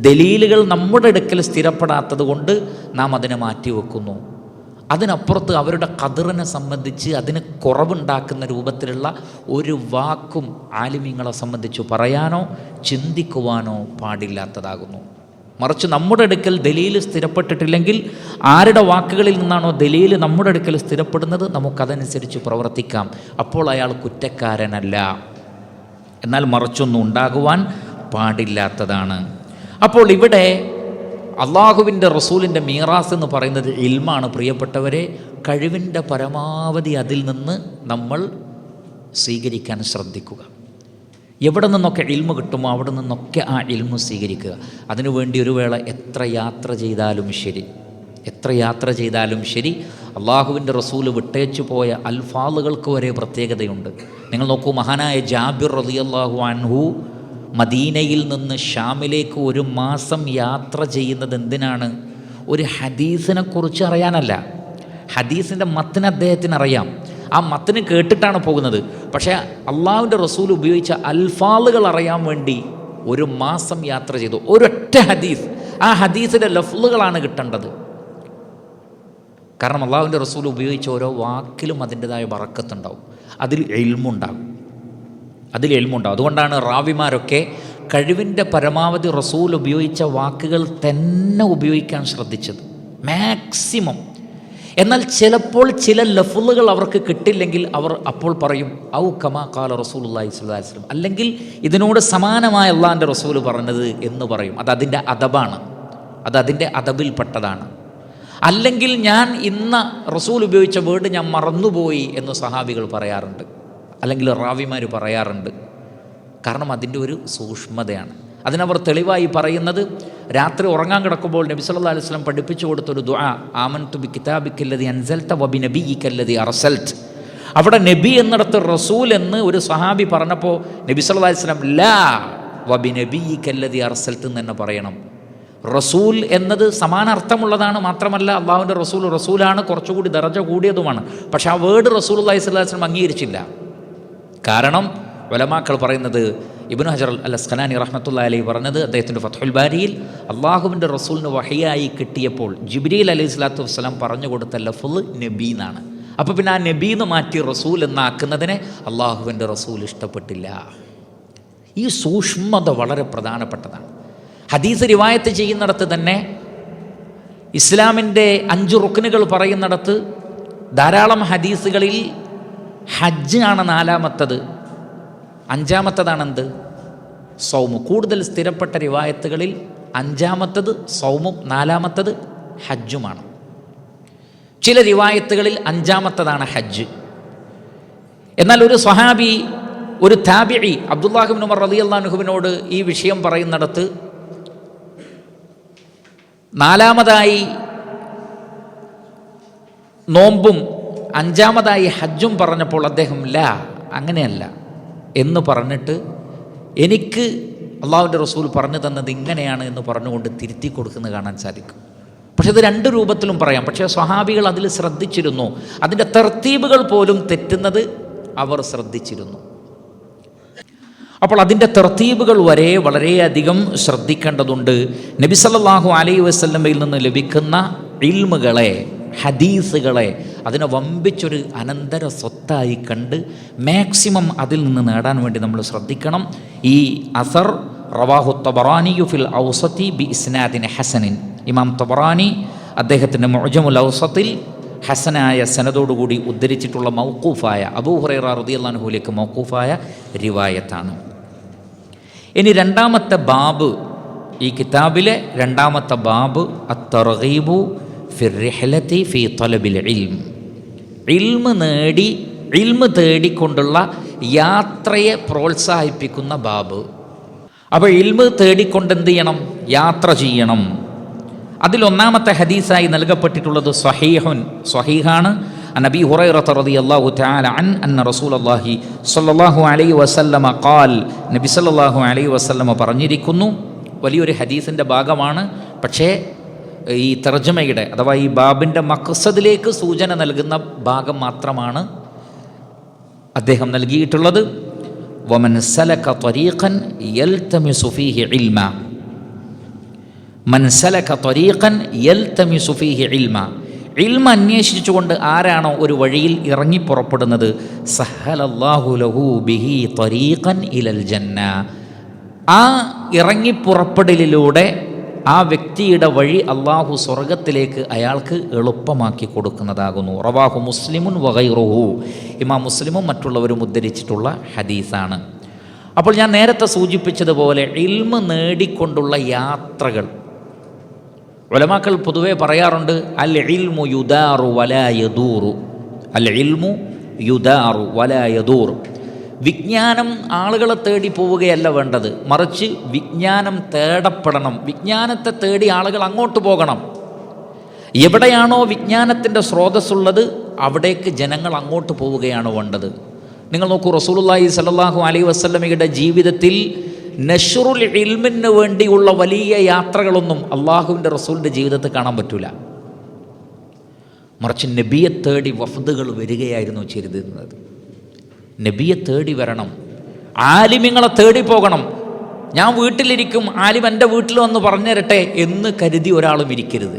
ദലീലുകൾ നമ്മുടെ അടുക്കൽ സ്ഥിരപ്പെടാത്തത് കൊണ്ട് നാം അതിനെ മാറ്റി വെക്കുന്നു. അതിനപ്പുറത്ത് അവരുടെ ഖദറിനെ സംബന്ധിച്ച് അതിന് കുറവുണ്ടാക്കുന്ന രൂപത്തിലുള്ള ഒരു വാക്കും ആലിമീങ്ങളെ സംബന്ധിച്ച് പറയാനോ ചിന്തിക്കുവാനോ പാടില്ലാത്തതാകുന്നു. മറിച്ച് നമ്മുടെ അടുക്കൽ ദലീല് സ്ഥിരപ്പെട്ടിട്ടില്ലെങ്കിൽ ആരുടെ വാക്കുകളിൽ നിന്നാണോ ദലീല് നമ്മുടെ അടുക്കൽ സ്ഥിരപ്പെടുന്നത് നമുക്കതനുസരിച്ച് പ്രവർത്തിക്കാം. അപ്പോൾ അയാൾ കുറ്റക്കാരനല്ല. എന്നാൽ മറിച്ചൊന്നും ഉണ്ടാകുവാൻ പാടില്ലാത്തതാണ്. അപ്പോൾ ഇവിടെ അള്ളാഹുവിൻ്റെ റസൂലിൻ്റെ മീറാസ് എന്ന് പറയുന്നത് ഇൽമാണ്. പ്രിയപ്പെട്ടവരെ, കഴിവിൻ്റെ പരമാവധി അതിൽ നിന്ന് നമ്മൾ സ്വീകരിക്കാൻ ശ്രദ്ധിക്കുക. എവിടെ നിന്നൊക്കെ ഇൽമ കിട്ടുമോ അവിടെ നിന്നൊക്കെ ആ ഇൽമ സ്വീകരിക്കുക. അതിനുവേണ്ടി ഒരു വേള എത്ര യാത്ര ചെയ്താലും ശരി അള്ളാഹുവിൻ്റെ റസൂല് വിട്ടേച്ചു പോയ അൽഫാളുകൾക്ക് വരെ പ്രത്യേകതയുണ്ട്. നിങ്ങൾ നോക്കൂ, മഹാനായ ജാബിർ റളിയല്ലാഹു അൻഹു മദീനയിൽ നിന്ന് ഷാമിലേക്ക് 1 മാസം യാത്ര ചെയ്യുന്നത് എന്തിനാണ്? ഒരു ഹദീസിനെ കുറിച്ച് അറിയാനല്ല. ഹദീസിൻ്റെ മത്തിന് അദ്ദേഹത്തിന് അറിയാം, ആ മത്തിന് കേട്ടിട്ടാണ് പോകുന്നത്. പക്ഷേ അള്ളാഹുവിൻ്റെ റസൂൽ ഉപയോഗിച്ച അൽഫാളുകൾ അറിയാൻ വേണ്ടി 1 മാസം യാത്ര ചെയ്തു. ഒരൊറ്റ ഹദീസ്, ആ ഹദീസിൻ്റെ ലഫ്ളുകളാണ് കിട്ടേണ്ടത്. കാരണം അള്ളാഹുവിൻ്റെ റസൂൽ ഉപയോഗിച്ച ഓരോ വാക്കിലും അതിൻ്റെതായ ബറക്കത്തുണ്ടാവും, അതിൽ ഇൽമുണ്ടാകും. അതുകൊണ്ടാണ് റാവിമാരൊക്കെ കഴിവിൻ്റെ പരമാവധി റസൂൽ ഉപയോഗിച്ച വാക്കുകൾ തന്നെ ഉപയോഗിക്കാൻ ശ്രദ്ധിച്ചത്, മാക്സിമം. എന്നാൽ ചിലപ്പോൾ ചില ലഫ്ളുകൾ അവർക്ക് കിട്ടില്ലെങ്കിൽ അവർ അപ്പോൾ പറയും ഔ കമാ ഖാല റസൂലുള്ളാഹി സ്വല്ലല്ലാഹി അലൈഹി വസല്ലം, അല്ലെങ്കിൽ ഇതിനോട് സമാനമായ അള്ളാഹിൻ്റെ റസൂൽ പറഞ്ഞത് എന്ന് പറയും. അതതിൻ്റെ അദബാണ്, അതതിൻ്റെ അദബിൽപ്പെട്ടതാണ്. അല്ലെങ്കിൽ ഞാൻ ഇന്ന റസൂൽ ഉപയോഗിച്ച വേർഡ് ഞാൻ മറന്നുപോയി എന്ന് സഹാബികൾ പറയാറുണ്ട്, അല്ലെങ്കിൽ റാവിമാർ പറയാറുണ്ട്. കാരണം അതിൻ്റെ ഒരു സൂക്ഷ്മതയാണ്. അതിനവർ തെളിവായി പറയുന്നത്, രാത്രി ഉറങ്ങാൻ കിടക്കുമ്പോൾ നബി സല്ലല്ലാഹു അലൈഹി വസല്ലം പഠിപ്പിച്ചു കൊടുത്തൊരു ദുആ, ആമൻതു ബി കിതാബിക്കല്ലദി അൻസൽത വബി നബിയിക്കല്ലദി അർസൽത. അവിടെ നബി എന്നിടത്ത് റസൂൽ എന്ന് ഒരു സഹാബി പറഞ്ഞപ്പോൾ നബി സല്ലല്ലാഹു അലൈഹി വസല്ലം ലാ വബി നബിയിക്കല്ലദി അർസൽത എന്ന് തന്നെ പറയണം. റസൂൽ എന്നത് സമാന അർത്ഥമുള്ളതാണ്, മാത്രമല്ല അള്ളാഹുവിൻ്റെ റസൂലാണ്, കുറച്ചുകൂടി ദറജ കൂടിയതുമാണ്. പക്ഷേ ആ വേർഡ് റസൂലുള്ളാഹി സ്വല്ലല്ലാഹു അലൈഹി വസല്ലം അംഗീകരിച്ചില്ല. കാരണം ഉലമാക്കൾ പറയുന്നത്, ഇബ്നു ഹജർ അൽ അസ്ഖലാനി റഹ്മത്തുള്ളാഹി അലൈഹി പറഞ്ഞത്, അദ്ദേഹത്തിൻ്റെ ഫത്ഹുൽ ബാരിയിൽ അള്ളാഹുവിൻ്റെ റസൂലിന് വഹിയായി കിട്ടിയപ്പോൾ ജിബ്രീൽ അലൈഹി സ്വലാത്തു വസ്സലാം പറഞ്ഞു കൊടുത്ത ലഫ്ള് നബി എന്നാണ്. അപ്പോൾ പിന്നെ ആ നബീന്ന് മാറ്റി റസൂൽ എന്നാക്കുന്നതിനെ അള്ളാഹുവിൻ്റെ റസൂൽ ഇഷ്ടപ്പെട്ടില്ല. ഈ സൂക്ഷ്മത വളരെ പ്രധാനപ്പെട്ടതാണ്. ഹദീസ് റിവായത്ത് ചെയ്യുന്നിടത്ത് തന്നെ ഇസ്ലാമിൻ്റെ 5 റുക്നുകൾ പറയുന്നിടത്ത് ധാരാളം ഹദീസുകളിൽ ഹജ്ജ് ആണ് 4-മത്തത്, 5-മത്തതാണെന്ത് സൗമ്. കൂടുതൽ സ്ഥിരപ്പെട്ട റിവായത്തുകളിൽ 5-മത്തത് സൗമും 4-മത്തത് ഹജ്ജുമാണ്. ചില റിവായത്തുകളിൽ 5-മത്തതാണ് ഹജ്ജ്. എന്നാൽ ഒരു സ്വഹാബി, ഒരു താബിഈ അബ്ദുല്ലാഹ് ഇബ്നു ഉമർ റളിയല്ലാഹു അൻഹുവിനോട് ഈ വിഷയം പറയുന്നിടത്ത് 4-മതായി നോമ്പും 5-മതായി ഹജ്ജും പറഞ്ഞപ്പോൾ അദ്ദേഹം ലാ അങ്ങനെയല്ല എന്ന് പറഞ്ഞിട്ട് എനിക്ക് അള്ളാഹുവിൻ്റെ റസൂൽ പറഞ്ഞു തന്നത് ഇങ്ങനെയാണ് എന്ന് പറഞ്ഞുകൊണ്ട് തിരുത്തി കൊടുക്കുന്നത് കാണാൻ സാധിക്കും. പക്ഷെ ഇത് 2 രൂപത്തിലും പറയാം. പക്ഷേ സ്വഹാബികൾ അതിൽ ശ്രദ്ധിച്ചിരുന്നു, അതിൻ്റെ തർത്തീബുകൾ പോലും തെറ്റുന്നത് അവർ ശ്രദ്ധിച്ചിരുന്നു. അപ്പോൾ അതിൻ്റെ തർത്തീബുകൾ വരെ വളരെയധികം ശ്രദ്ധിക്കേണ്ടതുണ്ട്. നബി സല്ലല്ലാഹു അലൈഹി വസല്ലമയിൽ നിന്ന് ലഭിക്കുന്ന ഇൽമുകളെ, ഹദീസുകളെ അതിനെ വമ്പിച്ചൊരു അനന്തര സ്വത്തായി കണ്ട് മാക്സിമം അതിൽ നിന്ന് നേടാൻ വേണ്ടി നമ്മൾ ശ്രദ്ധിക്കണം. ഈ അസർ റവാഹു തബറാനിയു ഫിൽ ഔസത്തി ബി ഇസ്നാദിൻ ഹസനിൻ, ഇമാം തബറാനി അദ്ദേഹത്തിൻ്റെ മുഅ്ജമുൽ ഔസത്തിൽ ഹസനായ സനദോടുകൂടി ഉദ്ധരിച്ചിട്ടുള്ള മൗഖൂഫായ അബൂ ഹുറൈറ റളിയല്ലാഹു അൻഹുവിലേക്ക് മൗഖൂഫായ റിവായത്താണ്. ഇനി 2-മത്തെ ബാബ്, ഈ കിതാബിലെ 2-മത്തെ ബാബ് അത്തർഗീബു ഫിർ റിഹ്ലതി ഫീ തലബിൽ ഇൽം, ഇൽമ് തേടിക്കൊണ്ടുള്ള യാത്രയെ പ്രോത്സാഹിപ്പിക്കുന്ന ബാബ്. അപ്പോൾ ഇൽമ് തേടിക്കൊണ്ട് എന്ത് ചെയ്യണം? യാത്ര ചെയ്യണം. അതിൽ 1-മത്തെ ഹദീസായി നൽകപ്പെട്ടിട്ടുള്ളത് സ്വഹീഹാണ്. നബി ഹുറൈറ റളിയല്ലാഹു തആല അന്ന റസൂലുള്ളാഹി സ്വല്ലല്ലാഹു അലൈഹി വസല്ലമ ഖാൽ, നബി സല്ലല്ലാഹു അലൈഹി വസല്ലമ പറഞ്ഞിരിക്കുന്നു. വലിയൊരു ഹദീസിൻ്റെ ഭാഗമാണ്, പക്ഷേ ഈ തർജമയുടെ അഥവാ ഈ ബാബിൻ്റെ മഖ്സദിലേക്ക് സൂചന നൽകുന്ന ഭാഗം മാത്രമാണ് അദ്ദേഹം നൽകിയിട്ടുള്ളത്. വമൻ സലക ത്വരീഖൻ യൽതമിസു ഫീഹി ഇൽമ, മൻ സലക ത്വരീഖൻ യൽതമിസു ഫീഹി ഇൽമ, ഇൽമ അന്വേഷിച്ചുകൊണ്ട് ആരാണോ ഒരു വഴിയിൽ ഇറങ്ങി പുറപ്പെടുന്നത്, സഹലല്ലാഹു ലഹു ബിഹി ത്വരീഖൻ ഇലൽ ജന്ന, ആ ഇറങ്ങിപ്പുറപ്പെടലിലൂടെ ആ വ്യക്തിയുടെ വഴി അള്ളാഹു സ്വർഗത്തിലേക്ക് അയാൾക്ക് എളുപ്പമാക്കി കൊടുക്കുന്നതാകുന്നു. റവാഹു മുസ്ലിമുൻ വഗൈറുഹു, ഇമാം മുസ്ലിമും മറ്റുള്ളവരും ഉദ്ധരിച്ചിട്ടുള്ള ഹദീസാണ്. അപ്പോൾ ഞാൻ നേരത്തെ സൂചിപ്പിച്ചതുപോലെ ഇൽമ് നേടിക്കൊണ്ടുള്ള യാത്രകൾ ഉലമാക്കൾ പൊതുവെ പറയാറുണ്ട്, അൽ ഇൽമു യുദാറു വലാ യദൂറു, അൽ ഇൽമു യുദാറു വലാ യദൂർ. വിജ്ഞാനം ആളുകളെ തേടി പോവുകയല്ല വേണ്ടത്, മറിച്ച് വിജ്ഞാനം തേടപ്പെടണം. വിജ്ഞാനത്തെ തേടി ആളുകൾ അങ്ങോട്ട് പോകണം. എവിടെയാണോ വിജ്ഞാനത്തിൻ്റെ സ്രോതസ്സുള്ളത് അവിടേക്ക് ജനങ്ങൾ അങ്ങോട്ട് പോവുകയാണ് വേണ്ടത്. നിങ്ങൾ നോക്കൂ, റസൂലുള്ളാഹി സ്വല്ലല്ലാഹു അലൈഹി വസല്ലമയുടെ ജീവിതത്തിൽ നശ്റുൽ ഇൽമിന് വേണ്ടിയുള്ള വലിയ യാത്രകളൊന്നും അള്ളാഹുവിൻ്റെ റസൂലിൻ്റെ ജീവിതത്തിൽ കാണാൻ പറ്റൂല. മറിച്ച് നബിയെ തേടി വഫ്ദുകൾ വരികയായിരുന്നു ചെയ്തിരുന്നത്. നബിയെ തേടി വരണം, ആലിമിങ്ങളെ തേടി പോകണം. ഞാൻ വീട്ടിലിരിക്കും, ആലിം എൻ്റെ വീട്ടിൽ വന്ന് പറഞ്ഞു തരട്ടെ എന്ന് കരുതി ഒരാളും ഇരിക്കരുത്.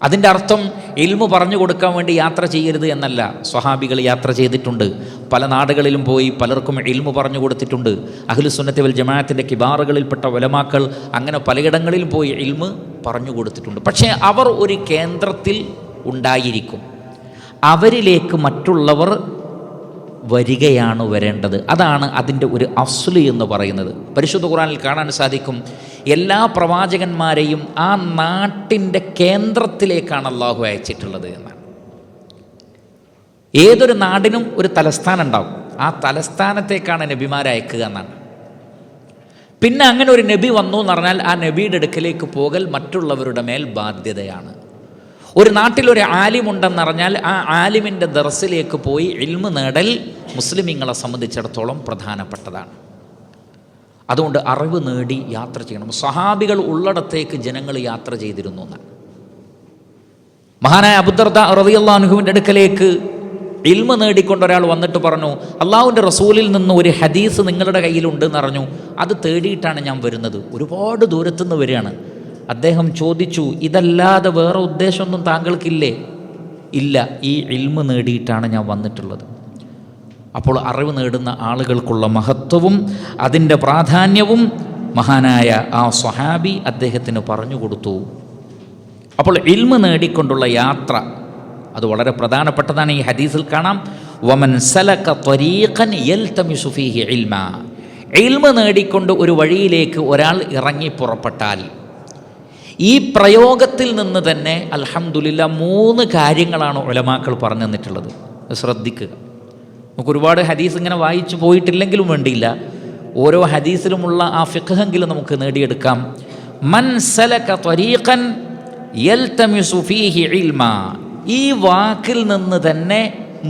അതിൻ്റെ അർത്ഥം ഇൽമു പറഞ്ഞു കൊടുക്കാൻ വേണ്ടി യാത്ര ചെയ്യരുത് എന്നല്ല. സ്വഹാബികൾ യാത്ര ചെയ്തിട്ടുണ്ട്, പല നാടുകളിലും പോയി പലർക്കും ഇൽമു പറഞ്ഞു കൊടുത്തിട്ടുണ്ട്. അഹ്ലുസുന്നത്തി വൽ ജമാഅത്തിൻ്റെ കിബാറുകളിൽപ്പെട്ട ഉലമാക്കൾ അങ്ങനെ പലയിടങ്ങളിലും പോയി ഇൽമു പറഞ്ഞു കൊടുത്തിട്ടുണ്ട്. പക്ഷേ അവർ ഒരു കേന്ദ്രത്തിൽ ഉണ്ടായിരിക്കും, അവരിലേക്ക് മറ്റുള്ളവർ വരികയാണ് വരേണ്ടത്. അതാണ് അതിൻ്റെ ഒരു അസ്ലി എന്ന് പറയുന്നത്. പരിശുദ്ധ ഖുർആനിൽ കാണാൻ സാധിക്കും, എല്ലാ പ്രവാചകന്മാരെയും ആ നാട്ടിൻ്റെ കേന്ദ്രത്തിലേക്കാണ് അള്ളാഹു അയച്ചിട്ടുള്ളത് എന്നാണ്. ഏതൊരു നാടിനും ഒരു തലസ്ഥാനം ഉണ്ടാവും, ആ തലസ്ഥാനത്തേക്കാണ് നബിമാരെ അയക്കുക എന്നാണ്. പിന്നെ അങ്ങനെ ഒരു നബി വന്നു എന്ന് പറഞ്ഞാൽ ആ നബിയുടെ അടുക്കലേക്ക് പോകൽ മറ്റുള്ളവരുടെ മേൽ ബാധ്യതയാണ്. ഒരു നാട്ടിലൊരു ആലിമുണ്ടെന്നറിഞ്ഞാൽ ആ ആലിമിൻ്റെ ദർസിലേക്ക് പോയി ഇൽമു നേടൽ മുസ്ലിമീങ്ങളെ സംബന്ധിച്ചിടത്തോളം പ്രധാനപ്പെട്ടതാണ്. അതുകൊണ്ട് അറിവ് നേടി യാത്ര ചെയ്യണം. സ്വഹാബികൾ ഉള്ളിടത്തേക്ക് ജനങ്ങൾ യാത്ര ചെയ്തിരുന്നു എന്നാണ്. മഹാനായ അബൂദർദ റളിയല്ലാഹു അൻഹുവിൻ്റെ അടുക്കലേക്ക് ഇൽമു നേടിക്കൊണ്ട് ഒരാൾ വന്നിട്ട് പറഞ്ഞു, അള്ളാഹുവിൻ്റെ റസൂലിൽ നിന്ന് ഒരു ഹദീസ് നിങ്ങളുടെ കയ്യിലുണ്ട് എന്ന് പറഞ്ഞു. അത് തേടിയിട്ടാണ് ഞാൻ വരുന്നത്. ഒരുപാട് ദൂരത്തുനിന്ന് വരികയാണ്. അദ്ദേഹം ചോദിച്ചു, ഇതല്ലാതെ വേറെ ഉദ്ദേശമൊന്നും താങ്കൾക്കില്ലേ? ഇല്ല, ഈ ഇൽമു നേടിയിട്ടാണ് ഞാൻ വന്നിട്ടുള്ളത്. അപ്പോൾ അറിവ് നേടുന്ന ആളുകൾക്കുള്ള മഹത്വവും അതിൻ്റെ പ്രാധാന്യവും മഹാനായ ആ സ്വഹാബി അദ്ദേഹത്തിന് പറഞ്ഞു കൊടുത്തു. അപ്പോൾ ഇൽമു നേടിക്കൊണ്ടുള്ള യാത്ര അത് വളരെ പ്രധാനപ്പെട്ടതാണ്. ഈ ഹദീസിൽ കാണാം, വമൻ സലക ത്വരീഖൻ യൽതമിസു ഫീഹി ഇൽമ. ഇൽമു നേടിക്കൊണ്ട് ഒരു വഴിയിലേക്ക് ഒരാൾ ഇറങ്ങി പുറപ്പെട്ടാൽ, ഈ പ്രയോഗത്തിൽ നിന്ന് തന്നെ അൽഹംദുലില്ലാ 3 കാര്യങ്ങളാണ് ഉലമാക്കൾ പറഞ്ഞു തന്നിട്ടുള്ളത്. ശ്രദ്ധിക്കുക. നമുക്ക് ഒരുപാട് ഹദീസ് ഇങ്ങനെ വായിച്ചു പോയിട്ടില്ലെങ്കിലും വേണ്ടിയില്ല, ഓരോ ഹദീസിലുമുള്ള ആ ഫിഖ്ഹെങ്കിലും നമുക്ക് നേടിയെടുക്കാം. മൻ സലക ത്വരീഖൻ യൽതമിസു ഫീഹി ഇൽമ. ഈ വാക്കിൽ നിന്ന് തന്നെ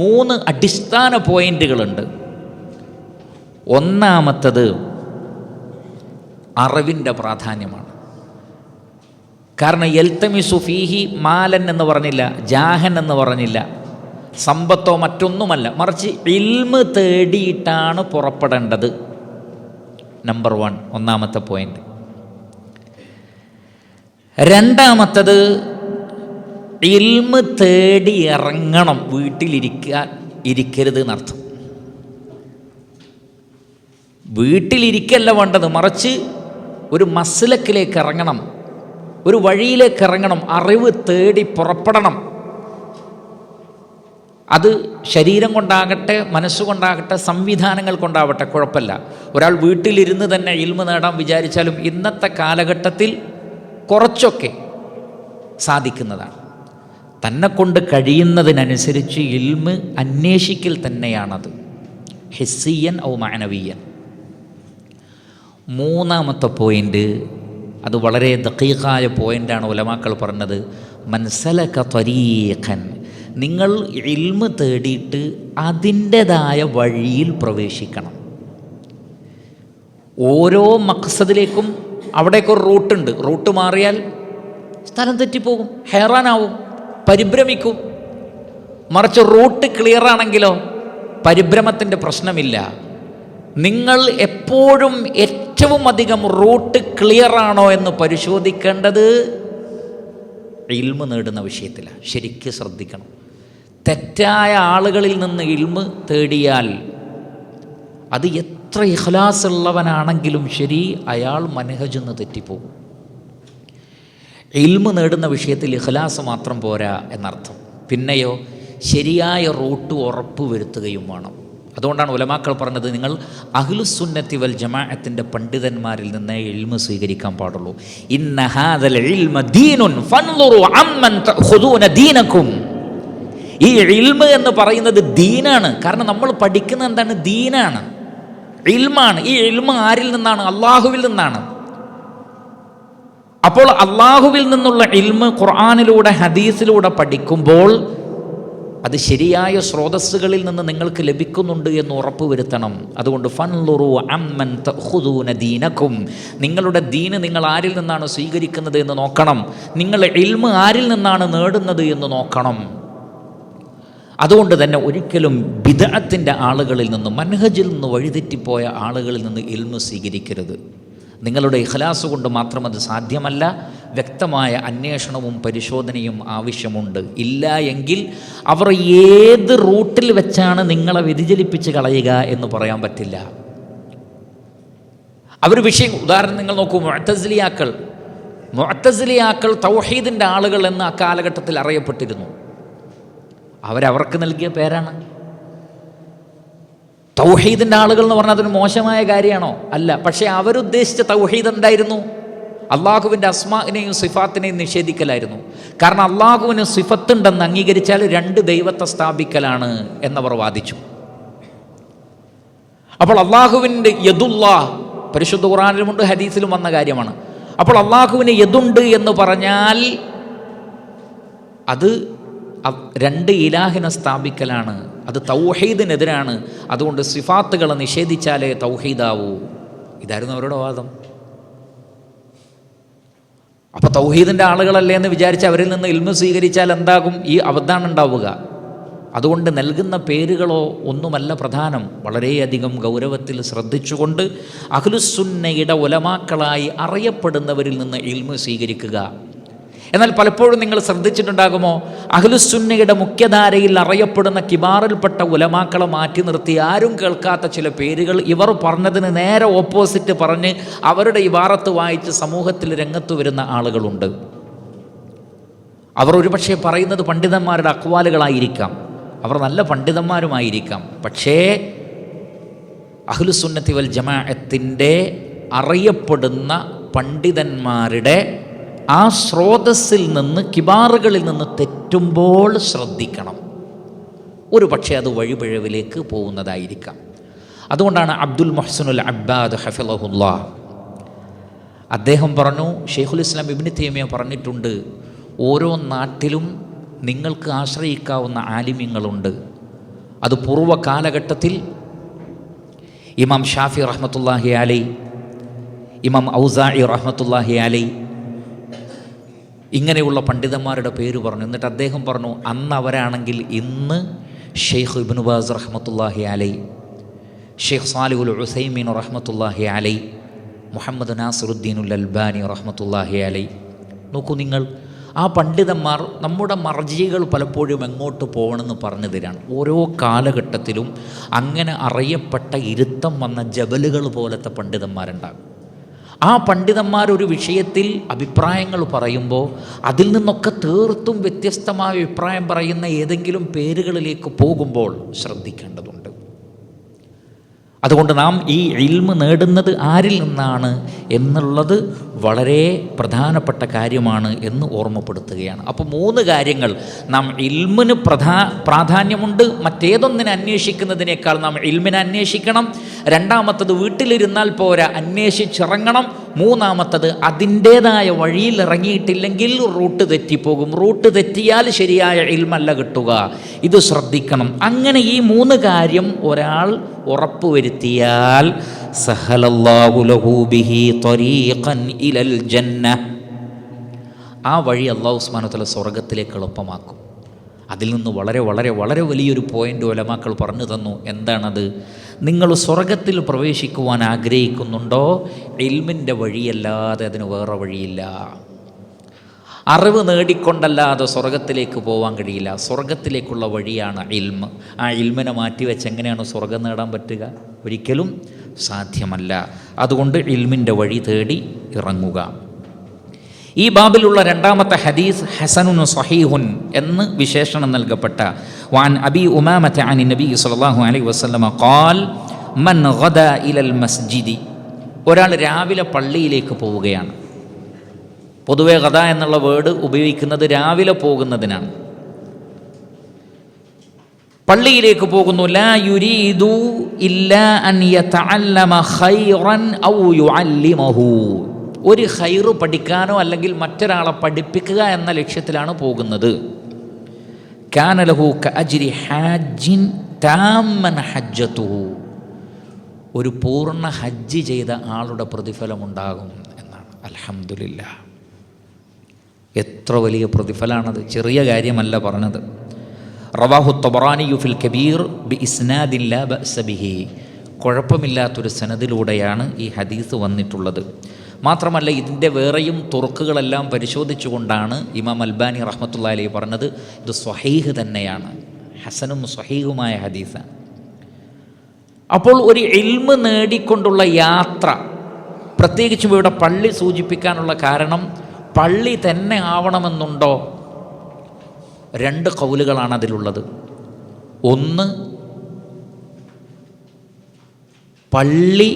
3 അടിസ്ഥാന പോയിന്റുകളുണ്ട്. ഒന്നാമത്തത് അറിവിൻ്റെ പ്രാധാന്യമാണ്. കാരണം യൽതമിസു ഫീഹി മാലൻ എന്ന് പറഞ്ഞില്ല, ജാഹൻ എന്ന് പറഞ്ഞില്ല, സമ്പത്തോ മറ്റൊന്നുമല്ല, മറിച്ച് ഇൽമ് തേടിയിട്ടാണ് പുറപ്പെടേണ്ടത്. നമ്പർ 1, ഒന്നാമത്തെ പോയിന്റ്. രണ്ടാമത്തത്, ഇൽമ് തേടി ഇറങ്ങണം, ഇരിക്കരുത് എന്നർത്ഥം. വീട്ടിലിരിക്കല്ല വേണ്ടത്, മറിച്ച് ഒരു മസ്ലക്കിലേക്ക് ഇറങ്ങണം, ഒരു വഴിയിലേക്ക് ഇറങ്ങണം, അറിവ് തേടി പുറപ്പെടണം. അത് ശരീരം കൊണ്ടാകട്ടെ, മനസ്സുകൊണ്ടാകട്ടെ, സംവിധാനങ്ങൾ കൊണ്ടാവട്ടെ, കുഴപ്പമില്ല. ഒരാൾ വീട്ടിലിരുന്ന് തന്നെ ഇൽമു നേടാൻ വിചാരിച്ചാലും ഇന്നത്തെ കാലഘട്ടത്തിൽ കുറച്ചൊക്കെ സാധിക്കുന്നതാണ്. തന്നെ കൊണ്ട് കഴിയുന്നതിനനുസരിച്ച് ഇൽമ് അന്വേഷിക്കൽ തന്നെയാണത്, ഹിസ്സിയൻ ഔ മഅനവിയൻ. മൂന്നാമത്തെ പോയിൻ്റ്, അത് വളരെ ദഖീഖായ പോയിൻ്റാണ് ഉലമാക്കൾ പറഞ്ഞത്. മൻസലക ത്വരീഖൻ. നിങ്ങൾ ഇൽമ് തേടിയിട്ട് അതിൻ്റെതായ വഴിയിൽ പ്രവേശിക്കണം. ഓരോ മഖ്സദിലേക്കും അവിടേക്കൊരു റൂട്ടുണ്ട്. റൂട്ട് മാറിയാൽ സ്ഥലം തെറ്റിപ്പോകും, ഹൈറാനാവും, പരിഭ്രമിക്കും. മറിച്ച് റൂട്ട് ക്ലിയർ ആണെങ്കിലോ പരിഭ്രമത്തിൻ്റെ പ്രശ്നമില്ല. നിങ്ങൾ എപ്പോഴും ഏറ്റവും അധികം റൂട്ട് ക്ലിയർ ആണോ എന്ന് പരിശോധിക്കേണ്ടത് ഇൽമു നേടുന്ന വിഷയത്തിലാണ്. ശരിക്കും ശ്രദ്ധിക്കണം. തെറ്റായ ആളുകളിൽ നിന്ന് ഇൽമു തേടിയാൽ അത് എത്ര ഇഖ്ലാസ് ഉള്ളവനാണെങ്കിലും ശരി, അയാൾ മനഹജ് നിന്ന് തെറ്റിപ്പോകും. ഇൽമു നേടുന്ന വിഷയത്തിൽ ഇഖ്ലാസ് മാത്രം പോരാ എന്നർത്ഥം. പിന്നെയോ ശരിയായ റൂട്ട് ഉറപ്പ് വരുത്തുകയും വേണം. അതുകൊണ്ടാണ് ഉലമാക്കൾ പറഞ്ഞത്, നിങ്ങൾ അഹ്ലുസുന്നത്തി വൽ ജമാഅത്തിൻ്റെ പണ്ഡിതന്മാരിൽ നിന്ന് ഇൽമു സ്വീകരിക്കാൻ പാടുള്ളൂ. ഇന്ന ഹാദൽ ഇൽമ ദീനുൻ ഫൻദുറു അമ്മൻ തഖുദൂന ദീനകും. ഈ ഇൽമു എന്ന് പറയുന്നത് ദീനാണ്. കാരണം നമ്മൾ പഠിക്കുന്നത് എന്താണ്? ദീനാണ്, ഇൽമാണ്. ഈ ഇൽമു ആരിൽ നിന്നാണ്? അള്ളാഹുവിൽ നിന്നാണ്. അപ്പോൾ അള്ളാഹുവിൽ നിന്നുള്ള ഇൽമു ഖുർആനിലൂടെ ഹദീസിലൂടെ പഠിക്കുമ്പോൾ അത് ശരിയായ സ്രോതസ്സുകളിൽ നിന്ന് നിങ്ങൾക്ക് ലഭിക്കുന്നുണ്ട് എന്ന് ഉറപ്പ് വരുത്തണം. അതുകൊണ്ട് ഫൻളുറു അമ്മൻ തഖുദൂന ദീനകും, നിങ്ങളുടെ ദീന് നിങ്ങൾ ആരിൽ നിന്നാണ് സ്വീകരിക്കുന്നത് എന്ന് നോക്കണം. നിങ്ങൾ ഇൽമു ആരിൽ നിന്നാണ് നേടുന്നത് എന്ന് നോക്കണം. അതുകൊണ്ട് തന്നെ ഒരിക്കലും ബിദ്അത്തിൻ്റെ ആളുകളിൽ നിന്ന്, മൻഹജിൽ നിന്ന് വഴിതെറ്റിപ്പോയ ആളുകളിൽ നിന്ന് ഇൽമു സ്വീകരിക്കരുത്. നിങ്ങളുടെ ഇഖ്ലാസ് കൊണ്ട് മാത്രം അത് സാധ്യമല്ല. വ്യക്തമായ അന്വേഷണവും പരിശോധനയും ആവശ്യമുണ്ട്. ഇല്ല എങ്കിൽ അവർ ഏത് റൂട്ടിൽ വെച്ചാണ് നിങ്ങളെ വ്യതിചലിപ്പിച്ച് കളയുക എന്ന് പറയാൻ പറ്റില്ല. അവർ വിഷയം, ഉദാഹരണം നിങ്ങൾ നോക്കൂ, മുഅ്തസിലിയാക്കൾ തൗഹീദിൻ്റെ ആളുകൾ എന്ന് ആ കാലഘട്ടത്തിൽ അറിയപ്പെട്ടിരുന്നു. അവർക്ക് നൽകിയ പേരാണ്. തൗഹീദിൻ്റെ ആളുകൾ എന്ന് പറഞ്ഞാൽ അതൊരു മോശമായ കാര്യമാണോ? അല്ല. പക്ഷേ അവരുദ്ദേശിച്ച തൗഹീദ് എന്തായിരുന്നു? അള്ളാഹുവിൻ്റെ അസ്മാഇനെയും സിഫാത്തിനെയും നിഷേധിക്കലായിരുന്നു. കാരണം അള്ളാഹുവിന് സിഫത്തുണ്ടെന്ന് അംഗീകരിച്ചാൽ 2 ദൈവത്തെ സ്ഥാപിക്കലാണ് എന്നവർ വാദിച്ചു. അപ്പോൾ അള്ളാഹുവിൻ്റെ യദുല്ലാഹ് പരിശുദ്ധ ഖുർആനിലുമുണ്ട്, ഹദീസിലും വന്ന കാര്യമാണ്. അപ്പോൾ അള്ളാഹുവിന് യദുണ്ട് എന്ന് പറഞ്ഞാൽ അത് 2 ഇലാഹിനെ സ്ഥാപിക്കലാണ്, അത് തൗഹീദിനെതിരാണ്. അതുകൊണ്ട് സിഫാത്തുകളെ നിഷേധിച്ചാലേ തൗഹീദാവൂ. ഇതായിരുന്നു അവരുടെ വാദം. അപ്പോൾ തൗഹീദിൻ്റെ ആളുകളല്ലേ എന്ന് വിചാരിച്ച് അവരിൽ നിന്ന് ഇൽമു സ്വീകരിച്ചാൽ എന്താകും? ഈ അബദ്ധമാണ് ഉണ്ടാവുക. അതുകൊണ്ട് നൽകുന്ന പേരുകളോ ഒന്നുമല്ല പ്രധാനം. വളരെയധികം ഗൗരവത്തിൽ ശ്രദ്ധിച്ചുകൊണ്ട് അഹ്ലുസുന്നയുടെ ഉലമാക്കളായി അറിയപ്പെടുന്നവരിൽ നിന്ന് ഇൽമു സ്വീകരിക്കുക. എന്നാൽ പലപ്പോഴും നിങ്ങൾ ശ്രദ്ധിച്ചിട്ടുണ്ടാകുമോ, അഹ്ലുസുന്നയുടെ മുഖ്യധാരയിൽ അറിയപ്പെടുന്ന കിബാറിൽപ്പെട്ട ഉലമാക്കളെ മാറ്റി നിർത്തി ആരും കേൾക്കാത്ത ചില പേരുകൾ ഇവർ പറഞ്ഞതിന് നേരെ ഓപ്പോസിറ്റ് പറഞ്ഞ് അവരുടെ ഇബാറത്ത് വായിച്ച് സമൂഹത്തിൽ രംഗത്ത് വരുന്ന ആളുകളുണ്ട്. അവർ ഒരുപക്ഷെ പറയുന്നത് പണ്ഡിതന്മാരുടെ അക്വാലുകളായിരിക്കാം, അവർ നല്ല പണ്ഡിതന്മാരുമായിരിക്കാം. പക്ഷേ അഹ്ലുസുന്നത്തി വൽ ജമാഅത്തിൻ്റെ അറിയപ്പെടുന്ന പണ്ഡിതന്മാരുടെ ആ സ്രോതസ്സിൽ നിന്ന്, കിബാറുകളിൽ നിന്ന് തെറ്റുമ്പോൾ ശ്രദ്ധിക്കണം. ഒരു പക്ഷേ അത് വഴിപിഴവിലേക്ക് പോകുന്നതായിരിക്കാം. അതുകൊണ്ടാണ് അബ്ദുൽ മുഹ്സിനുൽ അബ്ബാദ് ഹഫിളഹുല്ലാഹ് അദ്ദേഹം പറഞ്ഞു, ഷെയ്ഖുൽ ഇസ്ലാം ഇബ്നു തൈമിയ്യ പറഞ്ഞിട്ടുണ്ട്, ഓരോ നാട്ടിലും നിങ്ങൾക്ക് ആശ്രയിക്കാവുന്ന ആലിമ്യങ്ങളുണ്ട്. അത് പൂർവ്വ കാലഘട്ടത്തിൽ ഇമാം ഷാഫി റഹ്മത്തുള്ളാഹി അലൈഹി, ഇമാം ഔസാഇ റഹ്മത്തുള്ളാഹി അലൈഹി, ഇങ്ങനെയുള്ള പണ്ഡിതന്മാരുടെ പേര് പറഞ്ഞു. എന്നിട്ട് അദ്ദേഹം പറഞ്ഞു, അന്ന് അവരാണെങ്കിൽ ഇന്ന് ഷെയ്ഖ് ഇബ്നു ബാസ് റഹ്മത്തുള്ളാഹി അലൈഹി, ഷെയ്ഖ് സാലിഹുൽ ഉസൈമീൻ റഹ്മത്തുള്ളാഹി അലൈഹി, മുഹമ്മദ് നാസിറുദ്ദീനുൽ അൽബാനി റഹ്മത്തുള്ളാഹി അലൈഹി. നോക്കൂ നിങ്ങൾ, ആ പണ്ഡിതന്മാർ നമ്മുടെ മർജികൾ പലപ്പോഴും എങ്ങോട്ട് പോകണമെന്ന് പറഞ്ഞു തരാണ്. ഓരോ കാലഘട്ടത്തിലും അങ്ങനെ അറിയപ്പെട്ട ഇരുത്തം വന്ന ജബലുകൾ പോലത്തെ പണ്ഡിതന്മാരുണ്ടാകും. ആ പണ്ഡിതന്മാരൊരു വിഷയത്തിൽ അഭിപ്രായങ്ങൾ പറയുമ്പോൾ അതിൽ നിന്നൊക്കെ തീർത്തും വ്യത്യസ്തമായ അഭിപ്രായം പറയുന്ന ഏതെങ്കിലും പേരുകളിലേക്ക് പോകുമ്പോൾ ശ്രദ്ധിക്കേണ്ടതുണ്ട്. അതുകൊണ്ട് നാം ഈ ഇൽമ് നേടുന്നത് ആരിൽ നിന്നാണ് എന്നുള്ളത് വളരെ പ്രധാനപ്പെട്ട കാര്യമാണ് എന്ന് ഓർമ്മപ്പെടുത്തുകയാണ്. അപ്പോൾ 3 കാര്യങ്ങൾ നാം ഇൽമിന് പ്രാധാന്യമുണ്ട്. മറ്റേതൊന്നിനെ അന്വേഷിക്കുന്നതിനേക്കാൾ നാം ഇൽമിനെ അന്വേഷിക്കണം. രണ്ടാമത്തത് വീട്ടിലിരുന്നാൽ പോരാ, അന്വേഷിച്ചിറങ്ങണം. മൂന്നാമത്തത് അതിൻ്റേതായ വഴിയിൽ ഇറങ്ങിയിട്ടില്ലെങ്കിൽ റൂട്ട് തെറ്റിപ്പോകും. റൂട്ട് തെറ്റിയാൽ ശരിയായ ഇൽമല്ല കിട്ടുക. ഇത് ശ്രദ്ധിക്കണം. അങ്ങനെ ഈ 3 കാര്യം ഒരാൾ ഉറപ്പുവരുത്തിയാൽ സഹലല്ലാഹു ലഹു ബിഹി ത്വരീഖൻ ഇലൽ ജന്ന, ആ വഴി അല്ലാഹു സുബ്ഹാനഹു വ തആല സ്വർഗ്ഗത്തിലേക്ക് എളുപ്പമാക്കും. അതിൽ നിന്ന് വളരെ വളരെ വളരെ വലിയൊരു പോയിൻ്റ് ഉലമാക്കൾ പറഞ്ഞു തന്നു. എന്താണത്? നിങ്ങൾ സ്വർഗത്തിൽ പ്രവേശിക്കുവാൻ ആഗ്രഹിക്കുന്നുണ്ടോ? ഇൽമിൻ്റെ വഴിയല്ലാതെ അതിന് വേറെ വഴിയില്ല. അറിവ് നേടിക്കൊണ്ടല്ലാതെ സ്വർഗത്തിലേക്ക് പോകാൻ കഴിയില്ല. സ്വർഗത്തിലേക്കുള്ള വഴിയാണ് ഇൽമ്. ആ ഇൽമിനെ മാറ്റിവെച്ച് എങ്ങനെയാണ് സ്വർഗം നേടാൻ പറ്റുക? ഒരിക്കലും സാധ്യമല്ല. അതുകൊണ്ട് ഇൽമിൻ്റെ വഴി തേടി ഇറങ്ങുക. ഈ ബാബിലുള്ള രണ്ടാമത്തെ ഹദീസ് ഹസനുൻ സഹീഹുൻ എന്ന് വിശേഷണം നൽകപ്പെട്ട വഅൻ അബി ഉമാമത അനി നബി സല്ലല്ലാഹു അലൈഹി വസല്ലമ ഖാൽ മൻ ഗദാ ഇലൽ മസ്ജിദി, ഒരാൾ രാവിലെ പള്ളിയിലേക്ക് പോവുകയാണ്. പൊതുവെ ഗദ എന്നുള്ള വേർഡ് ഉപയോഗിക്കുന്നത് രാവിലെ പോകുന്നതിനാണ്. പള്ളിയിലേക്ക് പോകുന്നു. ലാ യുരീദു ഇല്ലാ അൻ യതഅല്ലമ ഖൈറൻ ഔ യുഅല്ലിമഹു, ഒരു ഖൈറ് പഠിക്കാനോ അല്ലെങ്കിൽ മറ്റൊരാളെ പഠിപ്പിക്കുക എന്ന ലക്ഷ്യത്തിലാണ് പോകുന്നത്. കാന ലഹു കഅജ്രി ഹാജിൻ താമ്മൻ ഹജ്ജതുഹു, ഒരു പൂർണ്ണ ഹജ്ജ് ചെയ്ത ആളുടെ പ്രതിഫലമുണ്ടാകും എന്നാണ്. അൽഹംദുലില്ലാഹ്, എത്ര വലിയ പ്രതിഫലമാണത്! ചെറിയ കാര്യമല്ല പറഞ്ഞത്. റവാഹു തബറാനി ഫിൽ കബീർ ബി ഇസ്നാദിൻ ലാ ബഅസ ബിഹി, കുഴപ്പമില്ലാത്തൊരു സനദിലൂടെയാണ് ഈ ഹദീസ് വന്നിട്ടുള്ളത്. മാത്രമല്ല ഇതിൻ്റെ വേറെയും തുറക്കുകളെല്ലാം പരിശോധിച്ചുകൊണ്ടാണ് ഇമാം അൽബാനി റഹ്മത്തുള്ളാഹി അലൈഹി പറഞ്ഞത് ഇത് സ്വഹീഹ് തന്നെയാണ്, ഹസനും സ്വഹീഹുമായ ഹദീസാണ്. അപ്പോൾ ഒരു ഇൽമ് നേടിക്കൊണ്ടുള്ള യാത്ര, പ്രത്യേകിച്ചും ഇവിടെ പള്ളി സൂചിപ്പിക്കാനുള്ള കാരണം പള്ളി തന്നെ ആവണമെന്നുണ്ടോ? രണ്ട് ഖൗലുകളാണ് അതിലുള്ളത്. ഒന്ന്, പള്ളി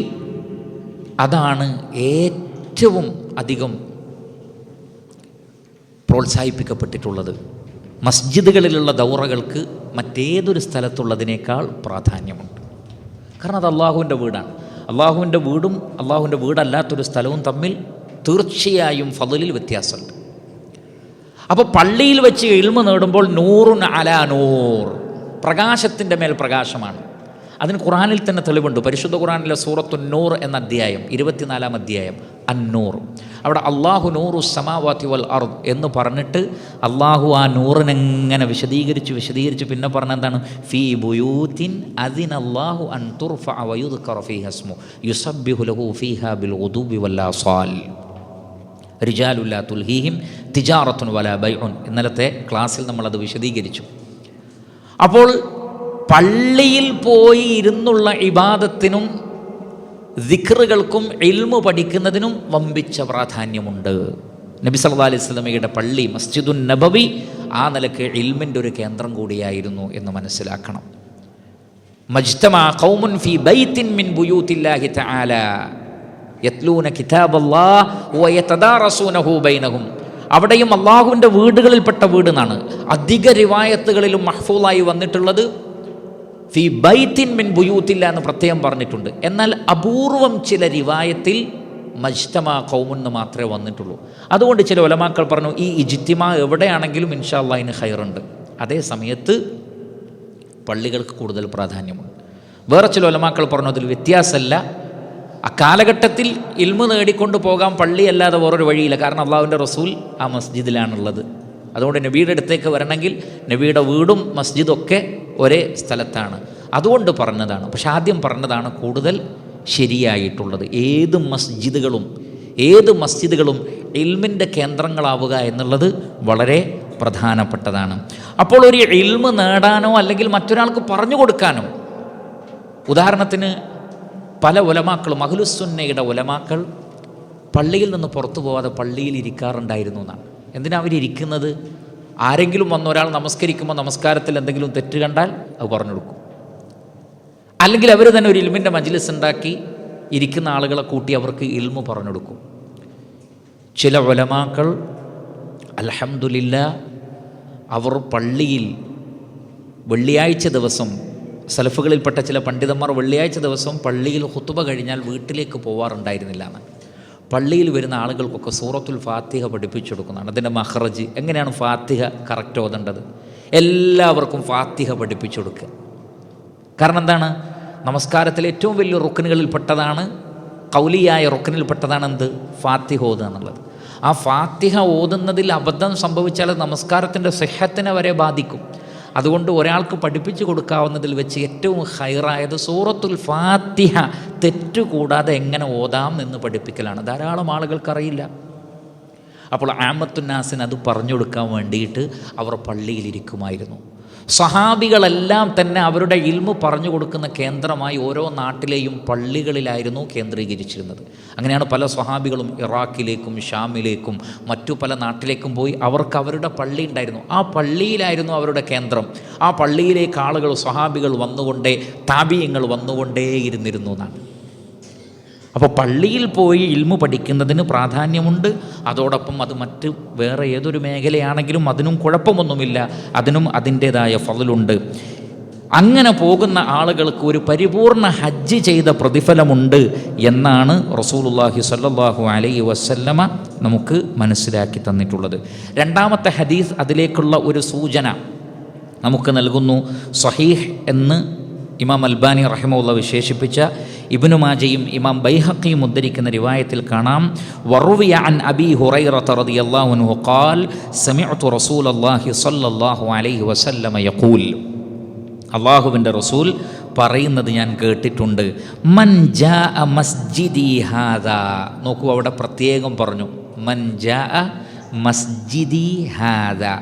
അതാണ് ഏറ്റവും അധികം പ്രോത്സാഹിപ്പിക്കപ്പെട്ടിട്ടുള്ളത്. മസ്ജിദുകളിലുള്ള ദൗറകൾക്ക് മറ്റേതൊരു സ്ഥലത്തുള്ളതിനേക്കാൾ പ്രാധാന്യമുണ്ട്. കാരണം അത് അള്ളാഹുവിൻ്റെ വീടാണ്. അള്ളാഹുവിൻ്റെ വീടും അള്ളാഹുവിൻ്റെ വീടല്ലാത്തൊരു സ്ഥലവും തമ്മിൽ തീർച്ചയായും ഫളിൽ വ്യത്യാസമുണ്ട്. അപ്പോൾ പള്ളിയിൽ വെച്ച് ഇൽമ നേടുമ്പോൾ നൂറുൻ അലാ നൂർ, പ്രകാശത്തിൻ്റെ മേൽ പ്രകാശമാണ്. അതിന് ഖുർആനിൽ തന്നെ തെളിവുണ്ട്. പരിശുദ്ധ ഖുർആനിലെ സൂറത്തു നൂർ എന്ന അധ്യായം 24-ാം അധ്യായം അന്നൂർ, അവിടെ അള്ളാഹു നൂറു സമാവാതി വൽ അർദ് എന്ന് പറഞ്ഞിട്ട് അള്ളാഹു ആ നൂറിനെങ്ങനെ വിശദീകരിച്ച് പിന്നെ പറഞ്ഞ എന്താണ്? ഫീ ബുയൂത്തിൻ അദിനല്ലാഹു അൻ തുർഫഅ വയുദ്കറ ഫീഹാ ഇസ്മു യുസബ്ബിഹു ലഹു ഫീഹാ ബിൽ ഗുദൂബി വൽ ആസാൽ റിജാലുൻ ലാ തുൽഹീഹിം തിജാറത്തുൻ വലാ ബൈഉൻ. ഇന്നലത്തെ ക്ലാസ്സിൽ നമ്മളത് വിശദീകരിച്ചു. അപ്പോൾ പള്ളിയിൽ പോയി ഇരുന്നുള്ള ഇബാദത്തിനും ദിക്റുകൾക്കും ഇൽമു പഠിക്കുന്നതിനും വമ്പിച്ച പ്രാധാന്യമുണ്ട്. നബി സല്ലല്ലാഹു അലൈഹി വസല്ലമയുടെ പള്ളി മസ്ജിദുൻ നബവി ആ നിലക്ക് ഇൽമിൻ്റെ ഒരു കേന്ദ്രം കൂടിയായിരുന്നു എന്ന് മനസ്സിലാക്കണം. മജ്തമഅ ഖൗമുൻ ഫീ ബൈത്തിൻ മിൻ ബുയൂത്തില്ലാഹി തആല യത്ലൂന കിതാബല്ലാഹ് വയതദാറസൂനഹു ബൈനഹും. അവിടെയും അള്ളാഹുവിൻ്റെ വീടുകളിൽപ്പെട്ട വീട് എന്നാണ് അധിക റിവായത്തുകളിലും മഹ്ഫൂളായി വന്നിട്ടുള്ളത്. ഫി ബൈത്തിൻ മിൻ ബുയൂത്തില്ല എന്ന് പ്രത്യേകം പറഞ്ഞിട്ടുണ്ട്. എന്നാൽ അപൂർവം ചില റിവായത്തിൽ മജ്തമാ ഖൗമുൻ എന്ന് മാത്രമേ വന്നിട്ടുള്ളൂ. അതുകൊണ്ട് ചില ഉലമാക്കൾ പറഞ്ഞു ഈ ഇജ്തിമാ എവിടെയാണെങ്കിലും ഇൻഷാ അല്ലാഹ് അതിന് ഖൈറുണ്ട്. അതേ സമയത്ത് പള്ളികൾക്ക് കൂടുതൽ പ്രാധാന്യമുണ്ട്. വേറെ ചില ഉലമാക്കൾ പറഞ്ഞു അതിൽ വ്യത്യാസമല്ല, അക്കാലഘട്ടത്തിൽ ഇൽമു നേടിക്കൊണ്ട് പോകാൻ പള്ളിയല്ലാതെ വേറൊരു വഴിയില്ല. കാരണം അള്ളാഹുവിൻ്റെ റസൂൽ ആ മസ്ജിദിലാണുള്ളത്. അതുകൊണ്ട് നബിയുടെ അടുത്തേക്ക് വരണമെങ്കിൽ നബിയുടെ വീടും മസ്ജിദൊക്കെ ഒരേ സ്ഥലത്താണ്. അതുകൊണ്ട് പറഞ്ഞതാണ്. പക്ഷെ ആദ്യം പറഞ്ഞതാണ് കൂടുതൽ ശരിയായിട്ടുള്ളത്. ഏത് മസ്ജിദുകളും ഇൽമിൻ്റെ കേന്ദ്രങ്ങളാവുക എന്നുള്ളത് വളരെ പ്രധാനപ്പെട്ടതാണ്. അപ്പോൾ ഒരു ഇൽമ് നേടാനോ അല്ലെങ്കിൽ മറ്റൊരാൾക്ക് പറഞ്ഞു കൊടുക്കാനോ, ഉദാഹരണത്തിന് പല ഉലമാക്കളും അഹ്ലുസുന്നയുടെ ഉലമാക്കൾ പള്ളിയിൽ നിന്ന് പുറത്തു പോകാതെ പള്ളിയിൽ ഇരിക്കാറുണ്ടായിരുന്നു എന്നാണ്. എന്തിനാ അവരിയ്ക്കുന്നത്? ആരെങ്കിലും വന്ന ഒരാൾ നമസ്കരിക്കുമ്പോൾ നമസ്കാരത്തിൽ എന്തെങ്കിലും തെറ്റ് കണ്ടാൽ അത് പറഞ്ഞു കൊടുക്കും. അല്ലെങ്കിൽ അവർ തന്നെ ഒരു ഇൽമിൻ്റെ മജ്ലിസ് ഉണ്ടാക്കി ഇരിക്കുന്ന ആളുകളെ കൂട്ടി അവർക്ക് ഇൽമു പറഞ്ഞു കൊടുക്കും. ചില ഉലമാക്കൾ അൽഹംദുലില്ലാ അവർ പള്ളിയിൽ വെള്ളിയാഴ്ച ദിവസം, സലഫുകളിൽപ്പെട്ട ചില പണ്ഡിതന്മാർ വെള്ളിയാഴ്ച ദിവസം പള്ളിയിൽ ഖുതുബ കഴിഞ്ഞാൽ വീട്ടിലേക്ക് പോവാറുണ്ടായിരുന്നില്ല എന്ന്. പള്ളിയിൽ വരുന്ന ആളുകൾക്കൊക്കെ സൂറത്തുൽ ഫാത്തിഹ പഠിപ്പിച്ചു കൊടുക്കുന്നതാണ്. അതിൻ്റെ മഖ്റജ് എങ്ങനെയാണ് ഫാത്തിഹ കറക്റ്റ് ഓതേണ്ടത്, എല്ലാവർക്കും ഫാത്തിഹ പഠിപ്പിച്ചു കൊടുക്കുക. കാരണം എന്താണ്? നമസ്കാരത്തിലെ ഏറ്റവും വലിയ റുക്കനുകളിൽപ്പെട്ടതാണ്, ഖൗലിയായ റുക്കനിൽപ്പെട്ടതാണ് എന്ത്? ഫാത്തിഹ ഓതുക എന്നുള്ളത്. ആ ഫാത്തിഹ ഓതുന്നതിൽ അബദ്ധം സംഭവിച്ചാൽ നമസ്കാരത്തിൻ്റെ സിഹത്തിനെ വരെ ബാധിക്കും. അതുകൊണ്ട് ഒരാൾക്ക് പഠിപ്പിച്ചു കൊടുക്കാവുന്നതിൽ വെച്ച് ഏറ്റവും ഹൈറായത് സൂറത്തുൽ ഫാത്തിഹ തെറ്റുകൂടാതെ എങ്ങനെ ഓതാം എന്ന് പഠിപ്പിക്കലാണ്. ധാരാളം ആളുകൾക്കറിയില്ല. അപ്പോൾ ആമത്തുന്നാസിന് അത് പറഞ്ഞു കൊടുക്കാൻ വേണ്ടിയിട്ട് അവർ പള്ളിയിലിരിക്കുമായിരുന്നു. സ്വഹാബികളെല്ലാം തന്നെ അവരുടെ ഇൽമു പറഞ്ഞു കൊടുക്കുന്ന കേന്ദ്രമായി ഓരോ നാട്ടിലെയും പള്ളികളിലായിരുന്നു കേന്ദ്രീകരിച്ചിരുന്നത്. അങ്ങനെയാണ് പല സ്വഹാബികളും ഇറാഖിലേക്കും ഷാമിലേക്കും മറ്റു പല നാട്ടിലേക്കും പോയി അവർക്ക് അവരുടെ പള്ളി ഉണ്ടായിരുന്നു. ആ പള്ളിയിലായിരുന്നു അവരുടെ കേന്ദ്രം. ആ പള്ളിയിലേക്ക് ആളുകൾ സ്വഹാബികൾ വന്നുകൊണ്ടേ, താബിയങ്ങൾ വന്നുകൊണ്ടേ ഇരുന്നിരുന്നു എന്നാണ്. അപ്പോൾ പള്ളിയിൽ പോയി ഇൽമു പഠിക്കുന്നതിന് പ്രാധാന്യമുണ്ട്. അതോടൊപ്പം അത് മറ്റ് വേറെ ഏതൊരു മേഖലയാണെങ്കിലും അതിനും കുഴപ്പമൊന്നുമില്ല, അതിനും അതിൻ്റേതായ ഫളലുണ്ട്. അങ്ങനെ പോകുന്ന ആളുകൾക്ക് ഒരു പരിപൂർണ ഹജ്ജ് ചെയ്ത പ്രതിഫലമുണ്ട് എന്നാണ് റസൂലുള്ളാഹി സ്വല്ലല്ലാഹു അലൈഹി വസല്ലമ നമുക്ക് മനസ്സിലാക്കി തന്നിട്ടുള്ളത്. രണ്ടാമത്തെ ഹദീസ് അതിലേക്കുള്ള ഒരു സൂചന നമുക്ക് നൽകുന്നു. സ്വഹീഹ് എന്ന് ഇമാം അൽബാനി റഹിമഹുല്ലാഹ് വിശേഷിപ്പിച്ച ഇബ്നു മാജയും ഇമാം ബൈഹഖിയും ഉദ്ധരിക്കുന്ന റിവായത്തിൽ കാണാം, വറുവിയ അൻ അബീ ഹുറൈറത റളിയല്ലാഹു അൻഹു ഖാൽ സമിഅതു റസൂലല്ലാഹി സ്വല്ലല്ലാഹു അലൈഹി വസല്ലമ യഖൂൽ. അള്ളാഹുവിൻ്റെ റസൂൽ പറയുന്നത് ഞാൻ കേട്ടിട്ടുണ്ട്. മൻ ജാഅ മസ്ജിദി ഹാദാ, നോക്കൂ അവിടെ പ്രത്യേകം പറഞ്ഞു, മൻ ജാഅ മസ്ജിദി ഹാദാ,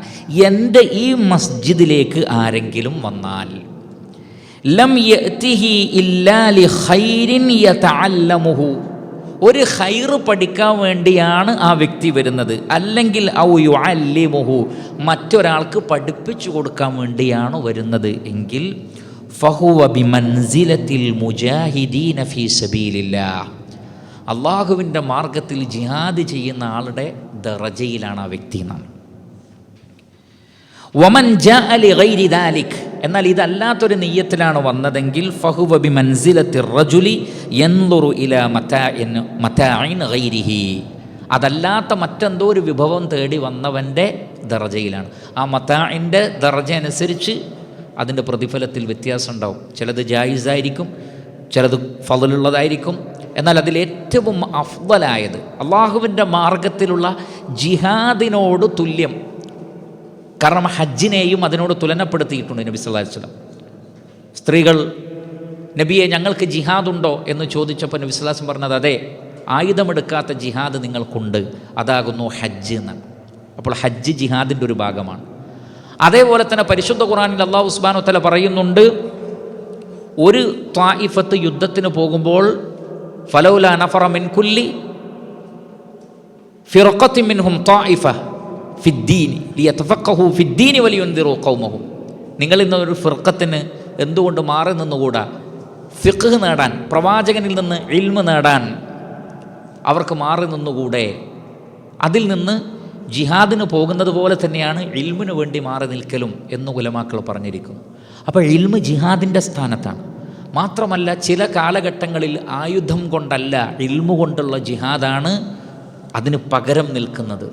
എൻ്റെ ഈ മസ്ജിദിലേക്ക് ആരെങ്കിലും വന്നാൽ, ലം യഅ്തിഹി ഇല്ലാ ലിഖൈരിൻ യതഅല്ലമുഹു, ഒരു ഖൈറ് പഠിക്കാൻ വേണ്ടിയാണ് ആ വ്യക്തി വരുന്നത്, അല്ലെങ്കിൽ ഔ യുഅല്ലിമുഹു, മറ്റൊരാൾക്ക് പഠിപ്പിച്ചു കൊടുക്കാൻ വേണ്ടിയാണ് വരുന്നത് എങ്കിൽ, ഫഹുവ ബിമൻസിലത്തിൽ മുജാഹിദീന ഫീ സബീലില്ലാഹ്, അള്ളാഹുവിൻ്റെ മാർഗത്തിൽ ജിഹാദ് ചെയ്യുന്ന ആളുടെ ദറജയിലാണ് ആ വ്യക്തി എന്നാണ്. വമൻ ജാഅ ലിഗൈരി ദാലിക്, എന്നാൽ ഇതല്ലാത്തൊരു നിയ്യത്തിലാണ് വന്നതെങ്കിൽ, ഫഹുവ ബിമൻസിലത്തിർ റജുലി യൻദുറു ഇലാ മതാഇൻ ഗൈരിഹി, അതല്ലാത്ത മറ്റെന്തോ ഒരു വിഭവം തേടി വന്നവൻ്റെ ദറജയിലാണ്. ആ മതാഇൻ്റെ ദറജ അനുസരിച്ച് അതിൻ്റെ പ്രതിഫലത്തിൽ വ്യത്യാസം ഉണ്ടാവും. ചിലത് ജായിസായിരിക്കും, ചിലത് ഫളലുള്ളതായിരിക്കും. എന്നാൽ അതിലേറ്റവും അഫ്ളലായത് അള്ളാഹുവിൻ്റെ മാർഗത്തിലുള്ള ജിഹാദിനോട് തുല്യം, കാരണം ഹജ്ജിനെയും അതിനോട് തുലനപ്പെടുത്തിയിട്ടുണ്ട് നബി സല്ലല്ലാഹു അലൈഹി വസല്ലം. സ്ത്രീകൾ നബിയെ ഞങ്ങൾക്ക് ജിഹാദുണ്ടോ എന്ന് ചോദിച്ചപ്പോൾ നബി സല്ലല്ലാഹു അലൈഹി വസല്ലം പറഞ്ഞത്, അതെ, ആയുധമെടുക്കാത്ത ജിഹാദ് നിങ്ങൾക്കുണ്ട്, അതാകുന്നു ഹജ്ജ് എന്നാണ്. അപ്പോൾ ഹജ്ജ് ജിഹാദിൻ്റെ ഒരു ഭാഗമാണ്. അതേപോലെ തന്നെ പരിശുദ്ധ ഖുർആനിൽ അല്ലാഹു സുബ്ഹാനഹു വ തആല പറയുന്നുണ്ട്, ഒരു ത്വായിഫത്ത് യുദ്ധത്തിന് പോകുമ്പോൾ, ഫലൗലാ നഫറ മിൻ കുല്ലി ഫിർഖത്തിൻ മിൻഹും ത്വായിഫ ഫിദ്ദീനി ലിയതഫഖഹു ഫിദ്ദീനി വലിയുൻദിറു ഖൗമഹും, നിങ്ങൾ ഇന്ന് ഒരു ഫിർഖത്തിന് എന്തുകൊണ്ട് മാറി നിന്നുകൂടാ? ഫിഖ് നേടാൻ, പ്രവാചകനിൽ നിന്ന് ഇൽമ് നേടാൻ അവർക്ക് മാറി നിന്നുകൂടെ? അതിൽ നിന്ന് ജിഹാദിന് പോകുന്നത് പോലെ തന്നെയാണ് ഇൽമിന് വേണ്ടി മാറി നിൽക്കലും എന്ന് ഉലമാക്കൾ പറഞ്ഞിരിക്കുന്നു. അപ്പോൾ ഇൽമ് ജിഹാദിൻ്റെ സ്ഥാനത്താണ്. മാത്രമല്ല, ചില കാലഘട്ടങ്ങളിൽ ആയുധം കൊണ്ടല്ല, ഇൽമു കൊണ്ടുള്ള ജിഹാദാണ് അതിന് പകരം നിൽക്കുന്നത്.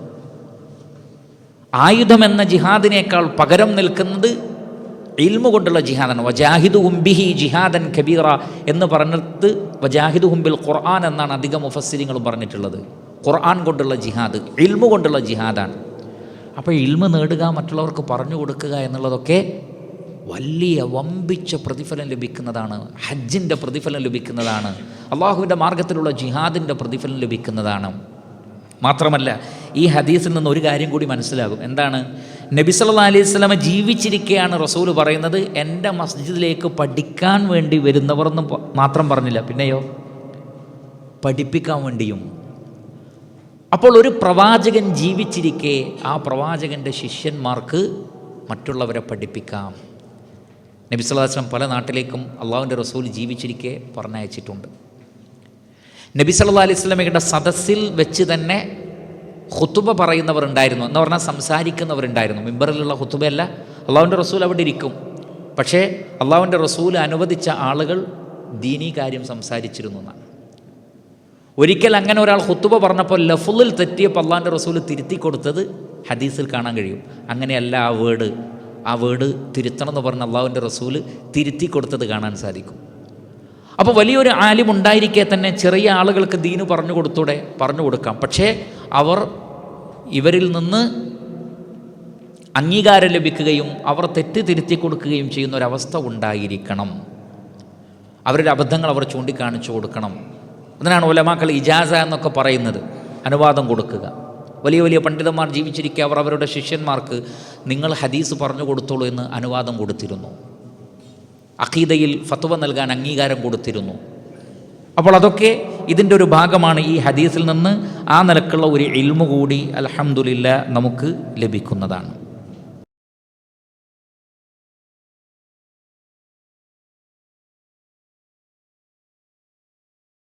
ആയുധമെന്ന ജിഹാദിനേക്കാൾ പകരം നിൽക്കുന്നത് ഇൽമു കൊണ്ടുള്ള ജിഹാദാണ്. വജാഹിദുഹും ബിഹി ജിഹാദൻ കബീറ എന്ന് പറഞ്ഞിട്ട് വജാഹിദുഹും ബിൽ ഖുർആൻ എന്നാണ് അധികം മുഫസ്സിരിങ്ങളും പറഞ്ഞിട്ടുള്ളത്. ഖുർആൻ കൊണ്ടുള്ള ജിഹാദ് ഇൽമു കൊണ്ടുള്ള ജിഹാദാണ്. അപ്പോൾ ഇൽമു നേടുക, മറ്റുള്ളവർക്ക് പറഞ്ഞു കൊടുക്കുക എന്നുള്ളതൊക്കെ വലിയ വമ്പിച്ച പ്രതിഫലം ലഭിക്കുന്നതാണ്. ഹജ്ജിൻ്റെ പ്രതിഫലം ലഭിക്കുന്നതാണ്. അള്ളാഹുവിൻ്റെ മാർഗത്തിലുള്ള ജിഹാദിൻ്റെ പ്രതിഫലം ലഭിക്കുന്നതാണ്. മാത്രമല്ല, ഈ ഹദീസിൽ നിന്ന് ഒരു കാര്യം കൂടി മനസ്സിലാകും. എന്താണ്? നബി സല്ലല്ലാഹു അലൈഹി വസല്ലം ജീവിച്ചിരിക്കെയാണ് റസൂൽ പറയുന്നത്, എൻ്റെ മസ്ജിദിലേക്ക് പഠിക്കാൻ വേണ്ടി വരുന്നവരെന്ന് മാത്രം പറഞ്ഞില്ല, പിന്നെയോ പഠിപ്പിക്കാൻ വേണ്ടിയും. അപ്പോൾ ഒരു പ്രവാചകൻ ജീവിച്ചിരിക്കെ ആ പ്രവാചകൻ്റെ ശിഷ്യന്മാർക്ക് മറ്റുള്ളവരെ പഠിപ്പിക്കാം. നബി സല്ലല്ലാഹു അലൈഹി വസല്ലം പല നാട്ടിലേക്കും അള്ളാഹുവിൻ്റെ റസൂൽ ജീവിച്ചിരിക്കെ പറഞ്ഞയച്ചിട്ടുണ്ട്. നബി സല്ലല്ലാഹു അലൈഹി വസല്ലമയുടെ സദസ്സിൽ വെച്ച് തന്നെ ഖുതുബ പറയുന്നവരുണ്ടായിരുന്നു, എന്ന് പറഞ്ഞാൽ സംസാരിക്കുന്നവരുണ്ടായിരുന്നു. മിമ്പറിലുള്ള ഖുതുബയല്ല, അള്ളാഹുവിൻ്റെ റസൂൽ അവിടെ ഇരിക്കും. പക്ഷേ അള്ളാഹുവിൻ്റെ റസൂൽ അനുവദിച്ച ആളുകൾ ദീനീ കാര്യം സംസാരിച്ചിരുന്നു എന്നാണ്. ഒരിക്കൽ അങ്ങനെ ഒരാൾ ഖുതുബ പറഞ്ഞപ്പോൾ ലഫ്ളിൽ തെറ്റിയപ്പോൾ അള്ളാഹുവിൻ്റെ റസൂൽ തിരുത്തി കൊടുത്തത് ഹദീസിൽ കാണാൻ കഴിയും. അങ്ങനെയല്ല, ആ വേർഡ് തിരുത്തണം എന്ന് പറഞ്ഞ് അള്ളാഹുവിൻ്റെ റസൂൽ തിരുത്തി കൊടുത്തത് കാണാൻ സാധിക്കും. അപ്പോൾ വലിയൊരു ആലിം ഉണ്ടായിരിക്കെ തന്നെ ചെറിയ ആളുകൾക്ക് ദീന് പറഞ്ഞു കൊടുക്കാം. പക്ഷേ അവർ ഇവരിൽ നിന്ന് അംഗീകാരം ലഭിക്കുകയും അവർ തെറ്റ് തിരുത്തി കൊടുക്കുകയും ചെയ്യുന്ന ഒരവസ്ഥ ഉണ്ടായിരിക്കണം. അവരുടെ അബദ്ധങ്ങൾ അവർ ചൂണ്ടിക്കാണിച്ചു കൊടുക്കണം. അതിനാണ് ഉലമാക്കൾ ഇജാസ എന്നൊക്കെ പറയുന്നത്, അനുവാദം കൊടുക്കുക. വലിയ വലിയ പണ്ഡിതന്മാർ ജീവിച്ചിരിക്കുക അവർ അവരുടെ ശിഷ്യന്മാർക്ക് നിങ്ങൾ ഹദീസ് പറഞ്ഞു കൊടുത്തോളൂ എന്ന് അനുവാദം കൊടുത്തിരുന്നു. അഖീദയിൽ ഫത്വ നൽകാൻ അംഗീകാരം കൊടുത്തിരുന്നു. അപ്പോൾ അതൊക്കെ ഇതിൻ്റെ ഒരു ഭാഗമാണ്. ഈ ഹദീസിൽ നിന്ന് ആ നിലക്കുള്ള ഒരു ഇൽമു കൂടി അൽഹംദുലില്ലാ നമുക്ക് ലഭിക്കുന്നതാണ്.